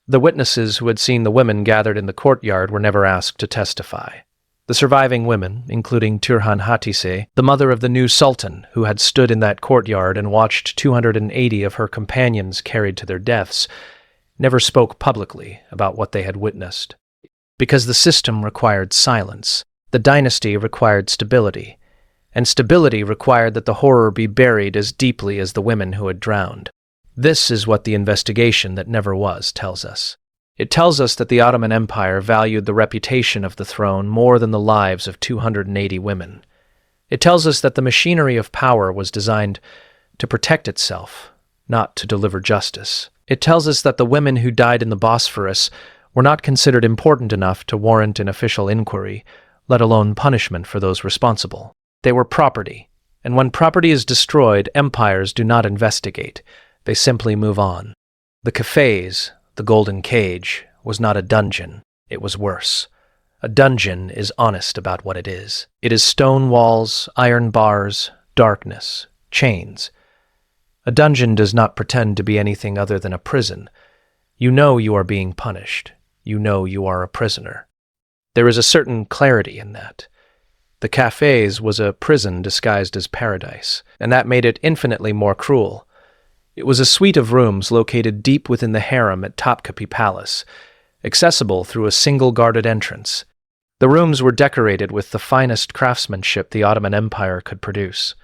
The witnesses who had seen the women gathered in the courtyard were never asked to testify. The surviving women, including Turhan Hatise, the mother of the new sultan, who had stood in that courtyard and watched 280 of her companions carried to their deaths, never spoke publicly about what they had witnessed. Because the system required silence, the dynasty required stability, and stability required that the horror be buried as deeply as the women who had drowned. This is what the investigation that never was tells us. It tells us that the Ottoman Empire valued the reputation of the throne more than the lives of 280 women. It tells us that the machinery of power was designed to protect itself, not to deliver justice. It tells us that the women who died in the Bosphorus were not considered important enough to warrant an official inquiry, let alone punishment for those responsible. They were property, and when property is destroyed, empires do not investigate. They simply move on. The cafes, the golden cage, was not a dungeon. It was worse. A dungeon is honest about what it is. It is stone walls, iron bars, darkness, chains. A dungeon does not pretend to be anything other than a prison. You know you are being punished. You know you are a prisoner. There is a certain clarity in that. The cafes was a prison disguised as paradise, and that made it infinitely more cruel. It was a suite of rooms located deep within the harem at Topkapi Palace, accessible through a single guarded entrance. The rooms were decorated with the finest craftsmanship the Ottoman Empire could produce.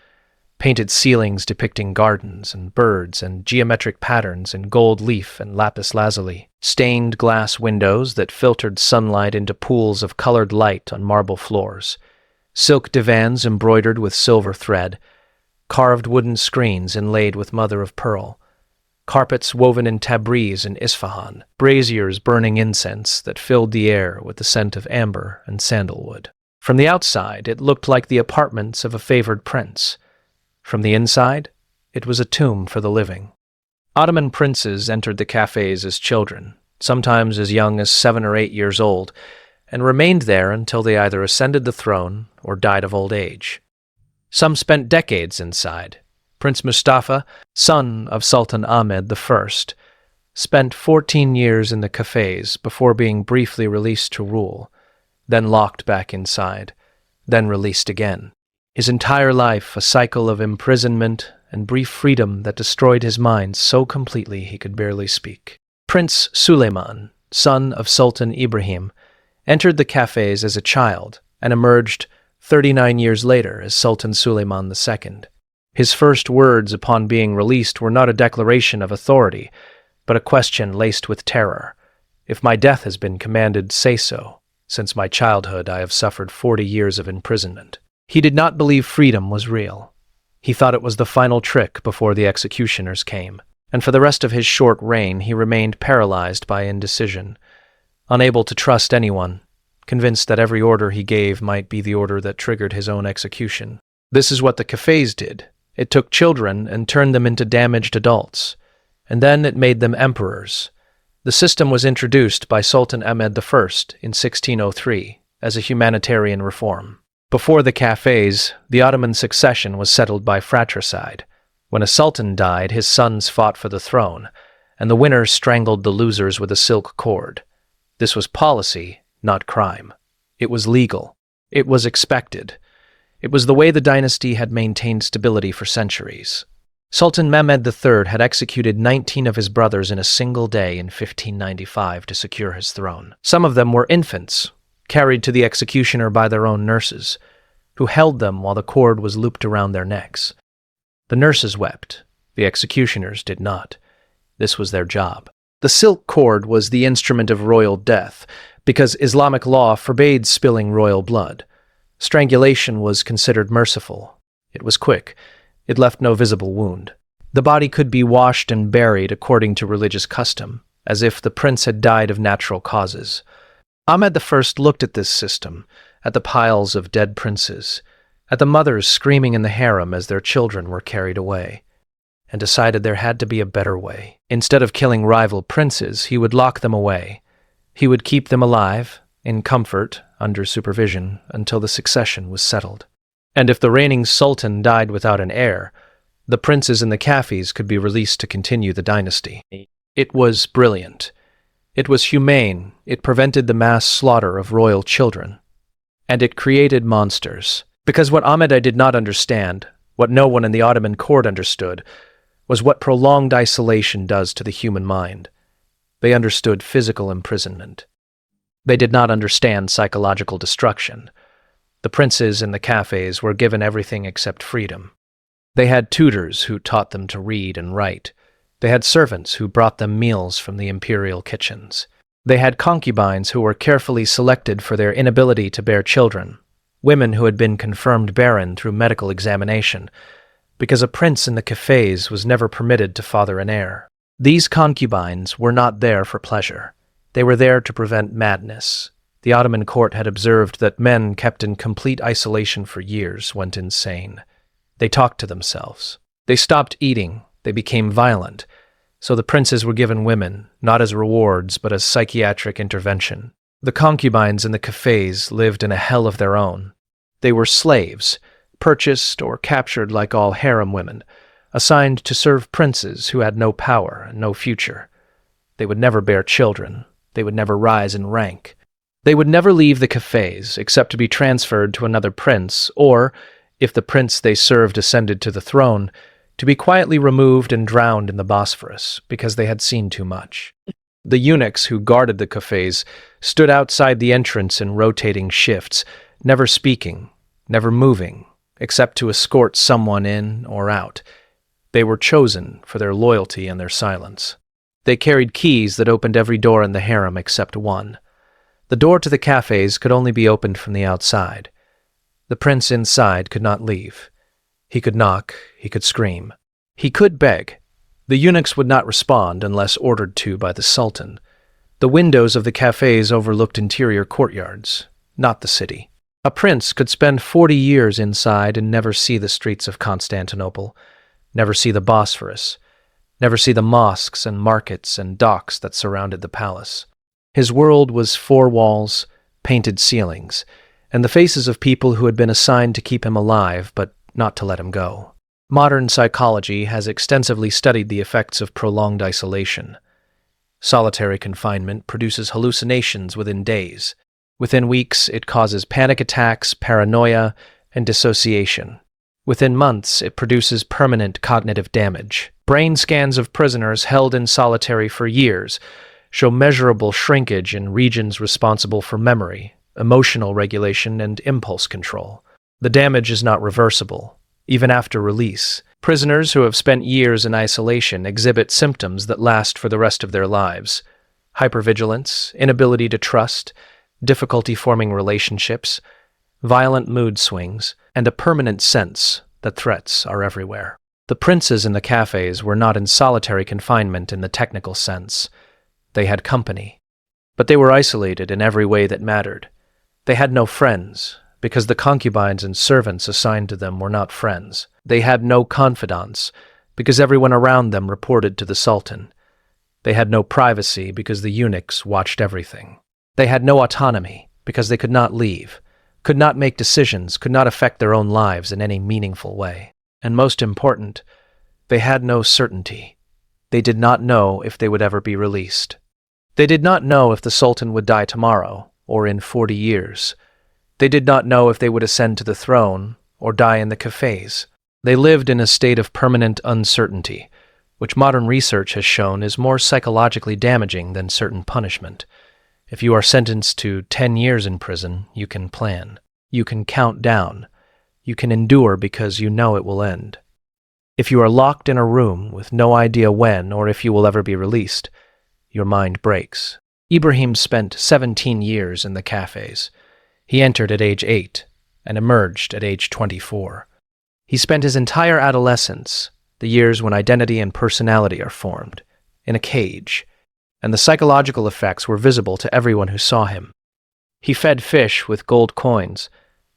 painted ceilings depicting gardens and birds and geometric patterns in gold leaf and lapis lazuli, stained glass windows that filtered sunlight into pools of colored light on marble floors, silk divans embroidered with silver thread, carved wooden screens inlaid with mother of pearl, carpets woven in Tabriz and Isfahan, braziers burning incense that filled the air with the scent of amber and sandalwood. From the outside, it looked like the apartments of a favored prince. From the inside, it was a tomb for the living. Ottoman princes entered the cafes as children, sometimes as young as 7 or 8 years old, and remained there until they either ascended the throne or died of old age. Some spent decades inside. Prince Mustafa, son of Sultan Ahmed I, spent 14 years in the cafes before being briefly released to rule, then locked back inside, then released again. His entire life a cycle of imprisonment and brief freedom that destroyed his mind so completely he could barely speak. Prince Suleiman, son of Sultan Ibrahim, entered the cafes as a child and emerged 39 years later as Sultan Suleiman II. His first words upon being released were not a declaration of authority, but a question laced with terror. "If my death has been commanded, say so. Since my childhood I have suffered 40 years of imprisonment." He did not believe freedom was real. He thought it was the final trick before the executioners came, and for the rest of his short reign he remained paralyzed by indecision, unable to trust anyone, convinced that every order he gave might be the order that triggered his own execution. This is what the cafes did. It took children and turned them into damaged adults, and then it made them emperors. The system was introduced by Sultan Ahmed I in 1603 as a humanitarian reform. Before the cafes, the Ottoman succession was settled by fratricide. When a sultan died, his sons fought for the throne, and the winners strangled the losers with a silk cord. This was policy, not crime. It was legal. It was expected. It was the way the dynasty had maintained stability for centuries. Sultan Mehmed III had executed 19 of his brothers in a single day in 1595 to secure his throne. Some of them were infants, carried to the executioner by their own nurses, who held them while the cord was looped around their necks. The nurses wept. The executioners did not. This was their job. The silk cord was the instrument of royal death, because Islamic law forbade spilling royal blood. Strangulation was considered merciful. It was quick. It left no visible wound. The body could be washed and buried according to religious custom, as if the prince had died of natural causes. Ahmed I looked at this system, at the piles of dead princes, at the mothers screaming in the harem as their children were carried away, and decided there had to be a better way. Instead of killing rival princes, he would lock them away. He would keep them alive, in comfort, under supervision, until the succession was settled. And if the reigning sultan died without an heir, the princes in the cafes could be released to continue the dynasty. It was brilliant. It was humane. It prevented the mass slaughter of royal children. And it created monsters. Because what Ahmed I did not understand, what no one in the Ottoman court understood, was what prolonged isolation does to the human mind. They understood physical imprisonment. They did not understand psychological destruction. The princes in the cafes were given everything except freedom. They had tutors who taught them to read and write. They had servants who brought them meals from the imperial kitchens. They had concubines who were carefully selected for their inability to bear children, women who had been confirmed barren through medical examination, because a prince in the cafes was never permitted to father an heir. These concubines were not there for pleasure. They were there to prevent madness. The Ottoman court had observed that men kept in complete isolation for years went insane. They talked to themselves. They stopped eating. They became violent. So the princes were given women, not as rewards, but as psychiatric intervention. The concubines in the cafes lived in a hell of their own. They were slaves, purchased or captured like all harem women, assigned to serve princes who had no power and no future. They would never bear children. They would never rise in rank. They would never leave the cafes except to be transferred to another prince, or, if the prince they served ascended to the throne, to be quietly removed and drowned in the Bosphorus because they had seen too much. The eunuchs who guarded the cafes stood outside the entrance in rotating shifts, never speaking, never moving, except to escort someone in or out. They were chosen for their loyalty and their silence. They carried keys that opened every door in the harem except one. The door to the cafes could only be opened from the outside. The prince inside could not leave. He could knock, he could scream. He could beg. The eunuchs would not respond unless ordered to by the Sultan. The windows of the cafes overlooked interior courtyards, not the city. A prince could spend 40 years inside and never see the streets of Constantinople, never see the Bosphorus, never see the mosques and markets and docks that surrounded the palace. His world was four walls, painted ceilings, and the faces of people who had been assigned to keep him alive but not to let him go. Modern psychology has extensively studied the effects of prolonged isolation. Solitary confinement produces hallucinations within days. Within weeks, it causes panic attacks, paranoia, and dissociation. Within months, it produces permanent cognitive damage. Brain scans of prisoners held in solitary for years show measurable shrinkage in regions responsible for memory, emotional regulation, and impulse control. The damage is not reversible, even after release. Prisoners who have spent years in isolation exhibit symptoms that last for the rest of their lives: hypervigilance, inability to trust, difficulty forming relationships, violent mood swings, and a permanent sense that threats are everywhere. The princes in the cafes were not in solitary confinement in the technical sense. They had company, but they were isolated in every way that mattered. They had no friends, because the concubines and servants assigned to them were not friends. They had no confidants, because everyone around them reported to the Sultan. They had no privacy, because the eunuchs watched everything. They had no autonomy, because they could not leave, could not make decisions, could not affect their own lives in any meaningful way. And most important, they had no certainty. They did not know if they would ever be released. They did not know if the Sultan would die tomorrow or in 40 years. They did not know if they would ascend to the throne or die in the cafes. They lived in a state of permanent uncertainty, which modern research has shown is more psychologically damaging than certain punishment. If you are sentenced to 10 years in prison, you can plan. You can count down. You can endure because you know it will end. If you are locked in a room with no idea when or if you will ever be released, your mind breaks. Ibrahim spent 17 years in the cafes. He entered at age 8 and emerged at age 24. He spent his entire adolescence, the years when identity and personality are formed, in a cage, and the psychological effects were visible to everyone who saw him. He fed fish with gold coins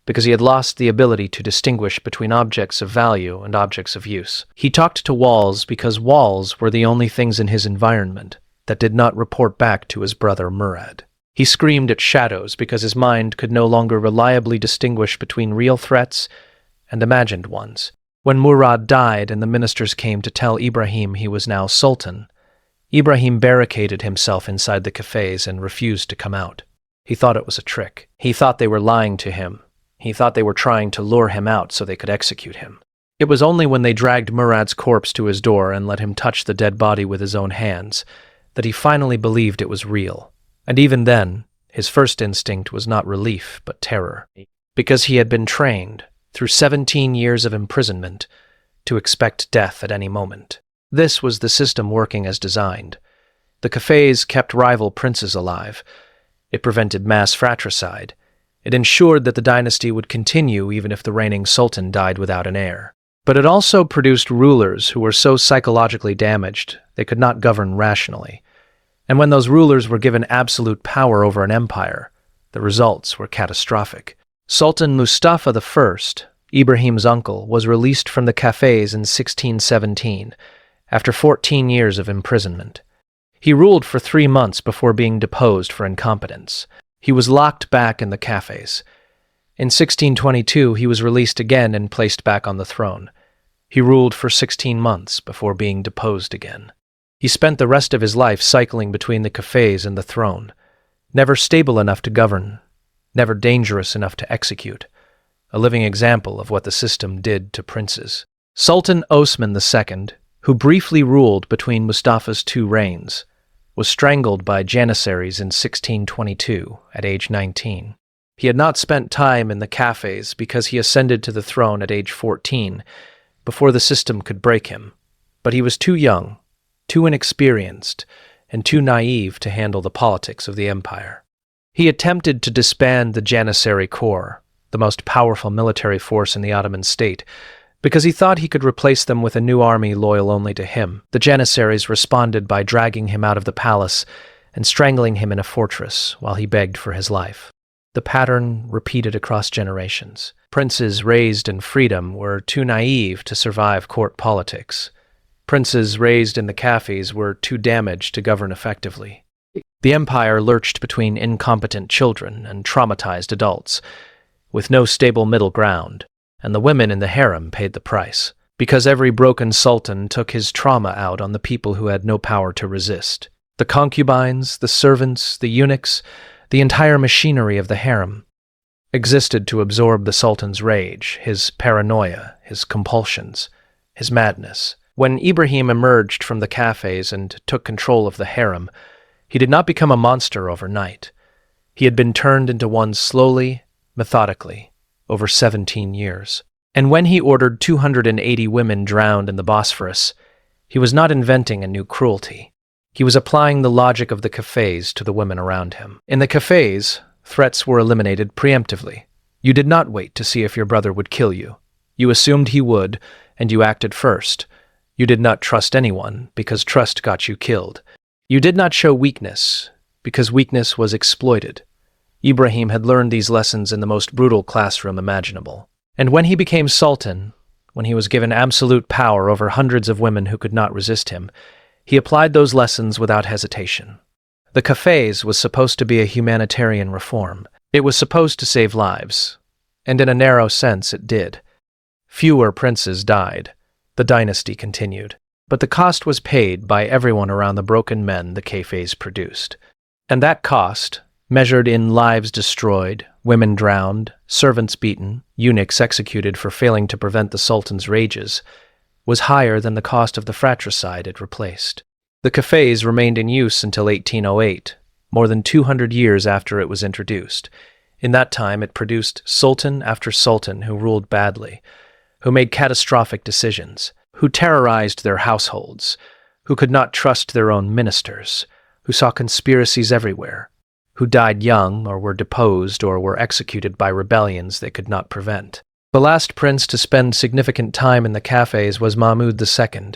because he had lost the ability to distinguish between objects of value and objects of use. He talked to walls because walls were the only things in his environment that did not report back to his brother Murad. He screamed at shadows because his mind could no longer reliably distinguish between real threats and imagined ones. When Murad died and the ministers came to tell Ibrahim he was now Sultan, Ibrahim barricaded himself inside the cafes and refused to come out. He thought it was a trick. He thought they were lying to him. He thought they were trying to lure him out so they could execute him. It was only when they dragged Murad's corpse to his door and let him touch the dead body with his own hands that he finally believed it was real. And even then, his first instinct was not relief but terror, because he had been trained, through 17 years of imprisonment, to expect death at any moment. This was the system working as designed. The cafes kept rival princes alive. It prevented mass fratricide. It ensured that the dynasty would continue even if the reigning sultan died without an heir. But it also produced rulers who were so psychologically damaged they could not govern rationally. And when those rulers were given absolute power over an empire, the results were catastrophic. Sultan Mustafa I, Ibrahim's uncle, was released from the cafes in 1617, after 14 years of imprisonment. He ruled for 3 months before being deposed for incompetence. He was locked back in the cafes. In 1622, he was released again and placed back on the throne. He ruled for 16 months before being deposed again. He spent the rest of his life cycling between the cafes and the throne, never stable enough to govern, never dangerous enough to execute, a living example of what the system did to princes. Sultan Osman II, who briefly ruled between Mustafa's 2 reigns, was strangled by Janissaries in 1622 at age 19. He had not spent time in the cafes because he ascended to the throne at age 14, before the system could break him. But he was too young, too inexperienced, and too naive to handle the politics of the empire. He attempted to disband the Janissary Corps, the most powerful military force in the Ottoman state, because he thought he could replace them with a new army loyal only to him. The Janissaries responded by dragging him out of the palace and strangling him in a fortress while he begged for his life. The pattern repeated across generations. Princes raised in freedom were too naive to survive court politics. Princes raised in the cafes were too damaged to govern effectively. The empire lurched between incompetent children and traumatized adults, with no stable middle ground, and the women in the harem paid the price, because every broken sultan took his trauma out on the people who had no power to resist. The concubines, the servants, the eunuchs, the entire machinery of the harem existed to absorb the sultan's rage, his paranoia, his compulsions, his madness. When Ibrahim emerged from the cafes and took control of the harem, he did not become a monster overnight. He had been turned into one slowly, methodically, over 17 years. And when he ordered 280 women drowned in the Bosphorus, he was not inventing a new cruelty. He was applying the logic of the cafes to the women around him. In the cafes, threats were eliminated preemptively. You did not wait to see if your brother would kill you. You assumed he would, and you acted first. You did not trust anyone, because trust got you killed. You did not show weakness, because weakness was exploited. Ibrahim had learned these lessons in the most brutal classroom imaginable. And when he became sultan, when he was given absolute power over hundreds of women who could not resist him, he applied those lessons without hesitation. The cafes was supposed to be a humanitarian reform. It was supposed to save lives, and in a narrow sense it did. Fewer princes died. The dynasty continued. But the cost was paid by everyone around the broken men the cafes produced. And that cost, measured in lives destroyed, women drowned, servants beaten, eunuchs executed for failing to prevent the sultan's rages, was higher than the cost of the fratricide it replaced. The cafes remained in use until 1808, more than 200 years after it was introduced. In that time it produced sultan after sultan who ruled badly, who made catastrophic decisions, who terrorized their households, who could not trust their own ministers, who saw conspiracies everywhere, who died young or were deposed or were executed by rebellions they could not prevent. The last prince to spend significant time in the cafes was Mahmud II,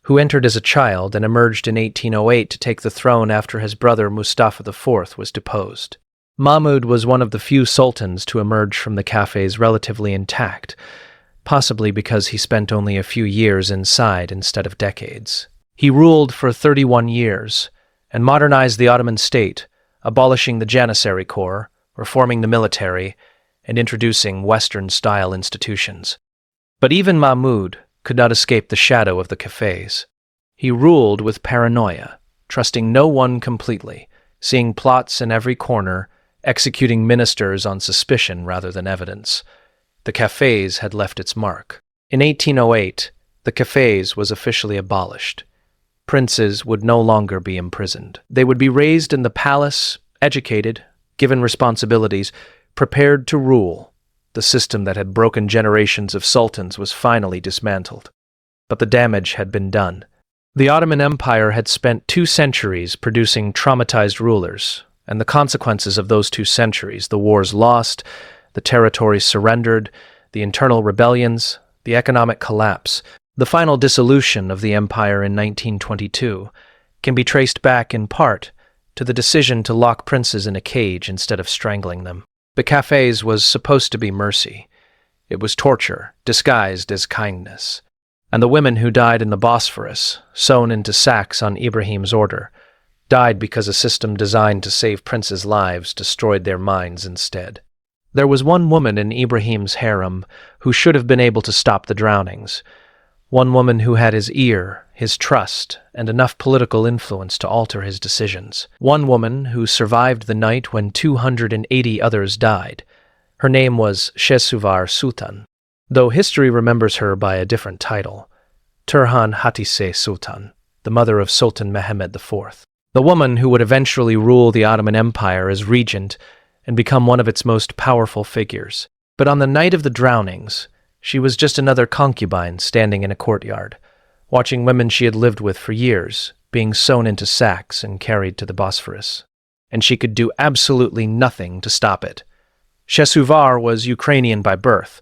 who entered as a child and emerged in 1808 to take the throne after his brother Mustafa IV was deposed. Mahmud was one of the few sultans to emerge from the cafes relatively intact, possibly because he spent only a few years inside instead of decades. He ruled for 31 years and modernized the Ottoman state, abolishing the Janissary Corps, reforming the military, and introducing Western-style institutions. But even Mahmud could not escape the shadow of the cafes. He ruled with paranoia, trusting no one completely, seeing plots in every corner, executing ministers on suspicion rather than evidence. The cafes had left its mark. In 1808, the cafes was officially abolished. Princes would no longer be imprisoned. They would be raised in the palace, educated, given responsibilities, prepared to rule. The system that had broken generations of sultans was finally dismantled. But the damage had been done. The Ottoman Empire had spent 2 centuries producing traumatized rulers, and the consequences of those 2 centuries, the wars lost, the territories surrendered, the internal rebellions, the economic collapse, the final dissolution of the empire in 1922, can be traced back in part to the decision to lock princes in a cage instead of strangling them. The cafes was supposed to be mercy. It was torture, disguised as kindness. And the women who died in the Bosphorus, sewn into sacks on Ibrahim's order, died because a system designed to save princes' lives destroyed their minds instead. There was one woman in Ibrahim's harem who should have been able to stop the drownings. One woman who had his ear, his trust, and enough political influence to alter his decisions. One woman who survived the night when 280 others died. Her name was Shehsuvar Sultan, though history remembers her by a different title, Turhan Hatise Sultan, the mother of Sultan Mehmed IV. The woman who would eventually rule the Ottoman Empire as regent and become one of its most powerful figures. But on the night of the drownings, she was just another concubine standing in a courtyard, watching women she had lived with for years being sewn into sacks and carried to the Bosphorus. And she could do absolutely nothing to stop it. Shesuvar was Ukrainian by birth,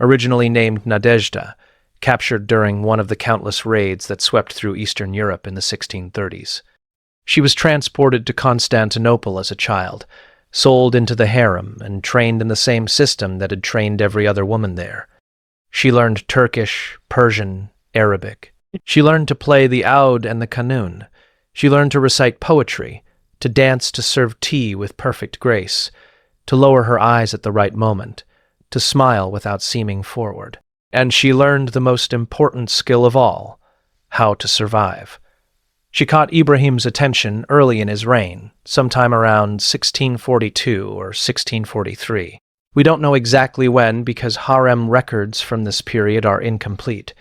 originally named Nadezhda, captured during one of the countless raids that swept through Eastern Europe in the 1630s. She was transported to Constantinople as a child, sold into the harem, and trained in the same system that had trained every other woman there. She learned Turkish, Persian, Arabic. She learned to play the oud and the kanun. She learned to recite poetry, to dance, to serve tea with perfect grace, to lower her eyes at the right moment, to smile without seeming forward. And she learned the most important skill of all, how to survive. She caught Ibrahim's attention early in his reign, sometime around 1642 or 1643. We don't know exactly when because harem records from this period are incomplete,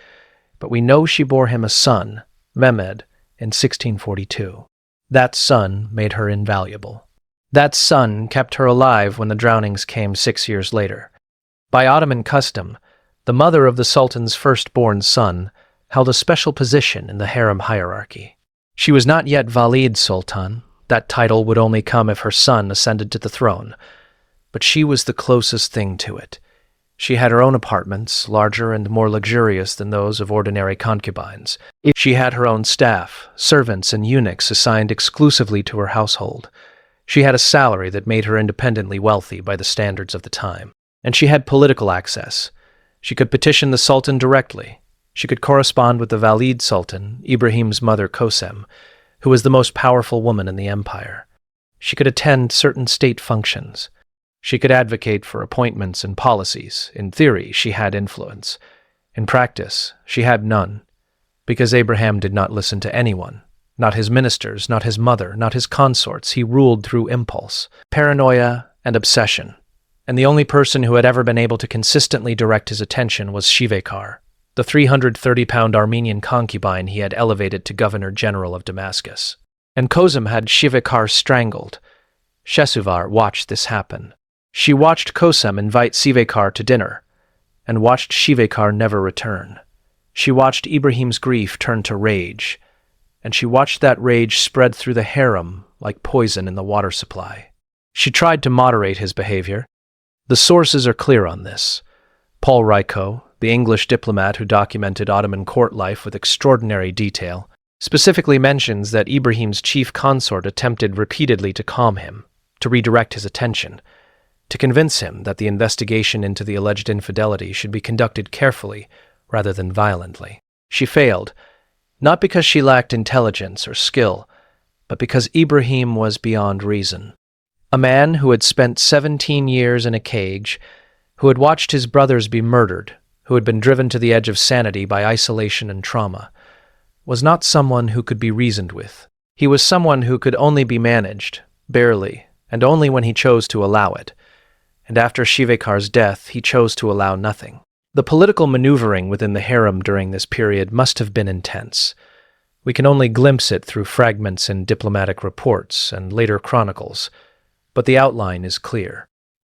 but we know she bore him a son, Mehmed, in 1642. That son made her invaluable. That son kept her alive when the drownings came 6 years later. By Ottoman custom, the mother of the Sultan's firstborn son held a special position in the harem hierarchy. She was not yet Valid Sultan. That title would only come if her son ascended to the throne. But she was the closest thing to it. She had her own apartments, larger and more luxurious than those of ordinary concubines. She had her own staff, servants and eunuchs assigned exclusively to her household. She had a salary that made her independently wealthy by the standards of the time. And she had political access. She could petition the Sultan directly. She could correspond with the Valid Sultan, Ibrahim's mother Kosem, who was the most powerful woman in the empire. She could attend certain state functions. She could advocate for appointments and policies. In theory, she had influence. In practice, she had none, because Abraham did not listen to anyone. Not his ministers, not his mother, not his consorts. He ruled through impulse, paranoia, and obsession. And the only person who had ever been able to consistently direct his attention was Shivekar, the 330-pound Armenian concubine he had elevated to governor-general of Damascus. And Kosem had Shivekar strangled. Shesuvar watched this happen. She watched Kosem invite Shivekar to dinner, and watched Shivekar never return. She watched Ibrahim's grief turn to rage, and she watched that rage spread through the harem like poison in the water supply. She tried to moderate his behavior. The sources are clear on this. Paul Ryko, the English diplomat who documented Ottoman court life with extraordinary detail, specifically mentions that Ibrahim's chief consort attempted repeatedly to calm him, to redirect his attention, to convince him that the investigation into the alleged infidelity should be conducted carefully rather than violently. She failed, not because she lacked intelligence or skill, but because Ibrahim was beyond reason. A man who had spent 17 years in a cage, who had watched his brothers be murdered, who had been driven to the edge of sanity by isolation and trauma, was not someone who could be reasoned with. He was someone who could only be managed, barely, and only when he chose to allow it. And after Shivekar's death, he chose to allow nothing. The political maneuvering within the harem during this period must have been intense. We can only glimpse it through fragments in diplomatic reports and later chronicles, but the outline is clear.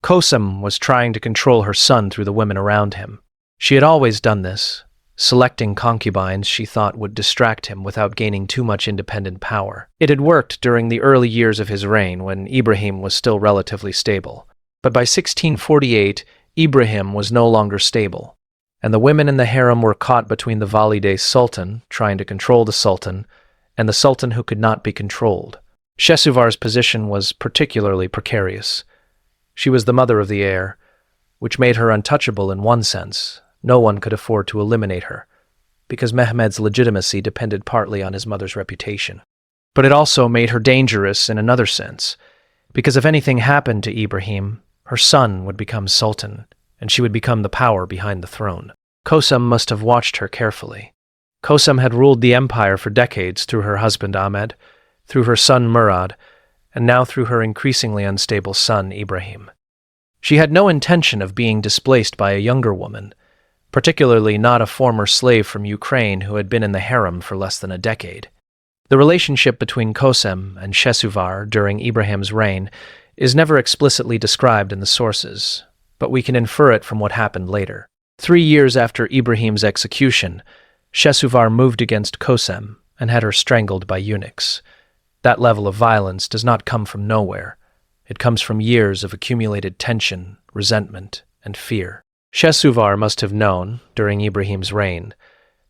Kosem was trying to control her son through the women around him. She had always done this, selecting concubines she thought would distract him without gaining too much independent power. It had worked during the early years of his reign when Ibrahim was still relatively stable. But by 1648, Ibrahim was no longer stable, and the women in the harem were caught between the Valide Sultan, trying to control the Sultan, and the Sultan who could not be controlled. Shesuvar's position was particularly precarious. She was the mother of the heir, which made her untouchable in one sense. No one could afford to eliminate her, because Mehmed's legitimacy depended partly on his mother's reputation. But it also made her dangerous in another sense, because if anything happened to Ibrahim, her son would become Sultan, and she would become the power behind the throne. Kosem must have watched her carefully. Kosem had ruled the empire for decades through her husband Ahmed, through her son Murad, and now through her increasingly unstable son Ibrahim. She had no intention of being displaced by a younger woman, particularly not a former slave from Ukraine who had been in the harem for less than a decade. The relationship between Kosem and Shesuvar during Ibrahim's reign is never explicitly described in the sources, but we can infer it from what happened later. 3 years after Ibrahim's execution, Shesuvar moved against Kosem and had her strangled by eunuchs. That level of violence does not come from nowhere. It comes from years of accumulated tension, resentment, and fear. Shesuvar must have known, during Ibrahim's reign,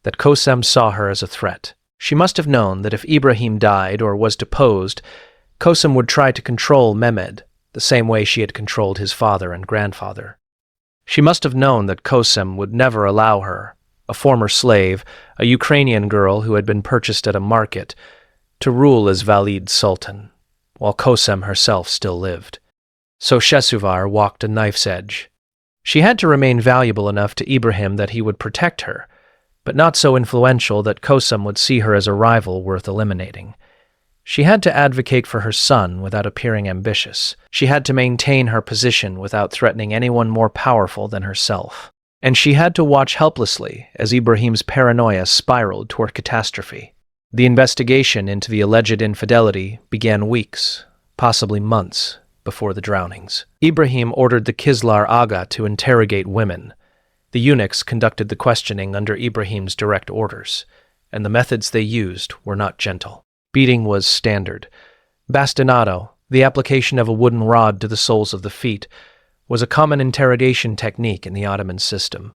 that Kosem saw her as a threat. She must have known that if Ibrahim died or was deposed, Kosem would try to control Mehmed, the same way she had controlled his father and grandfather. She must have known that Kosem would never allow her, a former slave, a Ukrainian girl who had been purchased at a market, to rule as Valid Sultan, while Kosem herself still lived. So Shesuvar walked a knife's edge. She had to remain valuable enough to Ibrahim that he would protect her, but not so influential that Kosem would see her as a rival worth eliminating. She had to advocate for her son without appearing ambitious. She had to maintain her position without threatening anyone more powerful than herself. And she had to watch helplessly as Ibrahim's paranoia spiraled toward catastrophe. The investigation into the alleged infidelity began weeks, possibly months, before the drownings. Ibrahim ordered the Kislar Aga to interrogate women. The eunuchs conducted the questioning under Ibrahim's direct orders, and the methods they used were not gentle. Beating was standard. Bastinado, the application of a wooden rod to the soles of the feet, was a common interrogation technique in the Ottoman system.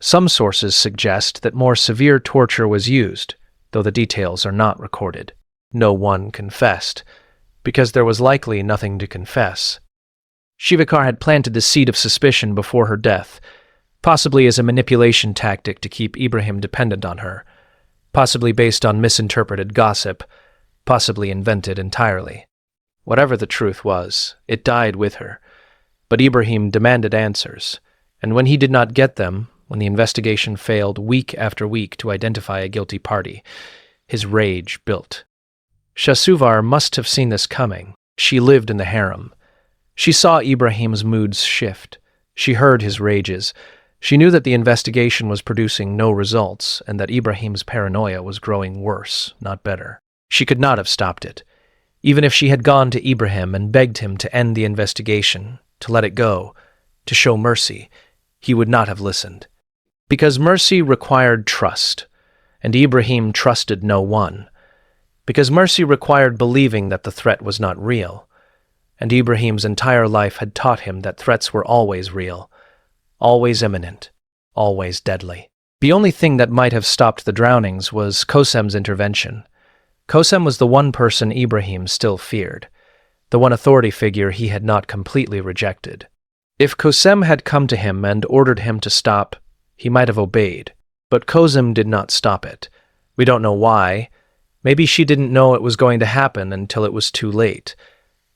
Some sources suggest that more severe torture was used, though the details are not recorded. No one confessed, because there was likely nothing to confess. Shivakar had planted the seed of suspicion before her death, possibly as a manipulation tactic to keep Ibrahim dependent on her, possibly based on misinterpreted gossip, possibly invented entirely. Whatever the truth was, it died with her. But Ibrahim demanded answers, and when he did not get them, when the investigation failed week after week to identify a guilty party, his rage built. Shesuvar must have seen this coming. She lived in the harem. She saw Ibrahim's moods shift. She heard his rages. She knew that the investigation was producing no results and that Ibrahim's paranoia was growing worse, not better. She could not have stopped it. Even if she had gone to Ibrahim and begged him to end the investigation, to let it go, to show mercy, he would not have listened. Because mercy required trust, and Ibrahim trusted no one. Because mercy required believing that the threat was not real, and Ibrahim's entire life had taught him that threats were always real, always imminent, always deadly. The only thing that might have stopped the drownings was Kosem's intervention. Kosem was the one person Ibrahim still feared, the one authority figure he had not completely rejected. If Kosem had come to him and ordered him to stop, he might have obeyed, but Kosem did not stop it. We don't know why. Maybe she didn't know it was going to happen until it was too late.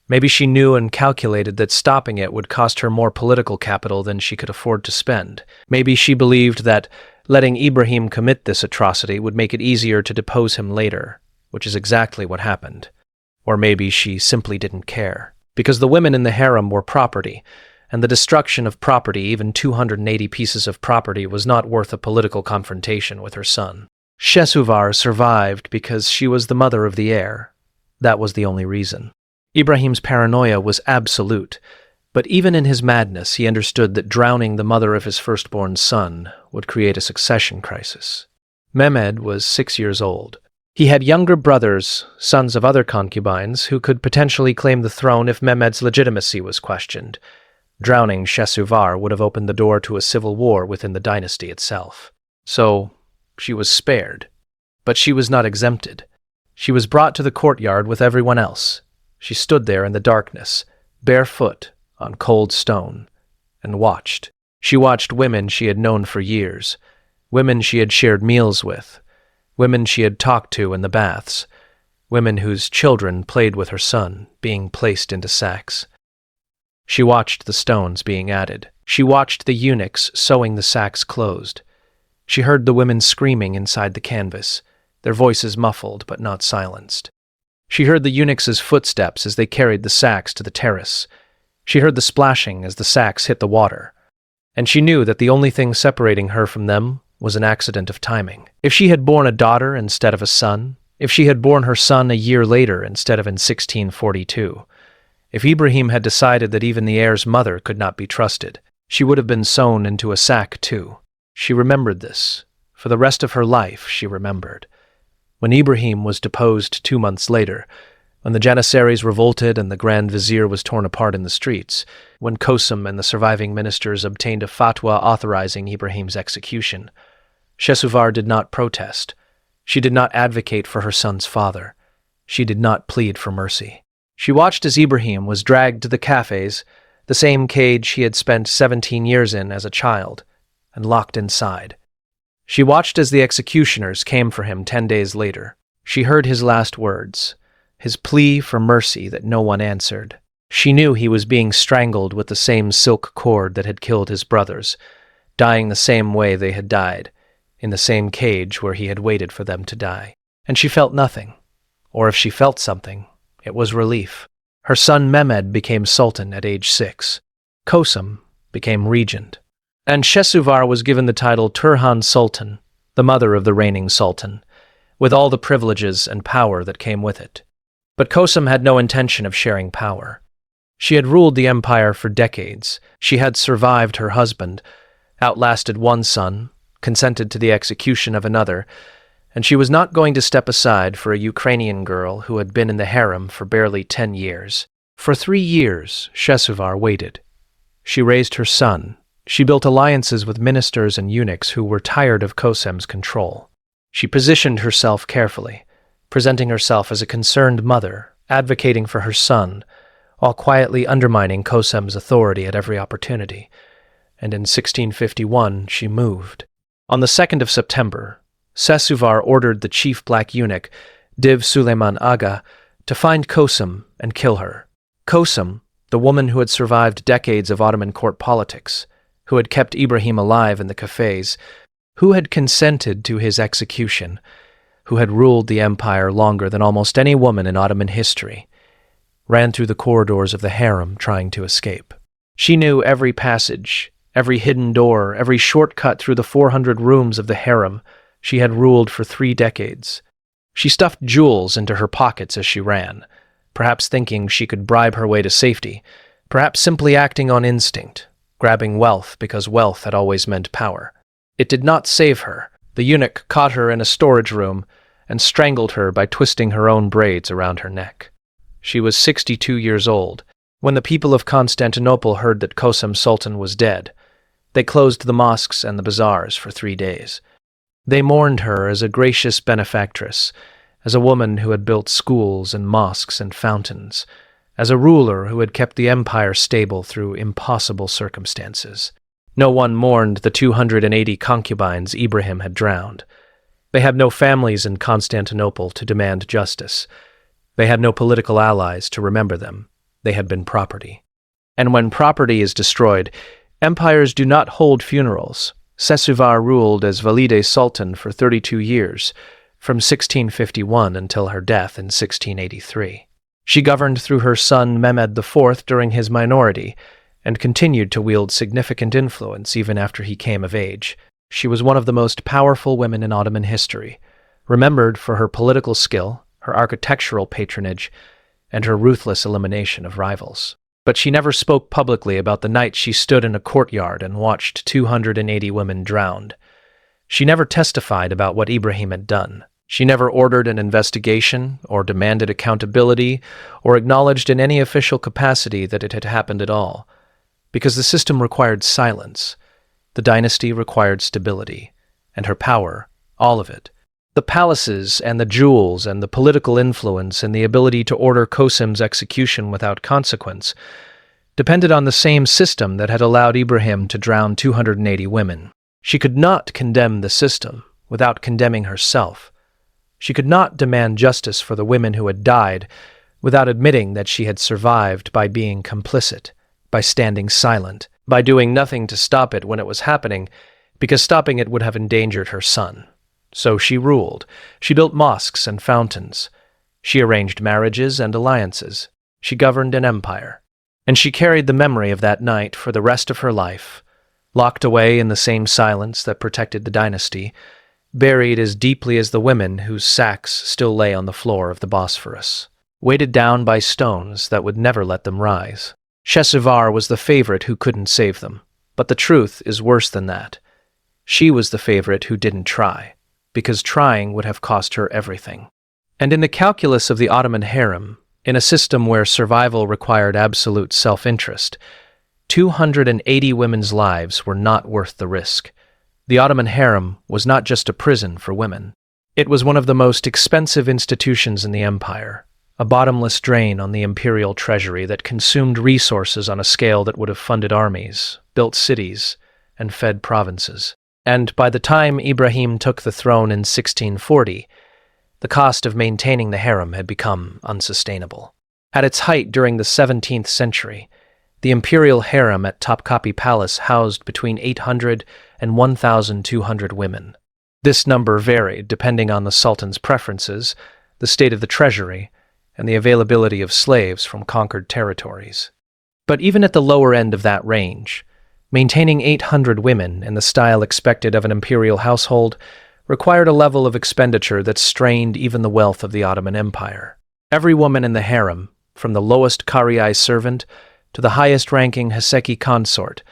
Maybe she knew and calculated that stopping it would cost her more political capital than she could afford to spend. Maybe she believed that letting Ibrahim commit this atrocity would make it easier to depose him later, which is exactly what happened. Or maybe she simply didn't care, because the women in the harem were property, and the destruction of property, even 280 pieces of property, was not worth a political confrontation with her son. Shesuvar survived because she was the mother of the heir. That was the only reason. Ibrahim's paranoia was absolute, but even in his madness he understood that drowning the mother of his firstborn son would create a succession crisis. Mehmed was 6 years old. He had younger brothers, sons of other concubines, who could potentially claim the throne if Mehmed's legitimacy was questioned. Drowning Shesuvar would have opened the door to a civil war within the dynasty itself. So, she was spared. But she was not exempted. She was brought to the courtyard with everyone else. She stood there in the darkness, barefoot, on cold stone, and watched. She watched women she had known for years, women she had shared meals with, women she had talked to in the baths, women whose children played with her son, being placed into sacks. She watched the stones being added. She watched the eunuchs sewing the sacks closed. She heard the women screaming inside the canvas, their voices muffled but not silenced. She heard the eunuchs' footsteps as they carried the sacks to the terrace. She heard the splashing as the sacks hit the water. And she knew that the only thing separating her from them was an accident of timing. If she had borne a daughter instead of a son, if she had borne her son a year later instead of in 1642, If Ibrahim had decided that even the heir's mother could not be trusted, she would have been sewn into a sack too. She remembered this. For the rest of her life, she remembered. When Ibrahim was deposed 2 months later, when the Janissaries revolted and the Grand Vizier was torn apart in the streets, when Kosem and the surviving ministers obtained a fatwa authorizing Ibrahim's execution, Shesuvar did not protest. She did not advocate for her son's father. She did not plead for mercy. She watched as Ibrahim was dragged to the cafes, the same cage he had spent 17 years in as a child, and locked inside. She watched as the executioners came for him 10 days later. She heard his last words, his plea for mercy that no one answered. She knew he was being strangled with the same silk cord that had killed his brothers, dying the same way they had died, in the same cage where he had waited for them to die. And she felt nothing. Or if she felt something, it was relief. Her son Mehmed became sultan at age 6. Kosem became regent. And Shesuvar was given the title Turhan Sultan, the mother of the reigning sultan, with all the privileges and power that came with it. But Kosem had no intention of sharing power. She had ruled the empire for decades. She had survived her husband, outlasted one son, consented to the execution of another, and she was not going to step aside for a Ukrainian girl who had been in the harem for barely 10 years. For 3 years, Shesuvar waited. She raised her son. She built alliances with ministers and eunuchs who were tired of Kosem's control. She positioned herself carefully, presenting herself as a concerned mother, advocating for her son, while quietly undermining Kosem's authority at every opportunity. And in 1651, she moved. On the 2nd of September, Shesuvar ordered the chief black eunuch, Div Suleiman Aga, to find Kosem and kill her. Kosem, the woman who had survived decades of Ottoman court politics, who had kept Ibrahim alive in the cafes, who had consented to his execution, who had ruled the empire longer than almost any woman in Ottoman history, ran through the corridors of the harem trying to escape. She knew every passage, every hidden door, every shortcut through the 400 rooms of the harem. She had ruled for 3 decades. She stuffed jewels into her pockets as she ran, perhaps thinking she could bribe her way to safety, perhaps simply acting on instinct, grabbing wealth because wealth had always meant power. It did not save her. The eunuch caught her in a storage room and strangled her by twisting her own braids around her neck. She was 62 years old. When the people of Constantinople heard that Kosem Sultan was dead, they closed the mosques and the bazaars for 3 days. They mourned her as a gracious benefactress, as a woman who had built schools and mosques and fountains, as a ruler who had kept the empire stable through impossible circumstances. No one mourned the 280 concubines Ibrahim had drowned. They had no families in Constantinople to demand justice. They had no political allies to remember them. They had been property. And when property is destroyed, empires do not hold funerals. Shesuvar ruled as Valide Sultan for 32 years, from 1651 until her death in 1683. She governed through her son Mehmed IV during his minority, and continued to wield significant influence even after he came of age. She was one of the most powerful women in Ottoman history, remembered for her political skill, her architectural patronage, and her ruthless elimination of rivals. But she never spoke publicly about the night she stood in a courtyard and watched 280 women drowned. She never testified about what Ibrahim had done. She never ordered an investigation or demanded accountability or acknowledged in any official capacity that it had happened at all, because the system required silence, the dynasty required stability, and her power, all of it. The palaces and the jewels and the political influence and the ability to order Kosem's execution without consequence depended on the same system that had allowed Ibrahim to drown 280 women. She could not condemn the system without condemning herself. She could not demand justice for the women who had died without admitting that she had survived by being complicit, by standing silent, by doing nothing to stop it when it was happening, because stopping it would have endangered her son. So she ruled. She built mosques and fountains. She arranged marriages and alliances. She governed an empire. And she carried the memory of that night for the rest of her life, locked away in the same silence that protected the dynasty, buried as deeply as the women whose sacks still lay on the floor of the Bosphorus. weighted down by stones that would never let them rise. Sheshvar was the favorite who couldn't save them, but the truth is worse than that. She was the favorite who didn't try, because trying would have cost her everything. And in the calculus of the Ottoman harem, in a system where survival required absolute self-interest, 280 women's lives were not worth the risk. The Ottoman harem was not just a prison for women. It was one of the most expensive institutions in the empire, a bottomless drain on the imperial treasury that consumed resources on a scale that would have funded armies, built cities, and fed provinces. And by the time Ibrahim took the throne in 1640, the cost of maintaining the harem had become unsustainable. At its height during the 17th century, the imperial harem at Topkapi Palace housed between 800 and 1,200 women. This number varied depending on the sultan's preferences, the state of the treasury, and the availability of slaves from conquered territories. But even at the lower end of that range, maintaining 800 women in the style expected of an imperial household required a level of expenditure that strained even the wealth of the Ottoman Empire. Every woman in the harem, from the lowest Kariai servant to the highest-ranking Haseki consort,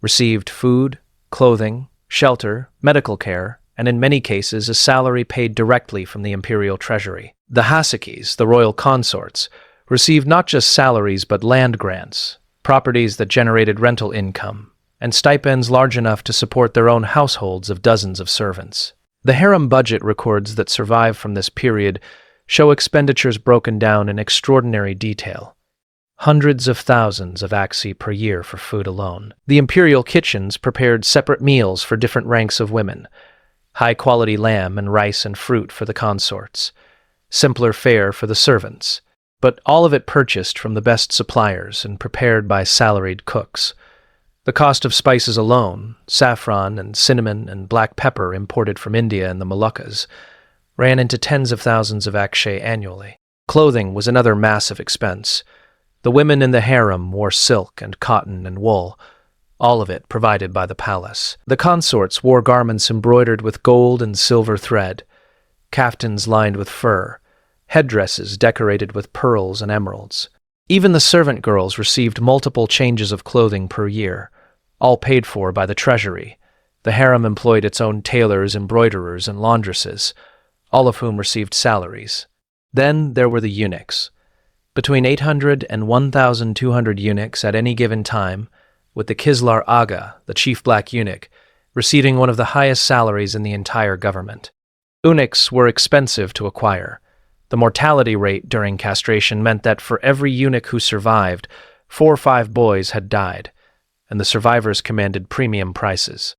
received food, clothing, shelter, medical care, and in many cases a salary paid directly from the imperial treasury. The Hasekis, the royal consorts, received not just salaries but land grants, properties that generated rental income, and stipends large enough to support their own households of dozens of servants. The harem budget records that survive from this period show expenditures broken down in extraordinary detail. Hundreds of thousands of aksi per year for food alone. The imperial kitchens prepared separate meals for different ranks of women, high-quality lamb and rice and fruit for the consorts, simpler fare for the servants, but all of it purchased from the best suppliers and prepared by salaried cooks. The cost of spices alone, saffron and cinnamon and black pepper imported from India and the Moluccas, ran into tens of thousands of akshay annually. Clothing was another massive expense. The women in the harem wore silk and cotton and wool, all of it provided by the palace. The consorts wore garments embroidered with gold and silver thread, kaftans lined with fur, headdresses decorated with pearls and emeralds. Even the servant girls received multiple changes of clothing per year, all paid for by the treasury. The harem employed its own tailors, embroiderers, and laundresses, all of whom received salaries. Then there were the eunuchs. Between 800 and 1,200 eunuchs at any given time, with the Kislar Aga, the chief black eunuch, receiving one of the highest salaries in the entire government. Eunuchs were expensive to acquire. The mortality rate during castration meant that for every eunuch who survived, 4 or 5 boys had died, and the survivors commanded premium prices.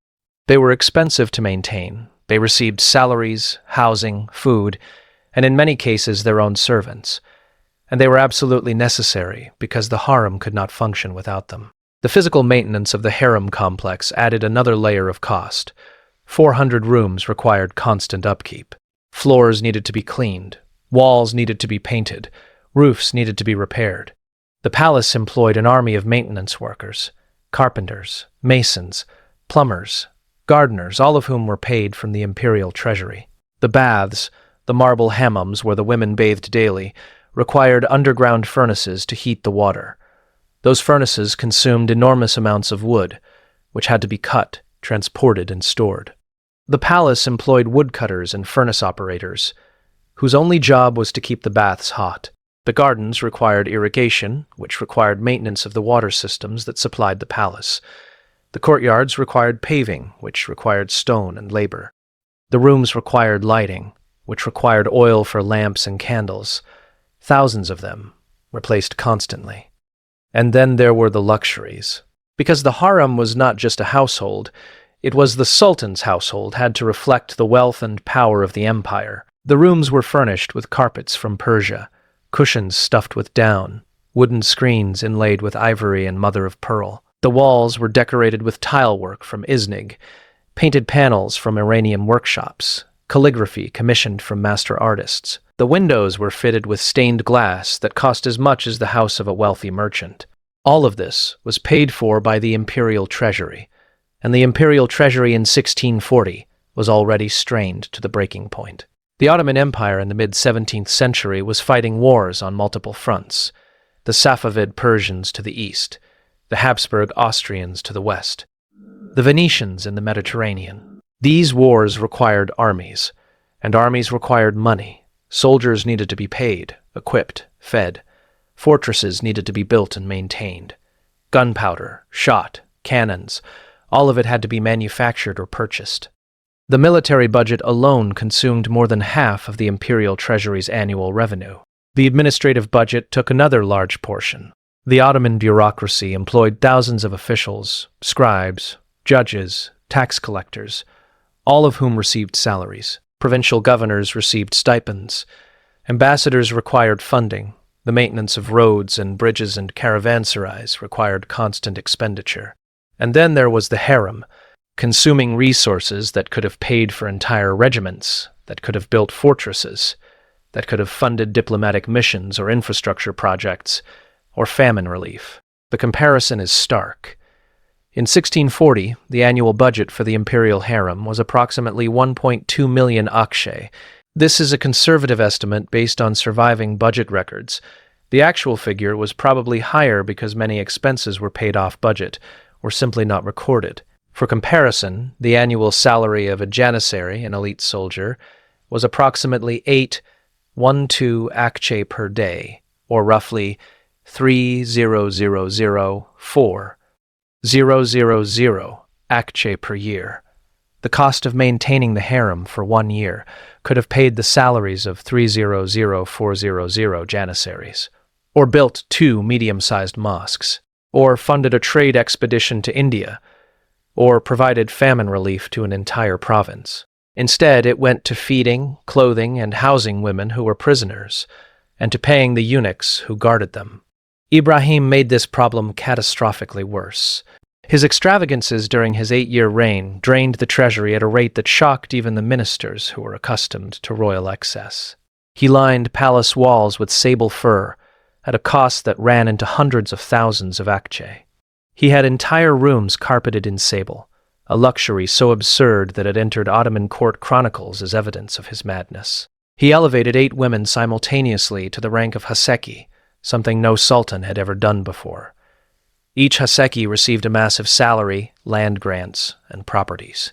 They were expensive to maintain. They received salaries, housing, food, and in many cases their own servants. And they were absolutely necessary because the harem could not function without them. The physical maintenance of the harem complex added another layer of cost. 400 rooms required constant upkeep. Floors needed to be cleaned. Walls needed to be painted. Roofs needed to be repaired. The palace employed an army of maintenance workers, carpenters, masons, plumbers, gardeners, all of whom were paid from the imperial treasury. The baths, the marble hammams where the women bathed daily, required underground furnaces to heat the water. Those furnaces consumed enormous amounts of wood, which had to be cut, transported, and stored. The palace employed woodcutters and furnace operators, whose only job was to keep the baths hot. The gardens required irrigation, which required maintenance of the water systems that supplied the palace. The courtyards required paving, which required stone and labor. The rooms required lighting, which required oil for lamps and candles, thousands of them, replaced constantly. And then there were the luxuries. Because the harem was not just a household, it was the sultan's household, had to reflect the wealth and power of the empire. The rooms were furnished with carpets from Persia, cushions stuffed with down, wooden screens inlaid with ivory and mother of pearl. The walls were decorated with tile work from Iznig, painted panels from Iranian workshops, calligraphy commissioned from master artists. The windows were fitted with stained glass that cost as much as the house of a wealthy merchant. All of this was paid for by the imperial treasury, and the imperial treasury in 1640 was already strained to the breaking point. The Ottoman Empire in the mid-17th century was fighting wars on multiple fronts: the Safavid Persians to the east, the Habsburg Austrians to the west, the Venetians in the Mediterranean. These wars required armies, and armies required money. Soldiers needed to be paid, equipped, fed. Fortresses needed to be built and maintained. Gunpowder, shot, cannons, all of it had to be manufactured or purchased. The military budget alone consumed more than half of the imperial treasury's annual revenue. The administrative budget took another large portion. The Ottoman bureaucracy employed thousands of officials, scribes, judges, tax collectors, all of whom received salaries. Provincial governors received stipends. Ambassadors required funding. The maintenance of roads and bridges and caravanserais required constant expenditure. And then there was the harem, consuming resources that could have paid for entire regiments, that could have built fortresses, that could have funded diplomatic missions or infrastructure projects, or famine relief. The comparison is stark. In 1640, the annual budget for the imperial harem was approximately 1.2 million akshay. This is a conservative estimate based on surviving budget records. The actual figure was probably higher because many expenses were paid off budget, or simply not recorded. For comparison, the annual salary of a janissary, an elite soldier, was approximately 812 akshay per day, or roughly 3,000,400 akshay per year. The cost of maintaining the harem for 1 year could have paid the salaries of 3,00400 janissaries, or built 2 medium-sized mosques, or funded a trade expedition to India, or provided famine relief to an entire province. Instead, it went to feeding, clothing, and housing women who were prisoners, and to paying the eunuchs who guarded them. Ibrahim made this problem catastrophically worse. His extravagances during his 8-year reign drained the treasury at a rate that shocked even the ministers who were accustomed to royal excess. He lined palace walls with sable fur at a cost that ran into hundreds of thousands of akshay. He had entire rooms carpeted in sable, a luxury so absurd that it entered Ottoman court chronicles as evidence of his madness. He elevated 8 women simultaneously to the rank of Haseki, something no sultan had ever done before. Each Haseki received a massive salary, land grants, and properties.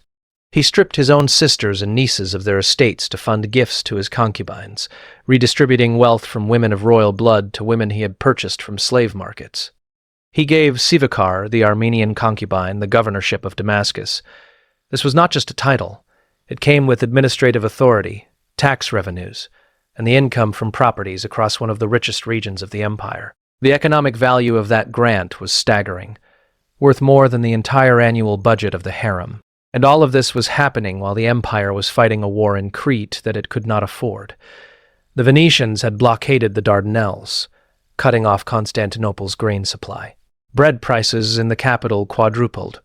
He stripped his own sisters and nieces of their estates to fund gifts to his concubines, redistributing wealth from women of royal blood to women he had purchased from slave markets. He gave Sivacar, the Armenian concubine, the governorship of Damascus. This was not just a title. It came with administrative authority, tax revenues, and the income from properties across one of the richest regions of the empire. The economic value of that grant was staggering, worth more than the entire annual budget of the harem. And all of this was happening while the empire was fighting a war in Crete that it could not afford. The Venetians had blockaded the Dardanelles, cutting off Constantinople's grain supply. Bread prices in the capital quadrupled.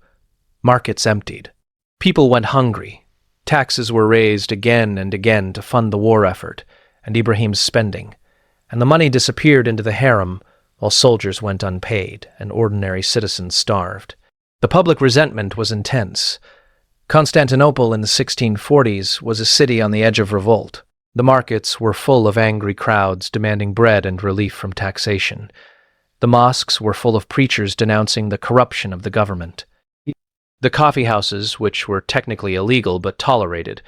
Markets emptied. People went hungry. Taxes were raised again and again to fund the war effort and Ibrahim's spending, and the money disappeared into the harem while soldiers went unpaid and ordinary citizens starved. The public resentment was intense. Constantinople in the 1640s was a city on the edge of revolt. The markets were full of angry crowds demanding bread and relief from taxation. The mosques were full of preachers denouncing the corruption of the government. The coffee houses, which were technically illegal but tolerated,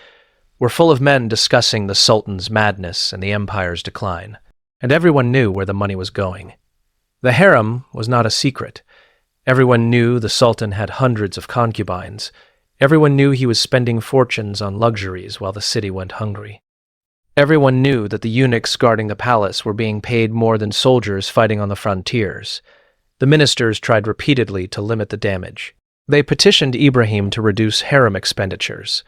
were full of men discussing the Sultan's madness and the empire's decline. And everyone knew where the money was going. The harem was not a secret. Everyone knew the Sultan had hundreds of concubines. Everyone knew he was spending fortunes on luxuries while the city went hungry. Everyone knew that the eunuchs guarding the palace were being paid more than soldiers fighting on the frontiers. The ministers tried repeatedly to limit the damage. They petitioned Ibrahim to reduce harem expenditures.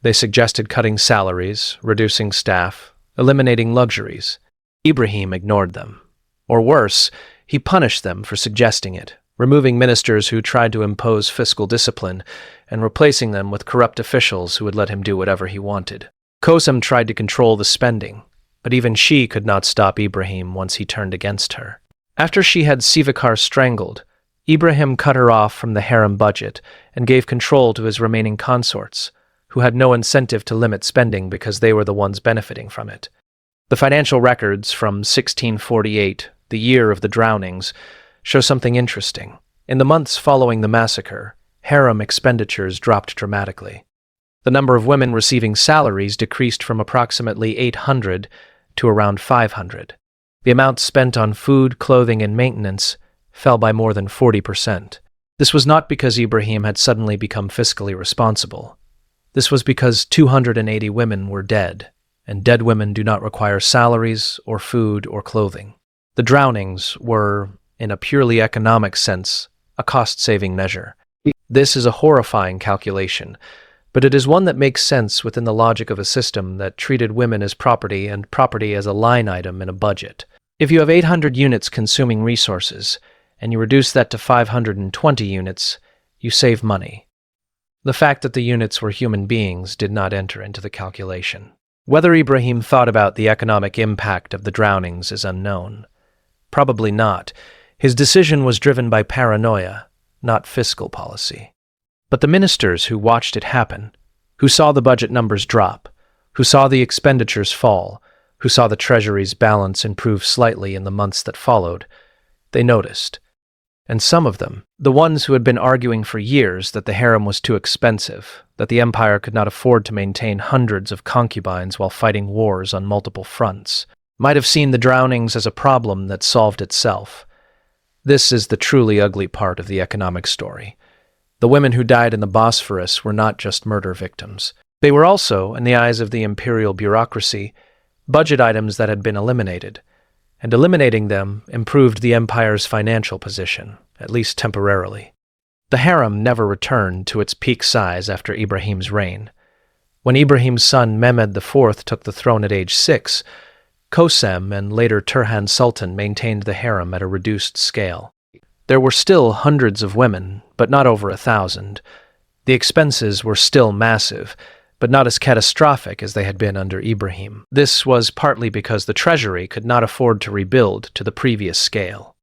They suggested cutting salaries, reducing staff, eliminating luxuries. Ibrahim ignored them. Or worse, he punished them for suggesting it, removing ministers who tried to impose fiscal discipline and replacing them with corrupt officials who would let him do whatever he wanted. Kosem tried to control the spending, but even she could not stop Ibrahim once he turned against her. After she had Sivacar strangled, Ibrahim cut her off from the harem budget and gave control to his remaining consorts, who had no incentive to limit spending because they were the ones benefiting from it. The financial records from 1648, the year of the drownings, show something interesting. In the months following the massacre, harem expenditures dropped dramatically. The number of women receiving salaries decreased from approximately 800 to around 500. The amount spent on food, clothing, and maintenance fell by more than 40%. This was not because Ibrahim had suddenly become fiscally responsible. This was because 280 women were dead, and dead women do not require salaries or food or clothing. The drownings were, in a purely economic sense, a cost-saving measure. This is a horrifying calculation, but it is one that makes sense within the logic of a system that treated women as property and property as a line item in a budget. If you have 800 units consuming resources, and you reduce that to 520 units, you save money. The fact that the units were human beings did not enter into the calculation. Whether Ibrahim thought about the economic impact of the drownings is unknown. Probably not. His decision was driven by paranoia, not fiscal policy. But the ministers who watched it happen, who saw the budget numbers drop, who saw the expenditures fall, who saw the treasury's balance improve slightly in the months that followed, they noticed. And some of them, the ones who had been arguing for years that the harem was too expensive, that the empire could not afford to maintain hundreds of concubines while fighting wars on multiple fronts, might have seen the drownings as a problem that solved itself. This is the truly ugly part of the economic story. The women who died in the Bosphorus were not just murder victims. They were also, in the eyes of the imperial bureaucracy, budget items that had been eliminated, and eliminating them improved the empire's financial position, at least temporarily. The harem never returned to its peak size after Ibrahim's reign. When Ibrahim's son Mehmed IV took the throne at age 6, Kosem and later Turhan Sultan maintained the harem at a reduced scale. There were still hundreds of women, but not over 1,000. The expenses were still massive, but not as catastrophic as they had been under Ibrahim. This was partly because the treasury could not afford to rebuild to the previous scale.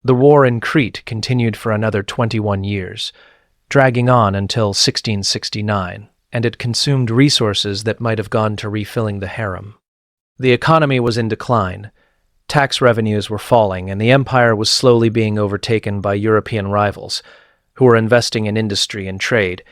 The war in Crete continued for another 21 years, dragging on until 1669, and it consumed resources that might have gone to refilling the harem. The economy was in decline. Tax revenues were falling, and the empire was slowly being overtaken by European rivals, who were investing in industry and trade,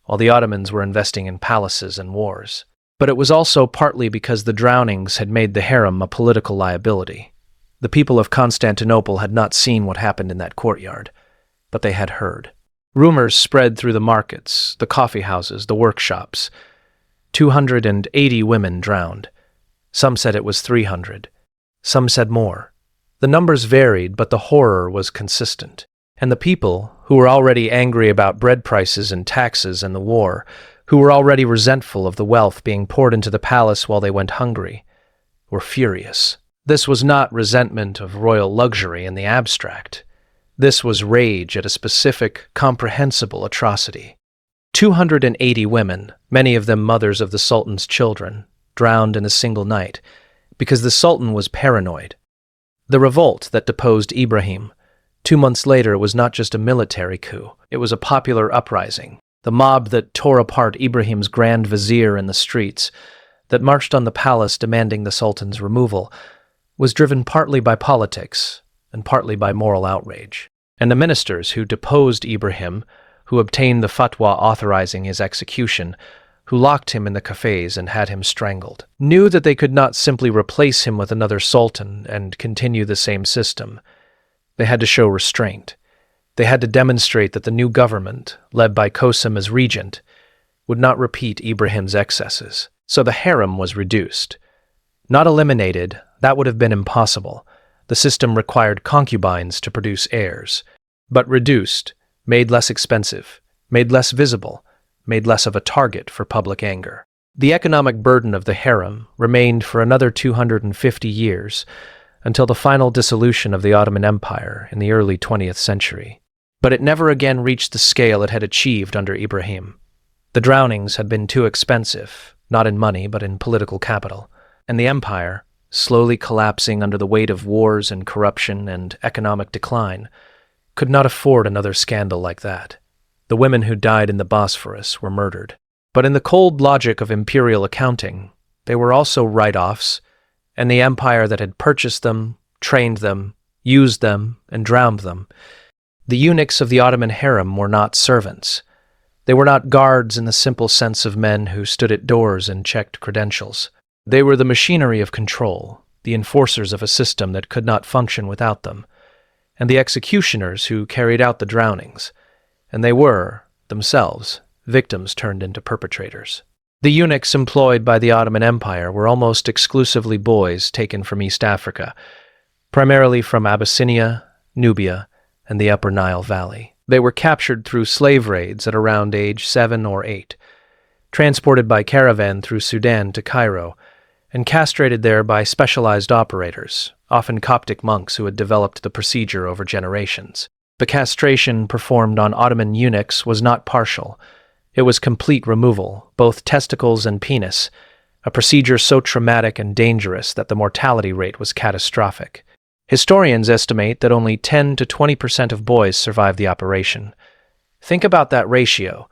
while the Ottomans were investing in palaces and wars. But it was also partly because the drownings had made the harem a political liability. The people of Constantinople had not seen what happened in that courtyard, but they had heard. Rumors spread through the markets, the coffee houses, the workshops. 280 women drowned. Some said it was 300. Some said more. The numbers varied, but the horror was consistent. And the people, who were already angry about bread prices and taxes and the war, who were already resentful of the wealth being poured into the palace while they went hungry, were furious. This was not resentment of royal luxury in the abstract. This was rage at a specific, comprehensible atrocity. 280 women, many of them mothers of the Sultan's children, drowned in a single night, because the Sultan was paranoid. The revolt that deposed Ibrahim, 2 months later, was not just a military coup. It was a popular uprising. The mob that tore apart Ibrahim's Grand Vizier in the streets, that marched on the palace demanding the Sultan's removal, was driven partly by politics and partly by moral outrage. And the ministers who deposed Ibrahim, who obtained the fatwa authorizing his execution, who locked him in the cafes and had him strangled, knew that they could not simply replace him with another sultan and continue the same system. They had to show restraint. They had to demonstrate that the new government, led by Kosem as regent, would not repeat Ibrahim's excesses. So the harem was reduced. Not eliminated, that would have been impossible. The system required concubines to produce heirs. But reduced, made less expensive, made less visible, made less of a target for public anger. The economic burden of the harem remained for another 250 years, until the final dissolution of the Ottoman Empire in the early 20th century. But it never again reached the scale it had achieved under Ibrahim. The drownings had been too expensive, not in money but in political capital, and the empire, slowly collapsing under the weight of wars and corruption and economic decline, could not afford another scandal like that. The women who died in the Bosphorus were murdered. But in the cold logic of imperial accounting, they were also write-offs, and the empire that had purchased them, trained them, used them, and drowned them. The eunuchs of the Ottoman harem were not servants. They were not guards in the simple sense of men who stood at doors and checked credentials. They were the machinery of control, the enforcers of a system that could not function without them, and the executioners who carried out the drownings. And they were, themselves, victims turned into perpetrators. The eunuchs employed by the Ottoman Empire were almost exclusively boys taken from East Africa, primarily from Abyssinia, Nubia, and the Upper Nile Valley. They were captured through slave raids at around age 7 or 8, transported by caravan through Sudan to Cairo, and castrated there by specialized operators, often Coptic monks who had developed the procedure over generations. The castration performed on Ottoman eunuchs was not partial. It was complete removal, both testicles and penis, a procedure so traumatic and dangerous that the mortality rate was catastrophic. Historians estimate that only 10 to 20% of boys survived the operation. Think about that ratio.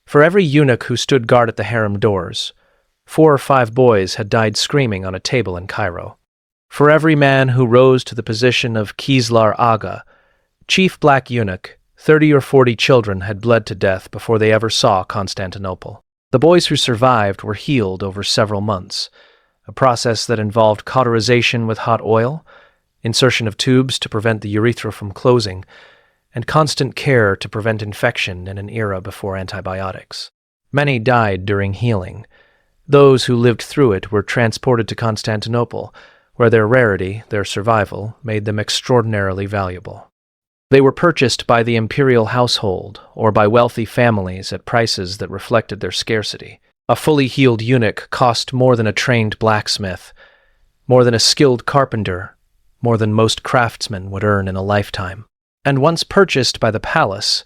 For every eunuch who stood guard at the harem doors, 4 or 5 boys had died screaming on a table in Cairo. For every man who rose to the position of Kislar Aga, chief black eunuch, 30 or 40 children had bled to death before they ever saw Constantinople. The boys who survived were healed over several months, a process that involved cauterization with hot oil, insertion of tubes to prevent the urethra from closing, and constant care to prevent infection in an era before antibiotics. Many died during healing. Those who lived through it were transported to Constantinople, where their rarity, their survival, made them extraordinarily valuable. They were purchased by the imperial household or by wealthy families at prices that reflected their scarcity. A fully healed eunuch cost more than a trained blacksmith, more than a skilled carpenter, more than most craftsmen would earn in a lifetime. And once purchased by the palace,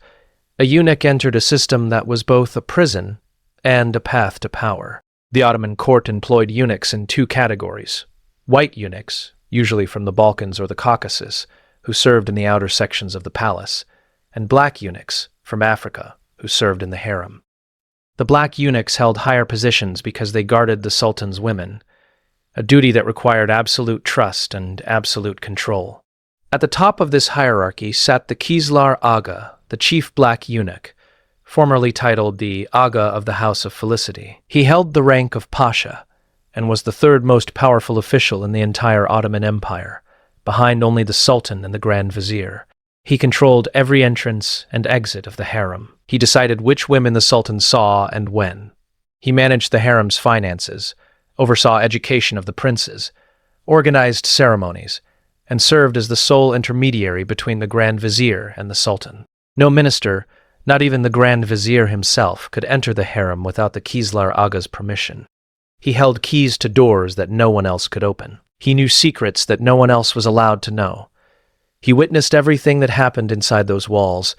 a eunuch entered a system that was both a prison and a path to power. The Ottoman court employed eunuchs in 2 categories: white eunuchs, usually from the Balkans or the Caucasus, who served in the outer sections of the palace, and black eunuchs from Africa, who served in the harem. The black eunuchs held higher positions because they guarded the sultan's women, a duty that required absolute trust and absolute control. At the top of this hierarchy sat the Kislar Aga, the chief black eunuch, formerly titled the Aga of the House of Felicity. He held the rank of Pasha and was the 3rd most powerful official in the entire Ottoman Empire, behind only the Sultan and the Grand Vizier. He controlled every entrance and exit of the harem. He decided which women the Sultan saw and when. He managed the harem's finances, oversaw education of the princes, organized ceremonies, and served as the sole intermediary between the Grand Vizier and the Sultan. No minister, not even the Grand Vizier himself, could enter the harem without the Kislar Aga's permission. He held keys to doors that no one else could open. He knew secrets that no one else was allowed to know. He witnessed everything that happened inside those walls,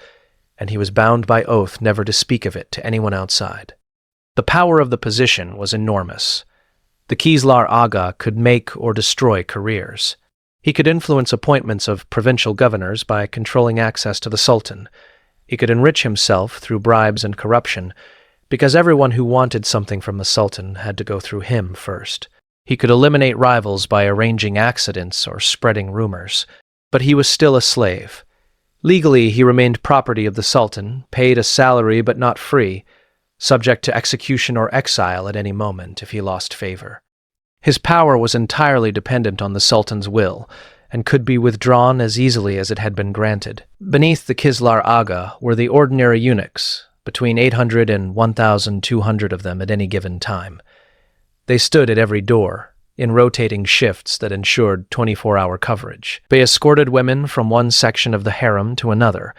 and he was bound by oath never to speak of it to anyone outside. The power of the position was enormous. The Kislar Aga could make or destroy careers. He could influence appointments of provincial governors by controlling access to the Sultan. He could enrich himself through bribes and corruption, because everyone who wanted something from the Sultan had to go through him first. He could eliminate rivals by arranging accidents or spreading rumors. But he was still a slave. Legally, he remained property of the Sultan, paid a salary but not free, subject to execution or exile at any moment if he lost favor. His power was entirely dependent on the Sultan's will, and could be withdrawn as easily as it had been granted. Beneath the Kislar Aga were the ordinary eunuchs, between 800 and 1,200 of them at any given time. They stood at every door, in rotating shifts that ensured 24-hour coverage. They escorted women from one section of the harem to another,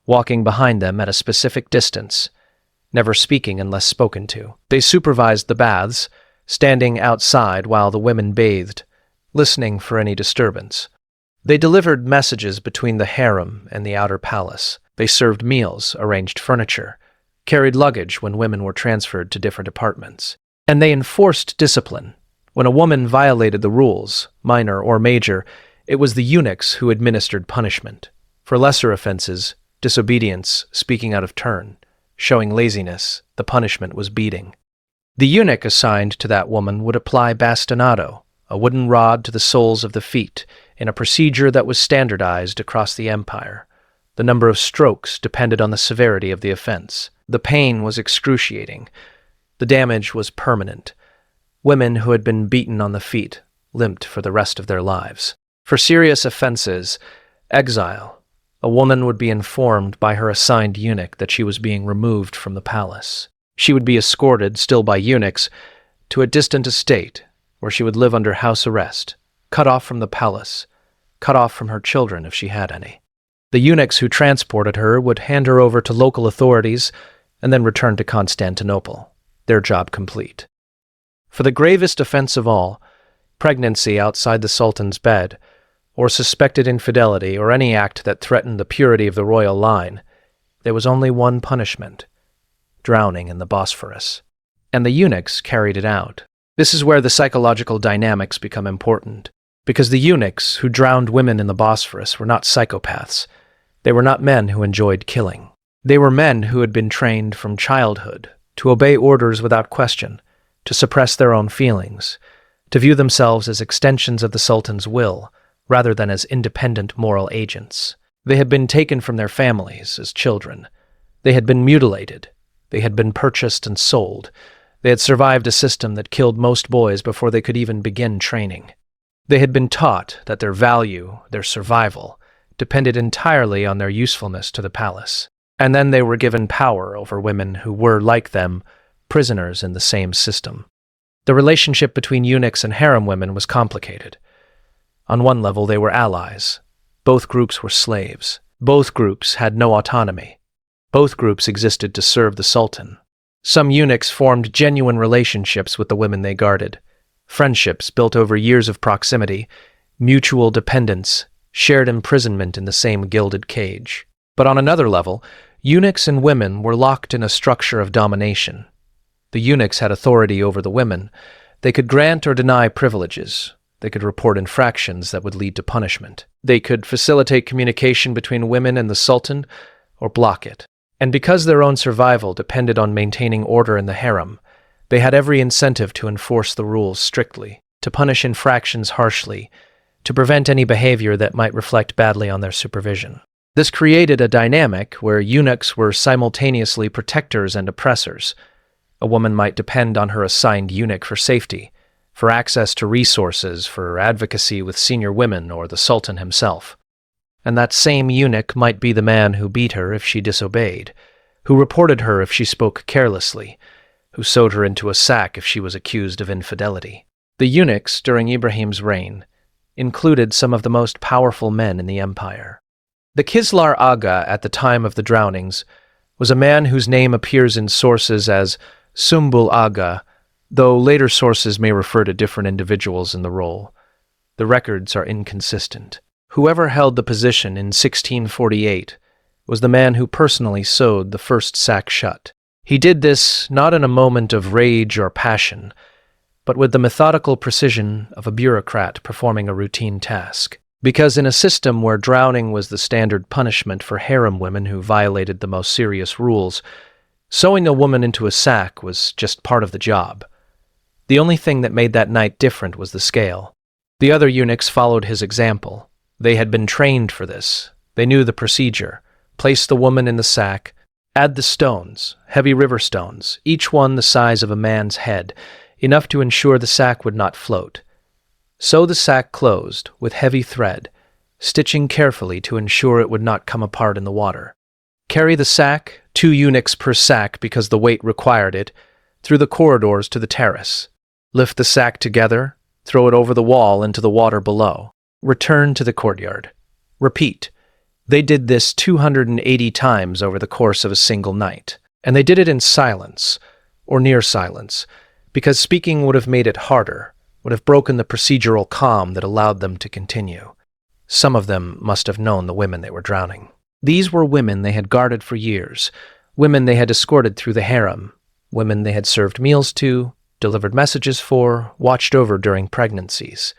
walking behind them at a specific distance, never speaking unless spoken to. They supervised the baths, standing outside while the women bathed, listening for any disturbance. They delivered messages between the harem and the outer palace. They served meals, arranged furniture, carried luggage when women were transferred to different apartments. And they enforced discipline. When a woman violated the rules, minor or major, it was the eunuchs who administered punishment. For lesser offenses, disobedience, speaking out of turn, Showing laziness, the punishment was beating. The eunuch assigned to that woman would apply bastonado, a wooden rod to the soles of the feet, in a procedure that was standardized across the empire. The number of strokes depended on the severity of the offense. The pain was excruciating. The damage was permanent. Women who had been beaten on the feet limped for the rest of their lives. For serious offenses, exile, a woman would be informed by her assigned eunuch that she was being removed from the palace. She would be escorted, still by eunuchs, to a distant estate where she would live under house arrest, cut off from the palace, cut off from her children if she had any. The eunuchs who transported her would hand her over to local authorities and then return to Constantinople, their job complete. For the gravest offense of all, pregnancy outside the Sultan's bed, or suspected infidelity, or any act that threatened the purity of the royal line, there was only one punishment: drowning in the Bosphorus. And the eunuchs carried it out. This is where the psychological dynamics become important, because the eunuchs who drowned women in the Bosphorus were not psychopaths. They were not men who enjoyed killing. They were men who had been trained from childhood to obey orders without question, to suppress their own feelings, to view themselves as extensions of the Sultan's will, rather than as independent moral agents. They had been taken from their families as children. They had been mutilated. They had been purchased and sold. They had survived a system that killed most boys before they could even begin training. They had been taught that their value, their survival, depended entirely on their usefulness to the palace. And then they were given power over women who were, like them, prisoners in the same system. The relationship between eunuchs and harem women was complicated. On one level, they were allies. Both groups were slaves. Both groups had no autonomy. Both groups existed to serve the Sultan. Some eunuchs formed genuine relationships with the women they guarded. Friendships built over years of proximity, mutual dependence, shared imprisonment in the same gilded cage. But on another level, eunuchs and women were locked in a structure of domination. The eunuchs had authority over the women. They could grant or deny privileges. They could report infractions that would lead to punishment. They could facilitate communication between women and the Sultan or block it. And because their own survival depended on maintaining order in the harem, they had every incentive to enforce the rules strictly, to punish infractions harshly, to prevent any behavior that might reflect badly on their supervision. This created a dynamic where eunuchs were simultaneously protectors and oppressors. A woman might depend on her assigned eunuch for safety, for access to resources, for advocacy with senior women or the Sultan himself. And that same eunuch might be the man who beat her if she disobeyed, who reported her if she spoke carelessly, who sewed her into a sack if she was accused of infidelity. The eunuchs during Ibrahim's reign included some of the most powerful men in the empire. The Kislar Aga at the time of the drownings was a man whose name appears in sources as Sumbul Aga, though later sources may refer to different individuals in the role. The records are inconsistent. Whoever held the position in 1648 was the man who personally sewed the first sack shut. He did this not in a moment of rage or passion, but with the methodical precision of a bureaucrat performing a routine task. Because in a system where drowning was the standard punishment for harem women who violated the most serious rules, sewing a woman into a sack was just part of the job. The only thing that made that night different was the scale. The other eunuchs followed his example. They had been trained for this. They knew the procedure. Place the woman in the sack, add the stones, heavy river stones, each one the size of a man's head, enough to ensure the sack would not float. Sew the sack closed with heavy thread, stitching carefully to ensure it would not come apart in the water. Carry the sack, 2 eunuchs per sack because the weight required it, through the corridors to the terrace. Lift the sack together, throw it over the wall into the water below. Return to the courtyard. Repeat. They did this 280 times over the course of a single night, and they did it in silence, or near silence, because speaking would have made it harder, would have broken the procedural calm that allowed them to continue. Some of them must have known the women they were drowning. These were women they had guarded for years, women they had escorted through the harem, women they had served meals to, delivered messages for, watched over during pregnancies,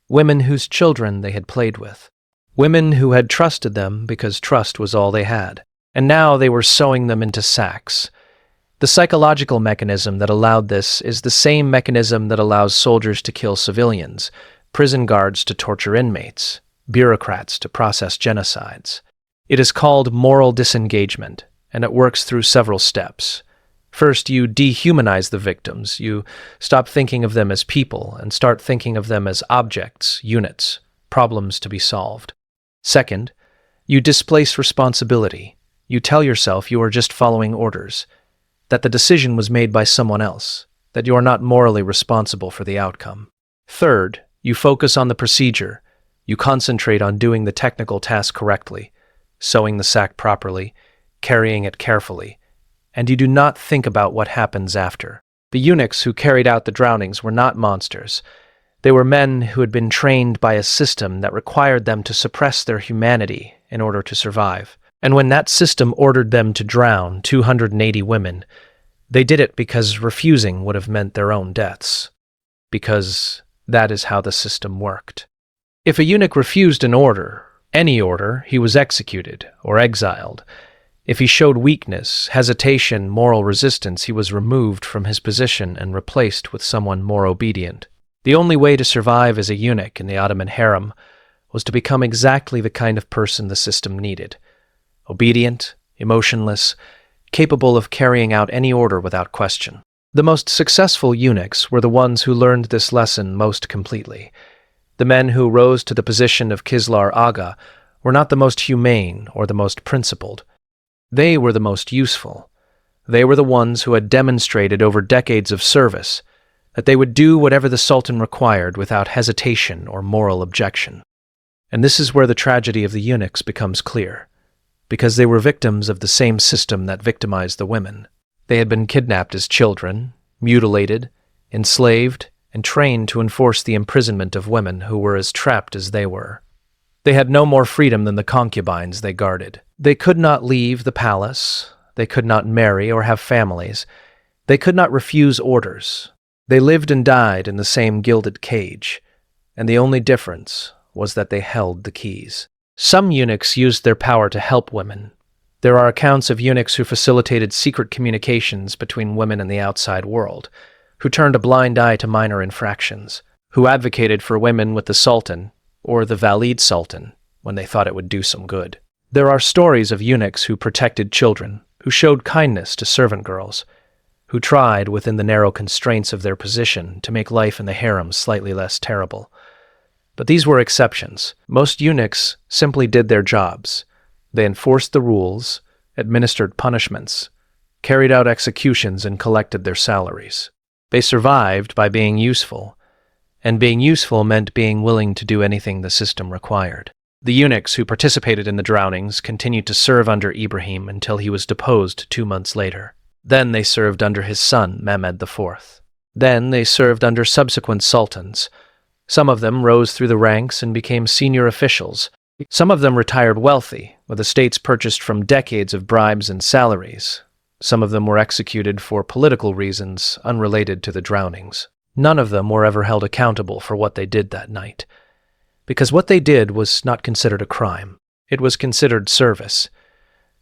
women whose children they had played with, women who had trusted them because trust was all they had. and now they were sewing them into sacks. The psychological mechanism that allowed this is the same mechanism that allows soldiers to kill civilians, prison guards to torture inmates, bureaucrats to process genocides. It is called moral disengagement, and it works through several steps. First, you dehumanize the victims. You stop thinking of them as people and start thinking of them as objects, units, problems to be solved. Second, you displace responsibility. You tell yourself you are just following orders, that the decision was made by someone else, that you are not morally responsible for the outcome. Third, you focus on the procedure. You concentrate on doing the technical task correctly, sewing the sack properly, carrying it carefully, and you do not think about what happens after. The eunuchs who carried out the drownings were not monsters. They were men who had been trained by a system that required them to suppress their humanity in order to survive. And when that system ordered them to drown 280 women, they did it because refusing would have meant their own deaths. Because that is how the system worked. If a eunuch refused an order, any order, he was executed or exiled. If he showed weakness, hesitation, moral resistance, he was removed from his position and replaced with someone more obedient. The only way to survive as a eunuch in the Ottoman harem was to become exactly the kind of person the system needed. Obedient, emotionless, capable of carrying out any order without question. The most successful eunuchs were the ones who learned this lesson most completely. The men who rose to the position of Kislar Aga were not the most humane or the most principled. They were the most useful. They were the ones who had demonstrated over decades of service that they would do whatever the Sultan required without hesitation or moral objection. And this is where the tragedy of the eunuchs becomes clear, because they were victims of the same system that victimized the women. They had been kidnapped as children, mutilated, enslaved, and trained to enforce the imprisonment of women who were as trapped as they were. They had no more freedom than the concubines they guarded. They could not leave the palace. They could not marry or have families. They could not refuse orders. They lived and died in the same gilded cage, and the only difference was that they held the keys. Some eunuchs used their power to help women. There are accounts of eunuchs who facilitated secret communications between women and the outside world, who turned a blind eye to minor infractions, who advocated for women with the Sultan or the Valid Sultan when they thought it would do some good. There are stories of eunuchs who protected children, who showed kindness to servant girls, who tried, within the narrow constraints of their position, to make life in the harem slightly less terrible. But these were exceptions. Most eunuchs simply did their jobs. They enforced the rules, administered punishments, carried out executions, and collected their salaries. They survived by being useful, and being useful meant being willing to do anything the system required. The eunuchs who participated in the drownings continued to serve under Ibrahim until he was deposed 2 months later. Then they served under his son, Mehmed IV. Then they served under subsequent sultans. Some of them rose through the ranks and became senior officials. Some of them retired wealthy, with estates purchased from decades of bribes and salaries. Some of them were executed for political reasons unrelated to the drownings. None of them were ever held accountable for what they did that night, because what they did was not considered a crime. It was considered service.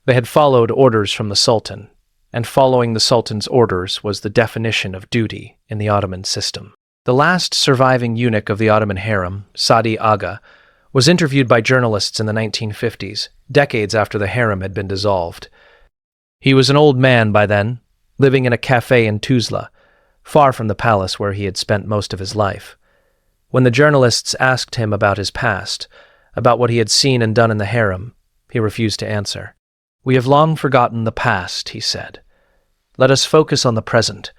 They had followed orders from the Sultan, and following the Sultan's orders was the definition of duty in the Ottoman system. The last surviving eunuch of the Ottoman harem, Sadi Aga, was interviewed by journalists in the 1950s, decades after the harem had been dissolved. He was an old man by then, living in a cafe in Tuzla, far from the palace where he had spent most of his life. When the journalists asked him about his past, about what he had seen and done in the harem, he refused to answer. "We have long forgotten the past," he said. "Let us focus on the present.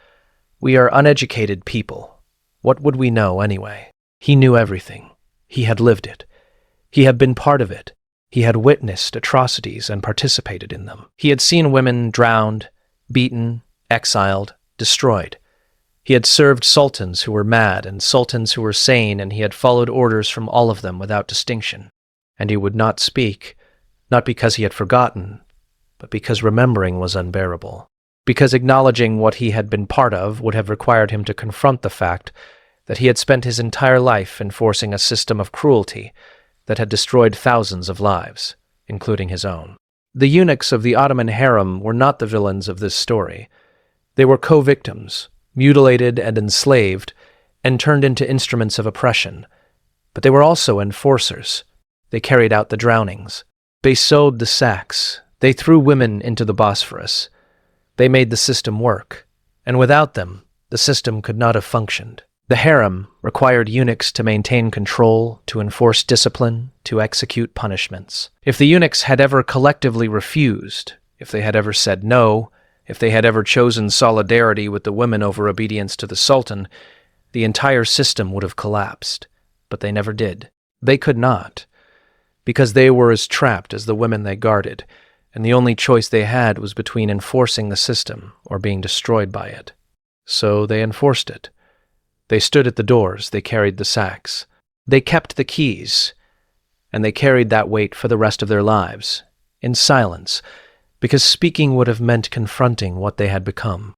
We are uneducated people. What would we know anyway?" He knew everything. He had lived it. He had been part of it. He had witnessed atrocities and participated in them. He had seen women drowned, beaten, exiled, destroyed. He had served sultans who were mad and sultans who were sane, and he had followed orders from all of them without distinction. And he would not speak, not because he had forgotten, but because remembering was unbearable. Because acknowledging what he had been part of would have required him to confront the fact that he had spent his entire life enforcing a system of cruelty that had destroyed thousands of lives, including his own. The eunuchs of the Ottoman harem were not the villains of this story. They were co-victims, mutilated and enslaved, and turned into instruments of oppression. But they were also enforcers. They carried out the drownings. They sewed the sacks. They threw women into the Bosphorus. They made the system work, and without them, the system could not have functioned. The harem required eunuchs to maintain control, to enforce discipline, to execute punishments. If the eunuchs had ever collectively refused, if they had ever said no, if they had ever chosen solidarity with the women over obedience to the Sultan, the entire system would have collapsed. But they never did. They could not, because they were as trapped as the women they guarded, and the only choice they had was between enforcing the system or being destroyed by it. So they enforced it. They stood at the doors, they carried the sacks. They kept the keys, and they carried that weight for the rest of their lives, in silence, because speaking would have meant confronting what they had become.